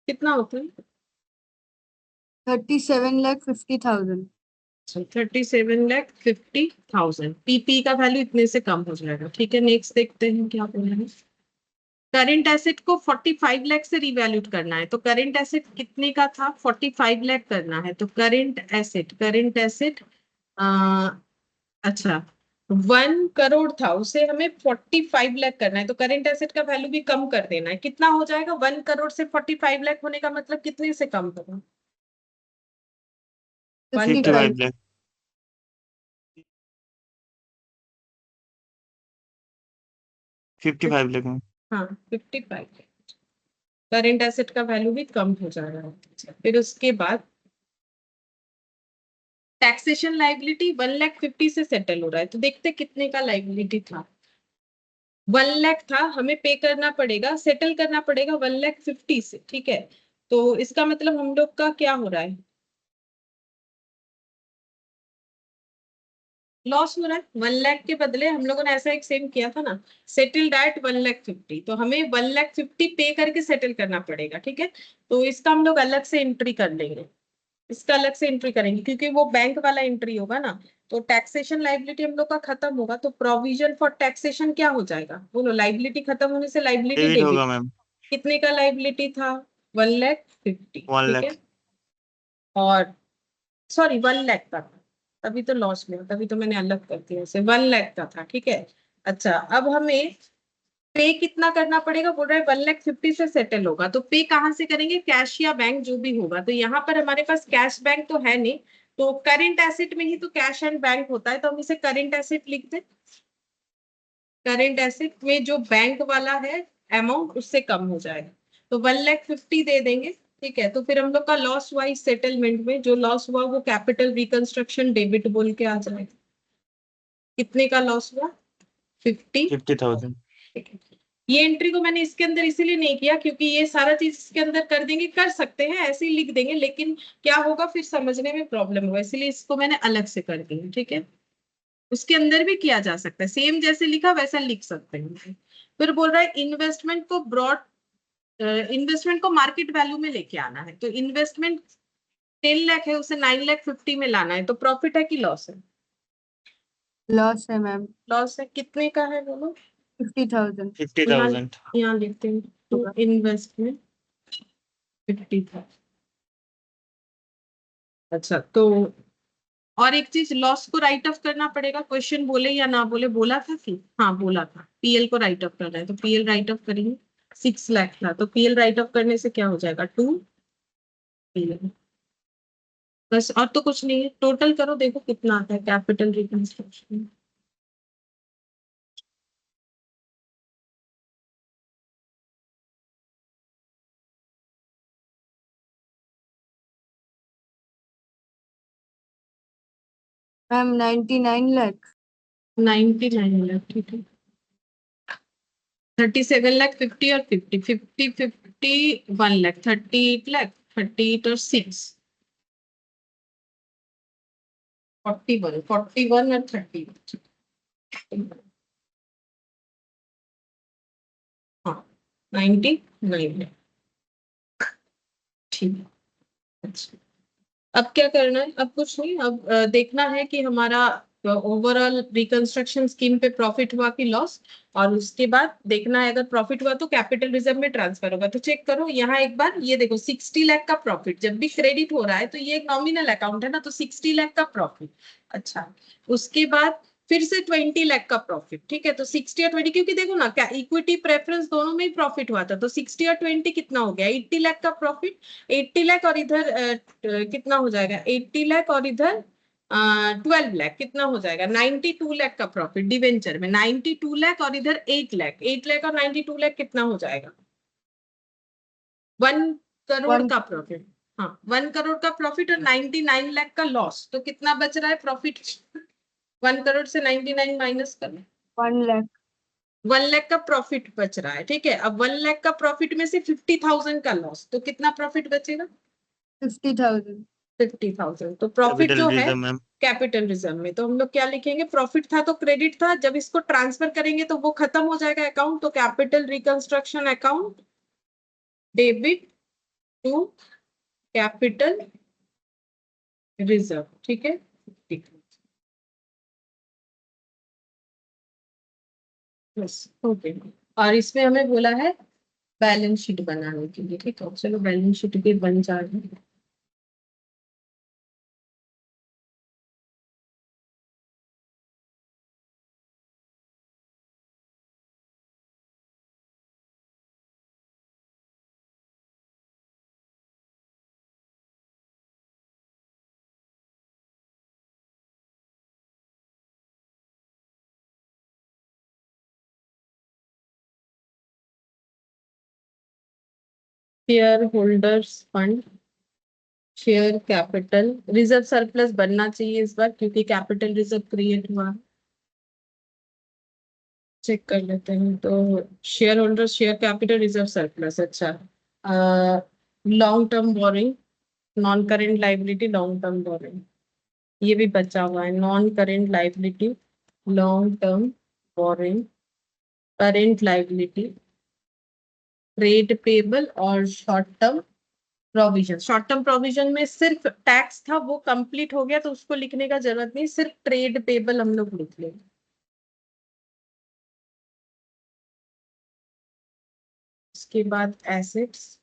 कितना होता है? 37,50,000। 37,50,000 पीपी का वैल्यू इतने से कम हो जाएगा, ठीक है। नेक्स्ट देखते हैं क्या बोला है। करंट एसेट को 45 लाख से रिवैल्यूट करना है, तो करंट एसेट कितने का था? 45 लाख करना है, तो करंट एसेट अच्छा 1 करोड़ था, उसे हमें 45 लाख करना है, तो करंट एसेट का वैल्यू भी कम कर देना है। कितना हो जाएगा? 1 करोड़ से 45 लाख होने का मतलब कितने से कम होगा? 1 करोड़ 55 लाख। 55 लाख में। हाँ 55, करंट एसेट का वैल्यू भी कम हो जाएगा। फिर उसके बाद टैक्सेशन लाइबिलिटी 1,50,000 से सेटल हो रहा है, तो देखते कितने का लाइबिलिटी था। 1 लाख था, हमें पे करना पड़ेगा, सेटल करना पड़ेगा 1,50,000 से, ठीक है। तो इसका मतलब हम लोग का क्या हो रहा है? लॉस हो रहा है। 1 लाख के बदले हम लोगों ने ऐसा एक सेम किया था ना, सेटल्ड एट 1,50,000, तो हमें 1,50,000 पे करके सेटल करना पड़ेगा, ठीक है। तो इसका हम लोग अलग से एंट्री कर लेंगे, इसका अलग से एंट्री करेंगे, क्योंकि वो बैंक वाला एंट्री होगा ना। तो टैक्सेशन लाइबिलिटी हम लोग का खत्म होगा, तो प्रोविजन फॉर टैक्सेशन क्या हो जाएगा? बोलो, लाइबिलिटी खत्म होने से लाइबिलिटी डेबिट डेबिट। होगा मैम। कितने का लाइबिलिटी था? 1,50,000, 1 ठीक है। लाख। और सॉरी 1 लाख का था, तभी तो लॉस में, तभी तो मैंने अलग कर दिया इसे, 1 लाख का था, ठीक है। अच्छा, अब हमें पे कितना करना पड़ेगा? बोल रहा है 1,50,000 से सेटल होगा, तो पे कहाँ से करेंगे? कैश या बैंक जो भी होगा, तो यहाँ पर हमारे पास कैश बैंक तो है नहीं, तो करेंट एसेट में ही तो कैश एंड बैंक होता है, तो हम इसे करेंट एसेट लिख दें। करेंट एसेट में जो बैंक वाला है अमाउंट उससे कम हो जाएगा, तो 1,50,000 दे देंगे, ठीक है। तो फिर हम लोग का लॉस वाइज सेटलमेंट में जो लॉस हुआ वो कैपिटल रिकंस्ट्रक्शन डेबिट बोल के आ जाएगा। कितने का लॉस हुआ? 50। 50,000। ये एंट्री को मैंने इसके अंदर इसीलिए नहीं किया, क्योंकि ये सारा चीज इसके अंदर कर देंगे, कर सकते हैं ऐसे ही लिख देंगे, लेकिन क्या होगा फिर समझने में प्रॉब्लम होगा, इसलिए इसको मैंने अलग से कर दिया, ठीक है। उसके अंदर भी किया जा सकता है, सेम जैसे लिखा वैसा लिख सकते हैं। फिर बोल रहा है इन्वेस्टमेंट को मार्केट वैल्यू में लेके आना है, तो इन्वेस्टमेंट 10 लाख है, उसे 9,50,000 में लाना है, तो प्रॉफिट है कि लॉस है? लॉस है मैम। लॉस है, कितने का है बोलो? 50,000। 50,000। यहाँ लिखते हैं, तो इन्वेस्टमेंट 50,000। अच्छा, तो और एक चीज, लॉस को राइट ऑफ करना पड़ेगा, क्वेश्चन बोले या ना बोले, बोला था कि हाँ बोला था, पीएल को राइट ऑफ करना है, तो पीएल राइट ऑफ करेंगे। 6 लाख था, तो पीएल राइट ऑफ करने से क्या हो जाएगा? 2 पीएल, बस, और तो कुछ नहीं है। टोटल करो, देखो कितना आता है capital reconstruction. Ma'am 99 lakh. 99 lakh, ठीक है। 37,50,000 और 1 लाख, 38 लाख, 38 और 6, 41 और 30। हाँ 99 ठीक है। अच्छा अब क्या करना है? अब कुछ नहीं, अब देखना है कि हमारा ओवरऑल रिकंस्ट्रक्शन स्कीम पे प्रॉफिट हुआ कि लॉस, और उसके बाद देखना है अगर प्रॉफिट हुआ तो कैपिटल रिजर्व में ट्रांसफर होगा। तो चेक करो यहाँ एक बार, ये देखो 60 लाख का प्रॉफिट जब भी क्रेडिट हो रहा है तो ये एक नॉमिनल अकाउंट है ना, तो 60 लाख का प्रॉफिट। अच्छा उसके बाद फिर से 20 लाख का प्रॉफिट, ठीक है, तो 60 और 20, क्योंकि देखो ना क्या इक्विटी प्रेफरेंस दोनों में ही प्रॉफिट हुआ था, तो 60 और 20 कितना हो गया, 80 लाख का प्रॉफिट। 80 लाख और इधर कितना हो जाएगा, 80 लाख और इधर 12 लाख, कितना हो जाएगा 92 लाख का प्रॉफिट डिवेंचर में। 92 लाख और इधर 8 लाख, 8 लाख और 92 लाख कितना हो जाएगा, 1 करोड़ One- का प्रॉफिट। हाँ 1 करोड़ का प्रॉफिट और 99 लाख का लॉस, तो कितना बच रहा है प्रॉफिट, 1 करोड़ से 99 माइनस करना, 1 lakh, 1 लाख का प्रॉफिट बच रहा है। ठीक है, अब 1 लाख का प्रॉफिट में से 50,000 का लॉस, तो कितना प्रॉफिट बचेगा, 50,000. 50,000। तो प्रॉफिट कैपिटल जो है रिजर्व मैम। कैपिटल रिजर्व में, तो हम लोग क्या लिखेंगे, प्रॉफिट था तो क्रेडिट था, जब इसको ट्रांसफर करेंगे तो वो खत्म हो जाएगा अकाउंट, तो capital reconstruction account debit to capital reserve. ठीक है, ठीक है बस हो गया। और इसमें हमें बोला है बैलेंस शीट बनाने के लिए, ठीक है, चलो बैलेंस शीट भी बन जाएगी। Share holders fund, share capital reserve surplus बनना चाहिए इस बार, क्योंकि कैपिटल रिजर्व क्रिएट हुआ है। चेक कर लेते हैं, तो share holder share capital reserve surplus. अच्छा long term borrowing, non current liability, long term borrowing ये भी बचा हुआ है, non current liability, long term borrowing, current liability, trade payable और short term provision. Short term provision में सिर्फ tax था वो कंप्लीट हो गया, तो उसको लिखने का जरूरत नहीं, सिर्फ ट्रेड पेबल हम लोग लिख लेंगे। उसके बाद assets,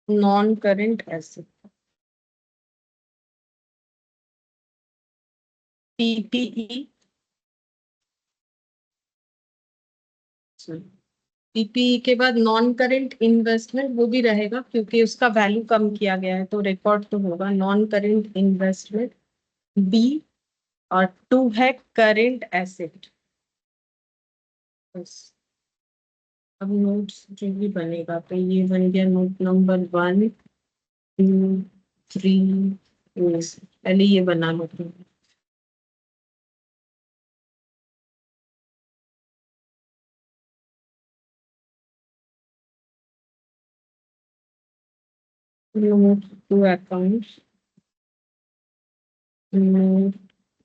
non current asset, PPE, PPE के बाद नॉन करेंट इन्वेस्टमेंट वो भी रहेगा क्योंकि उसका वैल्यू कम किया गया है, तो रिकॉर्ड तो होगा नॉन करेंट इन्वेस्टमेंट बी, और 2 है करेंट एसेट। बस अब नोट्स जो भी बनेगा, तो ये बन गया नोट नंबर 1 2 3, पहले ये बना लेते हैं। Note to accounts, note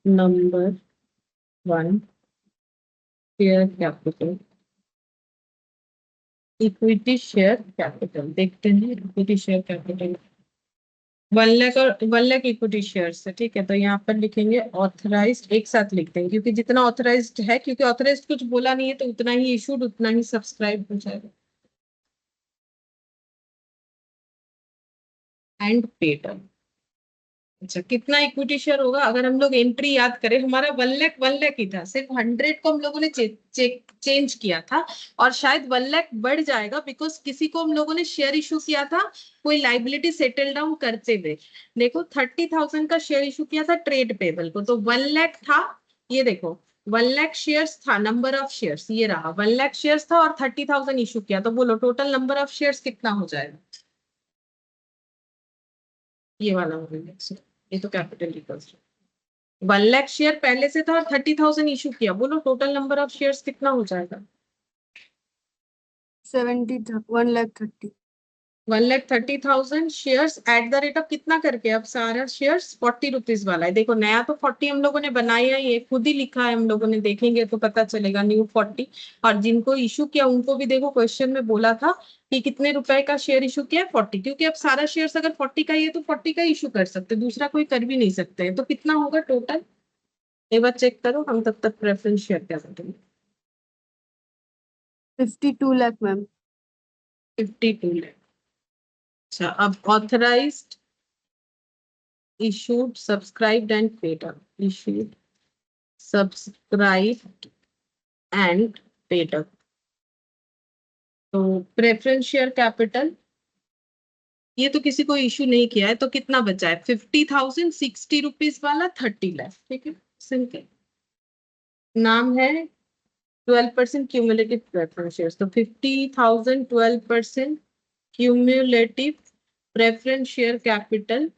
number 1 share capital, equity share capital, देखते हैं इक्विटी शेयर कैपिटल 1 लाख और 1 लाख इक्विटी शेयर्स है। ठीक है, तो यहाँ पर लिखेंगे ऑथराइज्ड, एक साथ लिखते हैं क्योंकि जितना ऑथराइज्ड है, क्योंकि ऑथराइज्ड कुछ बोला नहीं है तो उतना ही इशूड, उतना ही सब्सक्राइब हो जाएगा, एंड पेड। अच्छा कितना इक्विटी शेयर होगा, अगर हम लोग एंट्री याद करें, हमारा 1 लाख ही था, सिर्फ 100 को हम लोगों ने चेंज किया था, और शायद 1 लाख बढ़ जाएगा बिकॉज किसी को हम लोगों ने शेयर इशू किया था कोई लाइबिलिटी सेटल डाउन करते हुए। देखो 30,000 का शेयर इशू किया था ट्रेड पेबल को, तो 1 लाख था, ये देखो 1 लाख शेयर्स था, नंबर ऑफ शेयर्स ये रहा, 1 लाख शेयर्स था और 30,000 इशू किया, तो बोलो टोटल नंबर ऑफ शेयर्स कितना हो जाएगा, ये वाला हो गया, ये तो कैपिटल रिकंस्ट्रक्शन। 1 लाख शेयर पहले से था और 30,000 इशू किया, बोलो टोटल नंबर ऑफ शेयर्स कितना हो जाएगा, 1 lakh 30. 1,30,000 shares at the rate of कितना करके, अब सारा शेयर्स 40 रुपीज वाला है। देखो नया तो 40 हम लोगों ने बनाया ही है, खुद ही लिखा है हम लोगों ने, देखेंगे तो पता चलेगा न्यू 40। और जिनको इशू किया उनको भी देखो क्वेश्चन में बोला था कि कितने रुपए का शेयर इशू किया है, 40, क्योंकि अब सारा शेयर्स अगर 40 का ही है तो 40 का इशू कर सकते, दूसरा कोई कर भी नहीं सकते। तो कितना होगा टोटल, एक बार चेक करो, हम तब तक प्रेफरेंस शेयर क्या करेंगे। 52 lakh मैम। 52 लाख। अच्छा, अब authorised, issued, subscribed and paid up. Issued, subscribed and paid up. तो प्रेफरेंस शेयर कैपिटल, ये तो किसी को इशू नहीं किया है, तो कितना बचा है, 50,000, 60 रुपीज वाला 30 लाख। ठीक है, सिंपल। नाम है 12% क्यूमुलेटिव प्रेफरेंस शेयर्स, तो 50,000 12% cumulative preference share capital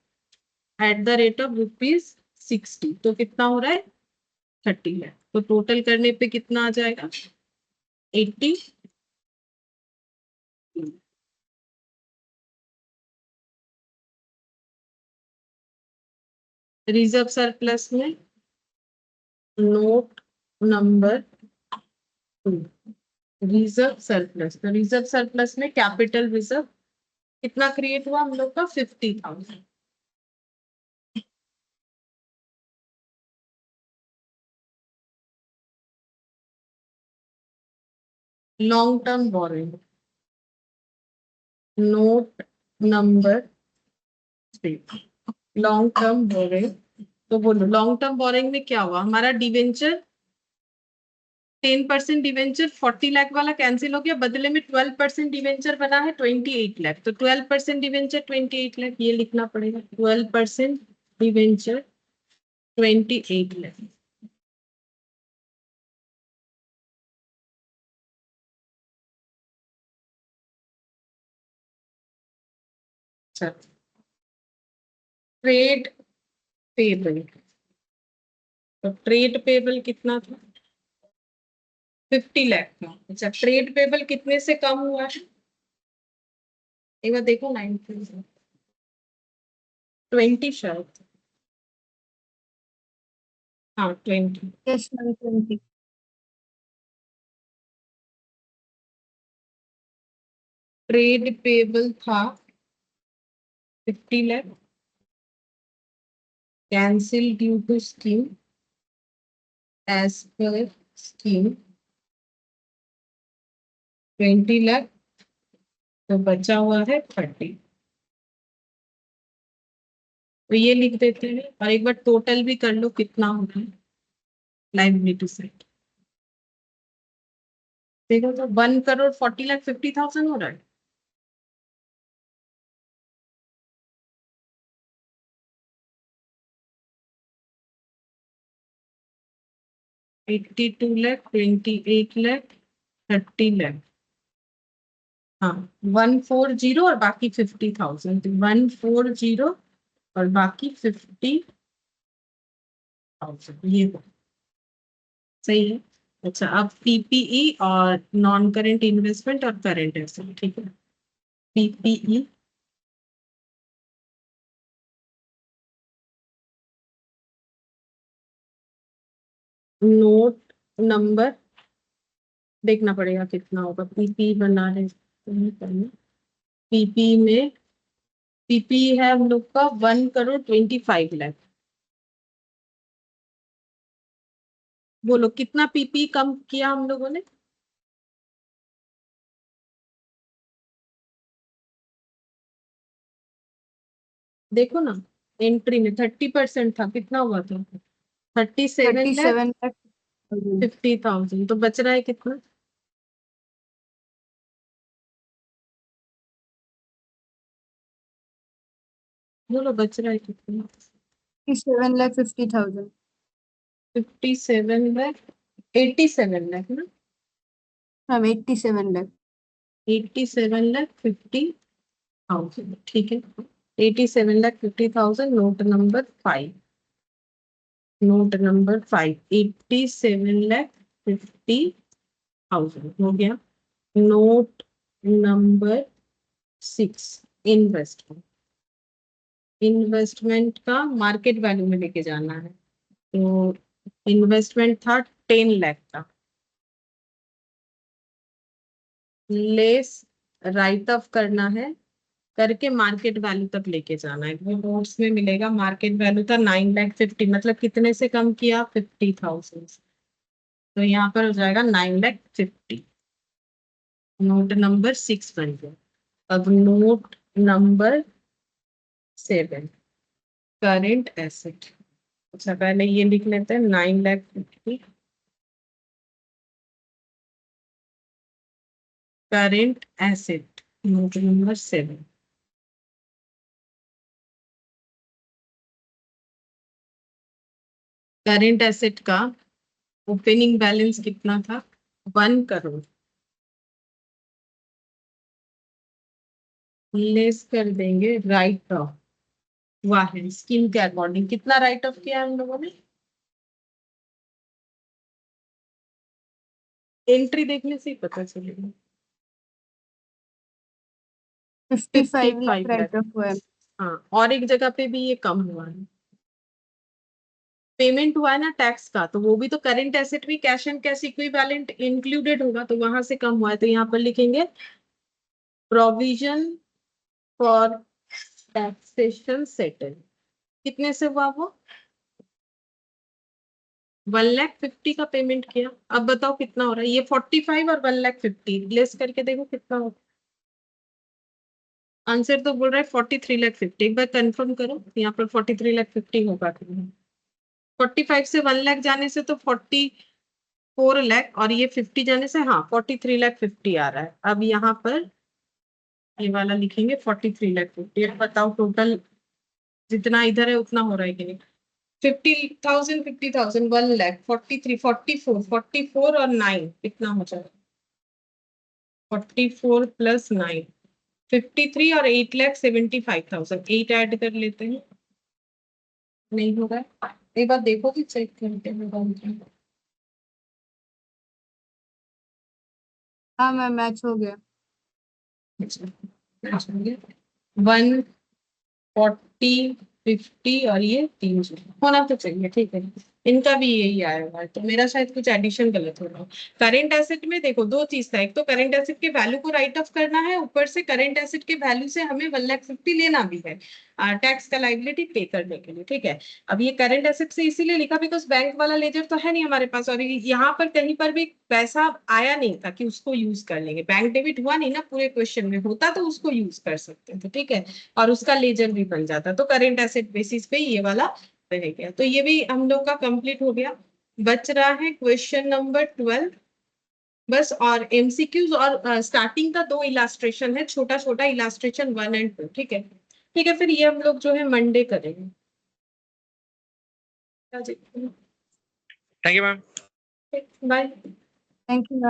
at the rate of ₹60, तो कितना हो रहा है 30 लाख। तो टोटल करने पे कितना आ जाएगा 80। रिजर्व सरप्लस में नोट नंबर 2, रिजर्व सरप्लस, तो रिजर्व सरप्लस में कैपिटल रिजर्व कितना क्रिएट हुआ हम लोग का 50,000। Long term boring, note number 3, long term boring. तो बोलो लॉन्ग टर्म बोरिंग में क्या हुआ, हमारा डिवेंचर 10% डिवेंचर 40 लाख वाला कैंसिल हो गया, बदले में 12% डिवेंचर बना है 28 लाख। तो 12% डिवेंचर 28 लाख, ये लिखना पड़ेगा, 12% डिवेंचर 28 लाख। अच्छा, ट्रेड पेबल, तो ट्रेड पेबल कितना था 50 लाख का। अच्छा, ट्रेड पेबल कितने से कम हुआ है, एक बार देखो 20 शायद, हाँ 20। Yes ma'am 20। ट्रेड पेबल था 50 lakh, cancel due to scheme, as per scheme 20 lakh, तो बचा हुआ है 30। तो ये लिख देते हैं और एक बार टोटल भी कर लो कितना होगा लाइबिलिटी साइड। देखो तो 1,40,50,000 हो रहा है। $82 लाख, 28 लाख, 30 लाख, हाँ 140 और बाकी 50,000, 140 और बाकी 50,000, ये हो सही है। अच्छा, अब पीपीई और नॉन करेंट इन्वेस्टमेंट और करेंट एसेट, ठीक है। पीपीई नोट नंबर देखना पड़ेगा कितना होगा, पीपी बना रहे पीपी में, पीपी है हम लोग का 1,25,00,000। बोलो कितना पीपी कम किया हम लोगों ने, देखो ना एंट्री में 30% था, कितना हुआ था 37,50,000, 37 lakh तो बच रहा है कितना, बोलो बच रहा है कितना, 57,50,000 57 लाख, 87 लाख ना, मैम 87 lakh। 87,50,000, ठीक है। 87,50,000, नोट नंबर 5, नोट नंबर 5, 87,50,000 हो गया। नोट नंबर 6 इन्वेस्टमेंट, इन्वेस्टमेंट का मार्केट वैल्यू में लेके जाना है। तो इन्वेस्टमेंट था 10 लाख का, लेस राइट ऑफ करना है, करके मार्केट वैल्यू तक लेके जाना है। वो नोट्स में मिलेगा मार्केट वैल्यू था 9,50,000, मतलब कितने से कम किया, 50,000। तो यहाँ पर हो जाएगा 9,50,000। नोट नंबर 6 बन गया। अब नोट नंबर 7, करेंट एसेट। अच्छा पहले ये लिख लेते हैं 9,50,000 current asset, note number 7। Current asset का ओपनिंग बैलेंस कितना था, 1 करोड़, लेस कर देंगे राइट ऑफ। वाहिद स्कीम के अकॉर्डिंग कितना राइट ऑफ किया हम लोगों ने, एंट्री देखने से ही पता चलेगा। 55 लाख 55 राइट लाख। ऑफ हुआ है। हाँ, और एक जगह पे भी ये कम हुआ है, पेमेंट हुआ है ना टैक्स का, तो वो भी तो करेंट एसेट भी cash and cash equivalent included होगा, तो वहां से कम हुआ है। तो यहाँ पर लिखेंगे प्रोविजन फॉर टैक्सेशन सेटल, कितने से हुआ वो, 1,50,000 का पेमेंट किया। अब बताओ कितना हो रहा है, ये 45 और 1,50,000 लेस करके देखो कितना हो। आंसर तो बोल रहा है 43,50,000। एक बार कंफर्म करो यहाँ पर 43,50,000 होगा कि नहीं। 45 से 1 लाख जाने से तो 44 लाख, और ये 50 जाने से हाँ 43,50,000 आ रहा है। अब यहाँ पर ये वाला लिखेंगे 43,50,000। बताओ टोटल जितना इधर है उतना हो रहा है कि नहीं। 50,000 50,000 1 लाख 43 44 44 और 9 कितना हो जाएगा, 44 प्लस 9 53 और 8,75,000। 8 ऐड कर लेते हैं, नहीं होगा। एक बार देखो कि चेक करके हाँ मैम मैच हो गया। 140 50 और ये 3 होना तो चाहिए, ठीक है। इनका भी यही आएगा, तो मेरा शायद कुछ एडिशन गलत हो रहा है। करंट एसेट में देखो दो चीज था, एक तो करंट एसेट के वैल्यू को राइट ऑफ करना है, ऊपर से करंट एसेट के वैल्यू से हमें 1,50,000 लेना भी है टैक्स का लाइबिलिटी पे करने के लिए, ठीक है। अब ये करंट एसेट से इसीलिए लिखा बिकॉज बैंक वाला लेजर तो है नहीं हमारे पास, और यहाँ पर कहीं पर भी पैसा आया नहीं था कि उसको यूज कर लेंगे, बैंक डेबिट हुआ नहीं ना पूरे क्वेश्चन में, होता तो उसको यूज कर सकते थे, ठीक है, और उसका लेजर भी बन जाता। तो करेंट एसेट बेसिस पे ये वाला रह गया। तो ये भी हम लोग का कंप्लीट हो गया। बच रहा है क्वेश्चन नंबर 12 बस, और एमसीक्यूज और स्टार्टिंग का 2 इलास्ट्रेशन है, छोटा छोटा इलास्ट्रेशन 1 और 2, ठीक है। ठीक है, फिर ये हम लोग जो है मंडे करेंगे। Thank you ma'am. Bye. Thank you ma'am.